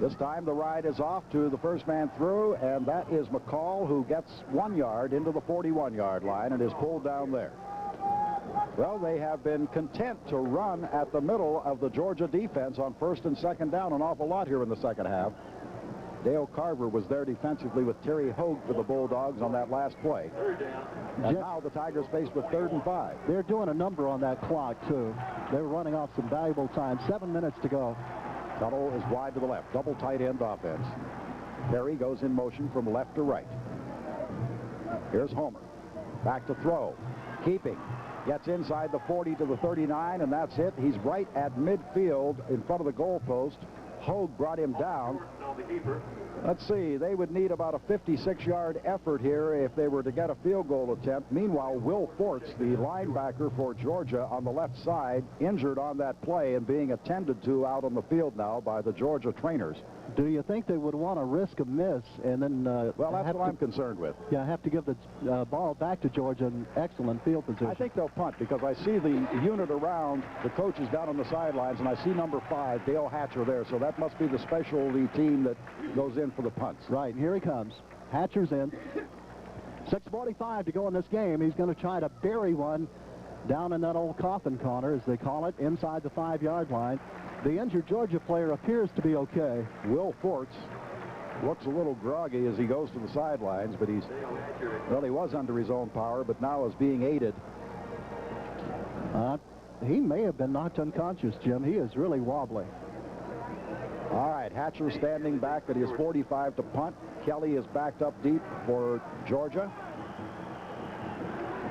This time the ride is off to the first man through, and that is McCall, who gets 1 yard into the 41-yard line and is pulled down there. Well, they have been content to run at the middle of the Georgia defense on 1st and 2nd down an awful lot here in the 2nd half. Dale Carver was there defensively with Terry Hogue for the Bulldogs on that last play. And now the Tigers faced with 3rd and 5. They're doing a number on that clock, too. They're running off some valuable time. 7 minutes to go. Tuttle is wide to the left. Double tight end offense. Perry goes in motion from left to right. Here's Homer. Back to throw. Keeping. Gets inside the 40 to the 39, and that's it. He's right at midfield in front of the goalpost. Hogue brought him down. Let's see, they would need about a 56-yard effort here if they were to get a field goal attempt. Meanwhile, Will Forts, the linebacker for Georgia on the left side, injured on that play and being attended to out on the field now by the Georgia trainers. Do you think they would want to risk a miss and then well, that's what I'm concerned with. Yeah, have to give the ball back to Georgia in excellent field position. I think they'll punt because I see the unit around the coaches down on the sidelines, and I see number 5, Dale Hatcher, there. So that must be the specialty team that goes in for the punts. Right, here he comes. Hatcher's in. 6:45 to go in this game. He's going to try to bury one down in that old coffin corner, as they call it, inside the 5-yard line. The injured Georgia player appears to be okay. Will Forts looks a little groggy as he goes to the sidelines, but he's, well, he was under his own power, but now is being aided. He may have been knocked unconscious, Jim. He is really wobbly. All right, Hatcher standing back at his 45 to punt. Kelly is backed up deep for Georgia.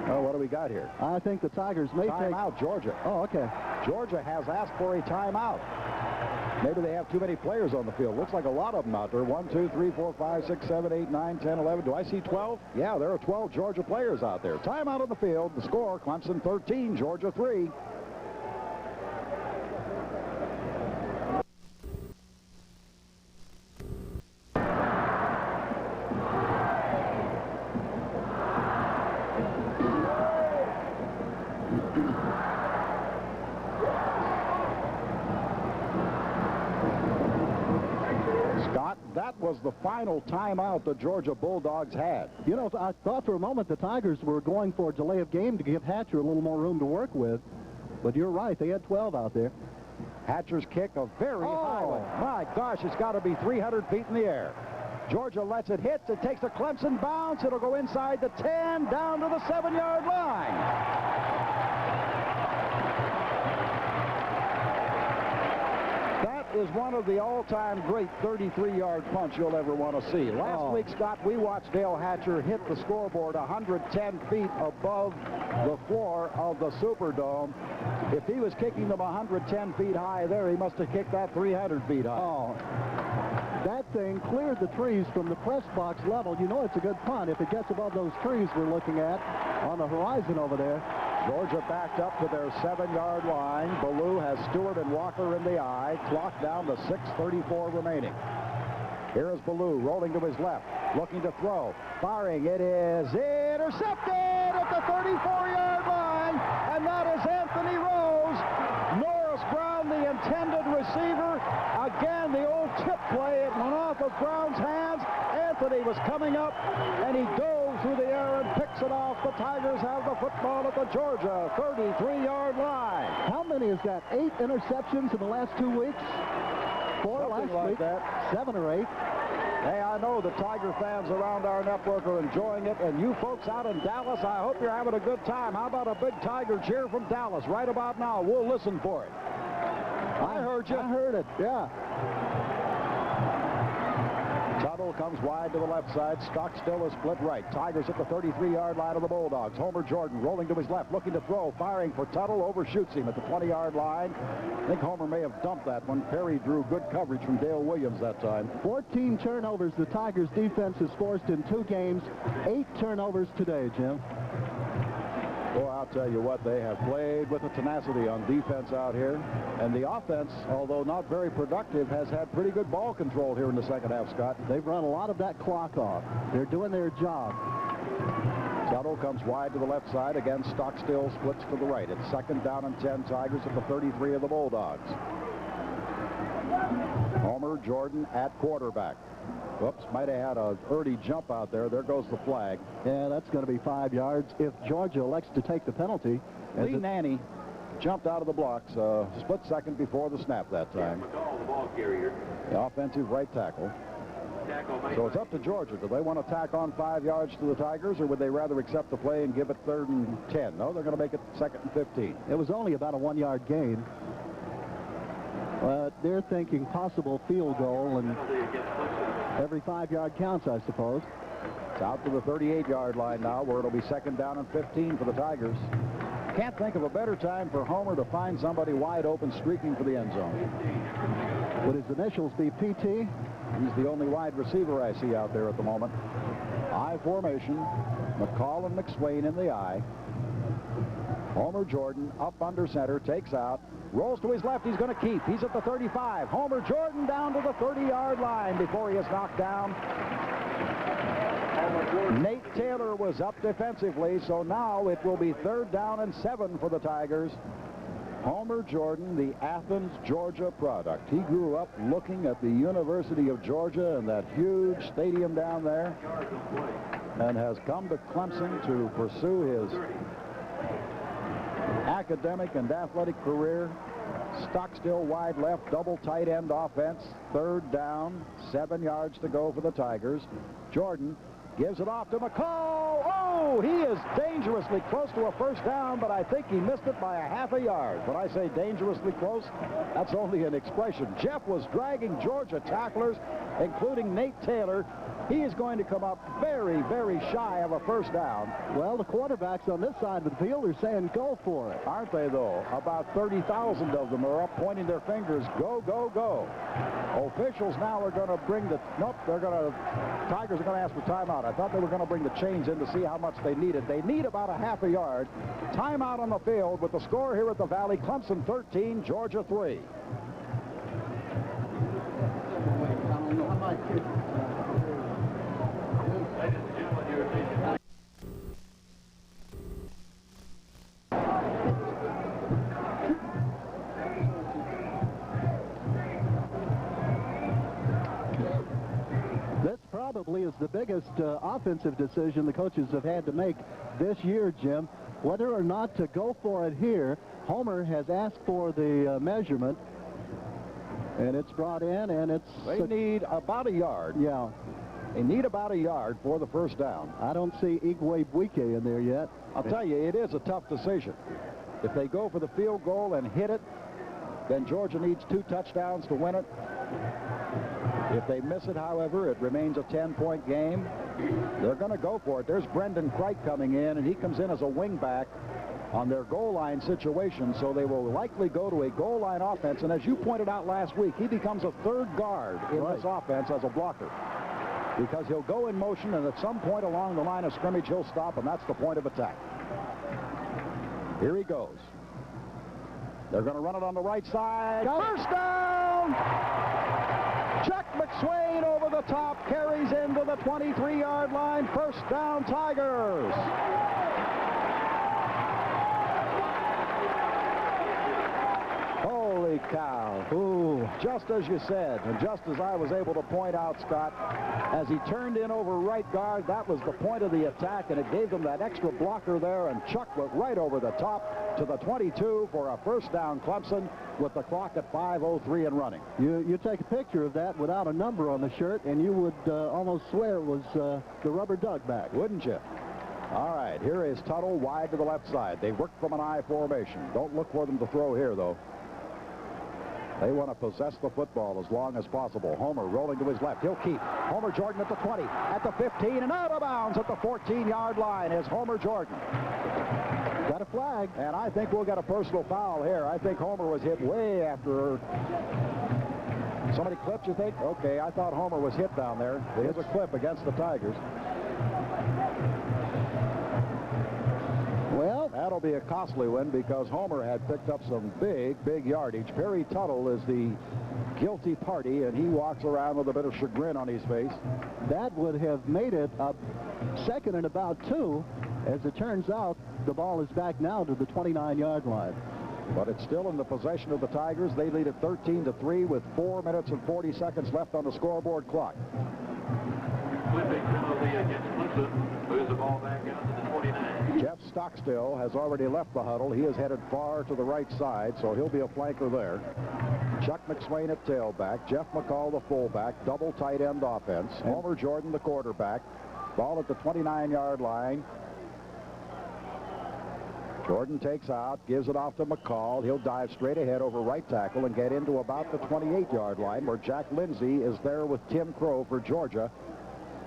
Oh, what do we got here? I think the Tigers may take... Timeout, Georgia. Oh, okay. Georgia has asked for a timeout. Maybe they have too many players on the field. Looks like a lot of them out there. 1, 2, 3, 4, 5, 6, 7, 8, 9, 10, 11. Do I see 12? Yeah, there are 12 Georgia players out there. Timeout on the field. The score, Clemson 13, Georgia 3. That was the final timeout the Georgia Bulldogs had. You know, I thought for a moment the Tigers were going for a delay of game to give Hatcher a little more room to work with. But you're right, they had 12 out there. Hatcher's kick, a very high one. My gosh, it's got to be 300 feet in the air. Georgia lets it hit. It takes a Clemson bounce. It'll go inside the 10, down to the 7-yard line. Is one of the all-time great 33-yard punts you'll ever want to see. Last week, Scott, we watched Dale Hatcher hit the scoreboard 110 feet above the floor of the Superdome. If he was kicking them 110 feet high there, he must have kicked that 300 feet high. Oh, that thing cleared the trees from the press box level. You know it's a good punt if it gets above those trees we're looking at on the horizon over there. Georgia backed up to their 7-yard line. Ballou has Stewart and Walker in the eye. Clock down to 6:34 remaining. Here is Ballou rolling to his left, looking to throw. Firing. It is intercepted at the 34-yard line. And that is Anthony Rose. Norris Brown, the intended receiver. Again, the old tip play. It went off of Brown's hands. Anthony was coming up, and he dove through the air and picks it off. The Tigers have the football at the Georgia 33-yard line. How many is that? 8 interceptions in the last 2 weeks? 4 Something last like week. that. 7 or 8. Hey, I know the Tiger fans around our network are enjoying it, and you folks out in Dallas, I hope you're having a good time. How about a big Tiger cheer from Dallas right about now? We'll listen for it. I heard you. I heard it, yeah. Tuttle comes wide to the left side. Stockstill is split right. Tigers at the 33-yard line of the Bulldogs. Homer Jordan rolling to his left, looking to throw, firing for Tuttle, overshoots him at the 20-yard line. I think Homer may have dumped that one. Perry drew good coverage from Dale Williams that time. 14 turnovers the Tigers defense has forced in 2 games. 8 turnovers today, Jim. Well, I'll tell you what, they have played with a tenacity on defense out here. And the offense, although not very productive, has had pretty good ball control here in the second half, Scott. They've run a lot of that clock off. They're doing their job. Tuttle comes wide to the left side. Again, Stockstill splits to the right. It's 2nd down and 10. Tigers at the 33 of the Bulldogs. Homer Jordan at quarterback. Whoops, might have had an early jump out there. There goes the flag. Yeah, that's going to be 5 yards if Georgia elects to take the penalty. Lee Nanny jumped out of the blocks split second before the snap that time. The offensive right tackle. So it's up to Georgia. Do they want to tack on 5 yards to the Tigers, or would they rather accept the play and give it 3rd and 10? No, they're going to make it 2nd and 15. It was only about a 1-yard gain. They're thinking possible field goal, and every 5-yard counts, I suppose. It's out to the 38-yard line now, where it'll be 2nd down and 15 for the Tigers. Can't think of a better time for Homer to find somebody wide open streaking for the end zone. Would his initials be PT? He's the only wide receiver I see out there at the moment. I formation. McCall and McSwain in the I. Homer Jordan up under center, takes out, rolls to his left. He's going to keep. He's at the 35. Homer Jordan down to the 30-yard line before he is knocked down. Nate Taylor was up defensively, so now it will be 3rd down and 7 for the Tigers. Homer Jordan, the Athens, Georgia product. He grew up looking at the University of Georgia and that huge stadium down there, and has come to Clemson to pursue his academic and athletic career. Stockstill wide left, double tight end offense. 3rd down, 7 yards to go for the Tigers. Jordan gives it off to McCall. Oh, Oh, he is dangerously close to a first down, but I think he missed it by a half a yard. When I say dangerously close, that's only an expression. Jeff was dragging Georgia tacklers, including Nate Taylor. He is going to come up very, very shy of a first down. Well, the quarterbacks on this side of the field are saying go for it. Aren't they, though? About 30,000 of them are up pointing their fingers. Go, go, go. Officials now are going to bring the... Nope, Tigers are going to ask for timeout. I thought they were going to bring the chains in to see how much they needed. They need about a half a yard. Timeout on the field with the score here at the Valley. Clemson 13, Georgia 3. Probably is the biggest offensive decision the coaches have had to make this year, Jim. Whether or not to go for it here, Homer has asked for the measurement, and it's brought in, and it's... They need about a yard. Yeah. They need about a yard for the first down. I don't see Igwe Buike in there yet. I'll tell you, it is a tough decision. If they go for the field goal and hit it, then Georgia needs 2 touchdowns to win it. If they miss it, however, it remains a 10-point game. They're going to go for it. There's Brendan Crike coming in, and he comes in as a wingback on their goal line situation, so they will likely go to a goal line offense. And as you pointed out last week, he becomes a third guard in this offense as a blocker, because he'll go in motion, and at some point along the line of scrimmage, he'll stop, and that's the point of attack. Here he goes. They're going to run it on the right side. First down! Chuck McSwain over the top, carries into the 23-yard line. First down, Tigers. Holy cow. Ooh, just as you said, and just as I was able to point out, Scott, as he turned in over right guard, that was the point of the attack, and it gave them that extra blocker there, and Chuck went right over the top to the 22 for a first down, Clemson, with the clock at 5:03 and running. You take a picture of that without a number on the shirt, and you would almost swear it was the rubber duck back. Wouldn't you? All right, here is Tuttle wide to the left side. They work from an I formation. Don't look for them to throw here, though. They want to possess the football as long as possible. Homer rolling to his left. He'll keep. Homer Jordan at the 20, at the 15, and out of bounds at the 14-yard line is Homer Jordan. Got a flag. And I think we'll get a personal foul here. I think Homer was hit way after. Somebody clipped, you think? Okay, I thought Homer was hit down there. There's a clip against the Tigers. Well, that'll be a costly one because Homer had picked up some big yardage. Perry Tuttle is the guilty party, and he walks around with a bit of chagrin on his face. That would have made it a second and about 2. As it turns out, the ball is back now to the 29-yard line. But it's still in the possession of the Tigers. They lead it 13-3 with 4 minutes and 40 seconds left on the scoreboard clock. Flipping penalty against Clemson. Moves the ball back out to the 29. Jeff Stockstill has already left the huddle. He is headed far to the right side, so he'll be a flanker there. Chuck McSwain at tailback. Jeff McCall the fullback. Double tight end offense. Homer Jordan the quarterback. Ball at the 29-yard line. Jordan takes out, gives it off to McCall. He'll dive straight ahead over right tackle and get into about the 28-yard line, where Jack Lindsay is there with Tim Crow for Georgia.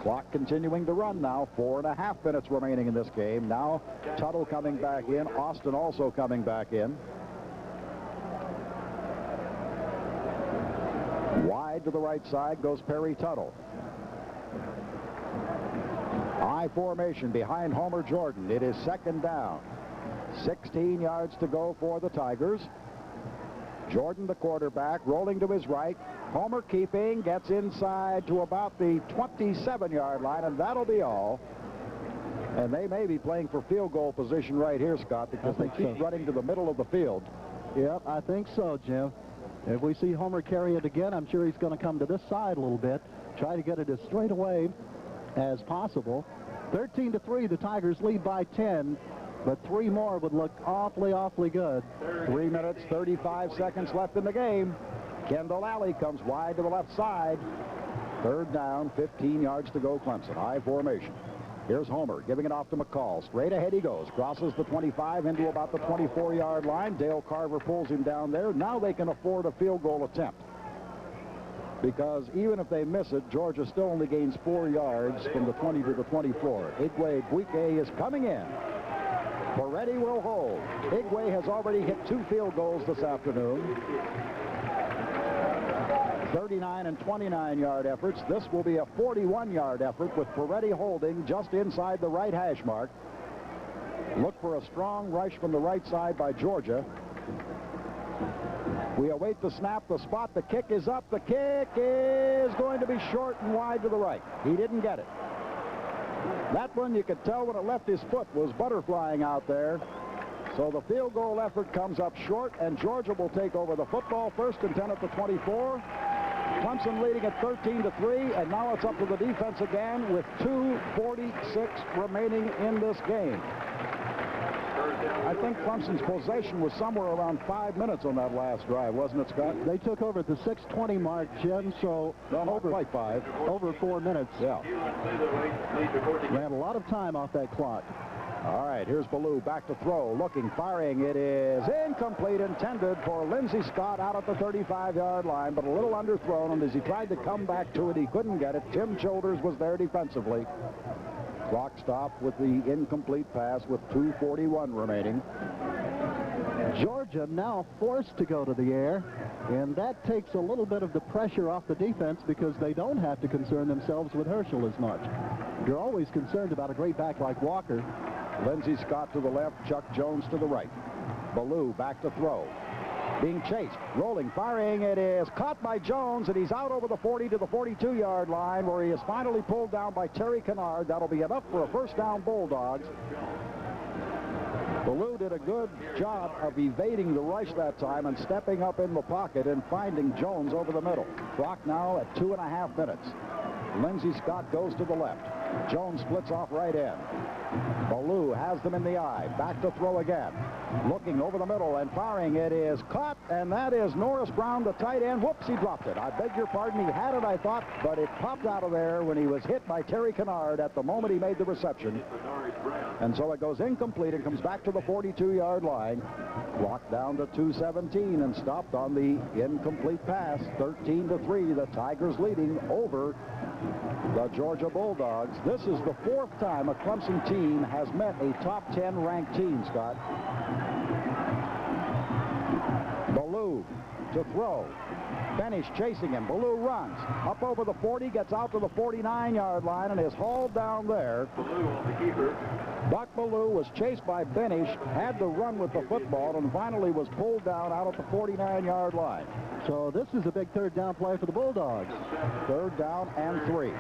Clock continuing to run now. 4.5 minutes remaining in this game. Now Tuttle coming back in. Austin also coming back in. Wide to the right side goes Perry Tuttle. I formation behind Homer Jordan. It is second down. 16 yards to go for the Tigers. Jordan, the quarterback, rolling to his right. Homer keeping, gets inside to about the 27-yard line, and that'll be all. And they may be playing for field goal position right here, Scott, because they keep running to the middle of the field. Yep, I think so, Jim. If we see Homer carry it again, I'm sure he's going to come to this side a little bit, try to get it as straight away as possible. 13-3, the Tigers lead by 10. But 3 more would look awfully good. 3 minutes, 35 seconds left in the game. Kendall Alley comes wide to the left side. Third down, 15 yards to go, Clemson. I formation. Here's Homer giving it off to McCall. Straight ahead he goes. Crosses the 25 into about the 24-yard line. Dale Carver pulls him down there. Now they can afford a field goal attempt, because even if they miss it, Georgia still only gains 4 yards from the 20 to the 24. Igwe Buike is coming in. Moretti will hold. Igwe has already hit 2 field goals this afternoon. 39 and 29-yard efforts. This will be a 41-yard effort with Moretti holding just inside the right hash mark. Look for a strong rush from the right side by Georgia. We await the snap, the spot, the kick is up. The kick is going to be short and wide to the right. He didn't get it. That one, you could tell when it left his foot, was butterflying out there. So the field goal effort comes up short, and Georgia will take over the football. 1st and 10 at the 24. Clemson leading at 13-3, and now it's up to the defense again with 2:46 remaining in this game. I think Clemson's possession was somewhere around 5 minutes on that last drive, wasn't it, Scott? They took over at the 6:20 mark, Jim, so over like 5. Over 4 minutes. Yeah. Ran a lot of time off that clock. All right, here's Ballou back to throw, looking, firing. It is incomplete, intended for Lindsey Scott out at the 35-yard line, but a little underthrown, and as he tried to come back to it, he couldn't get it. Tim Childers was there defensively. Clock stopped with the incomplete pass with 2:41 remaining. Georgia now forced to go to the air, and that takes a little bit of the pressure off the defense because they don't have to concern themselves with Herschel as much. You're always concerned about a great back like Walker. Lindsey Scott to the left, Chuck Jones to the right. Ballou back to throw. Being chased, rolling, firing. It is caught by Jones, and he's out over the 40 to the 42-yard line, where he is finally pulled down by Terry Kennard. That'll be enough for a first down, Bulldogs. Ballou did a good job of evading the rush that time and stepping up in the pocket and finding Jones over the middle. Clock now at 2.5 minutes. Lindsey Scott goes to the left. Jones splits off right end. Ballou has them in the eye. Back to throw again. Looking over the middle and firing. It is caught, and that is Norris Brown, the tight end. Whoops, he dropped it. I beg your pardon. He had it, I thought, but it popped out of there when he was hit by Terry Kennard at the moment he made the reception. And so it goes incomplete and comes back to the 42-yard line. Clock down to 2:17 and stopped on the incomplete pass. 13-3, the Tigers leading over the Georgia Bulldogs. This is the 4th time a Clemson team has met a top 10 ranked team, Scott. Ballou to throw. Benish chasing him. Ballou runs up over the 40, gets out to the 49-yard line, and is hauled down there. Ballou on the keeper. Buck Ballou was chased by Benish, had to run with the football, and finally was pulled down out at the 49-yard line. So this is a big 3rd down play for the Bulldogs. 3rd down and 3.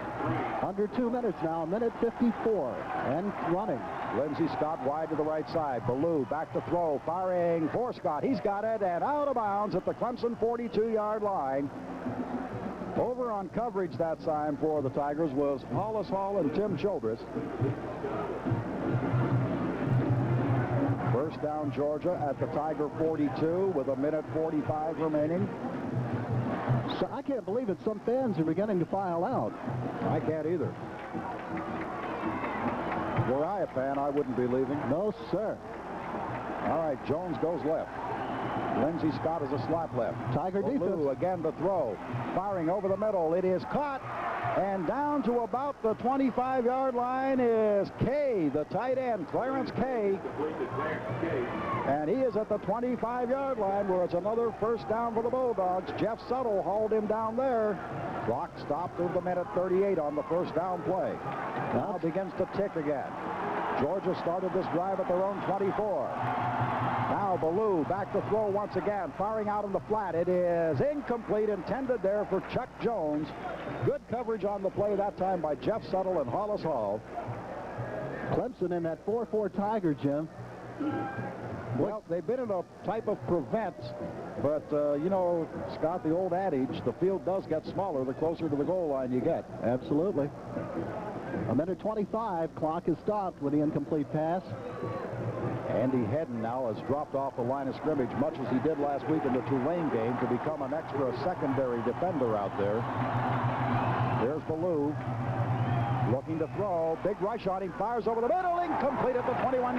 Under 2 minutes now, minute 54, and running. Lindsey Scott wide to the right side. Ballou back to throw, firing for Scott. He's got it, and out of bounds at the Clemson 42-yard line. Over on coverage that time for the Tigers was Hollis Hall and Tim Childress. First down, Georgia at the Tiger 42 with a minute 45 remaining. So I can't believe it. Some fans are beginning to file out. I can't either. Were I a fan, I wouldn't be leaving. No, sir. All right, Jones goes left. Lindsey Scott is a slot left. Tiger defense. Again to throw. Firing over the middle. It is caught. And down to about the 25-yard line is Kay, the tight end, Clarence Kay. And he is at the 25-yard line, where it's another first down for the Bulldogs. Jeff Suttle hauled him down there. Clock stopped at the minute 38 on the first down play. Now begins to tick again. Georgia started this drive at their own 24. Now Ballou back to throw once again, firing out in the flat. It is incomplete, intended there for Chuck Jones. Good coverage on the play that time by Jeff Suttle and Hollis Hall. Clemson in that 4-4 Tiger, Jim. Well, they've been in a type of prevent, but, you know, Scott, the old adage, the field does get smaller the closer to the goal line you get. Absolutely. A minute 25, clock is stopped with the incomplete pass. Andy Hedden now has dropped off the line of scrimmage, much as he did last week in the Tulane game, to become an extra secondary defender out there. There's Ballou. Looking to throw. Big rush on him. Fires over the middle. Incomplete at the 21-yard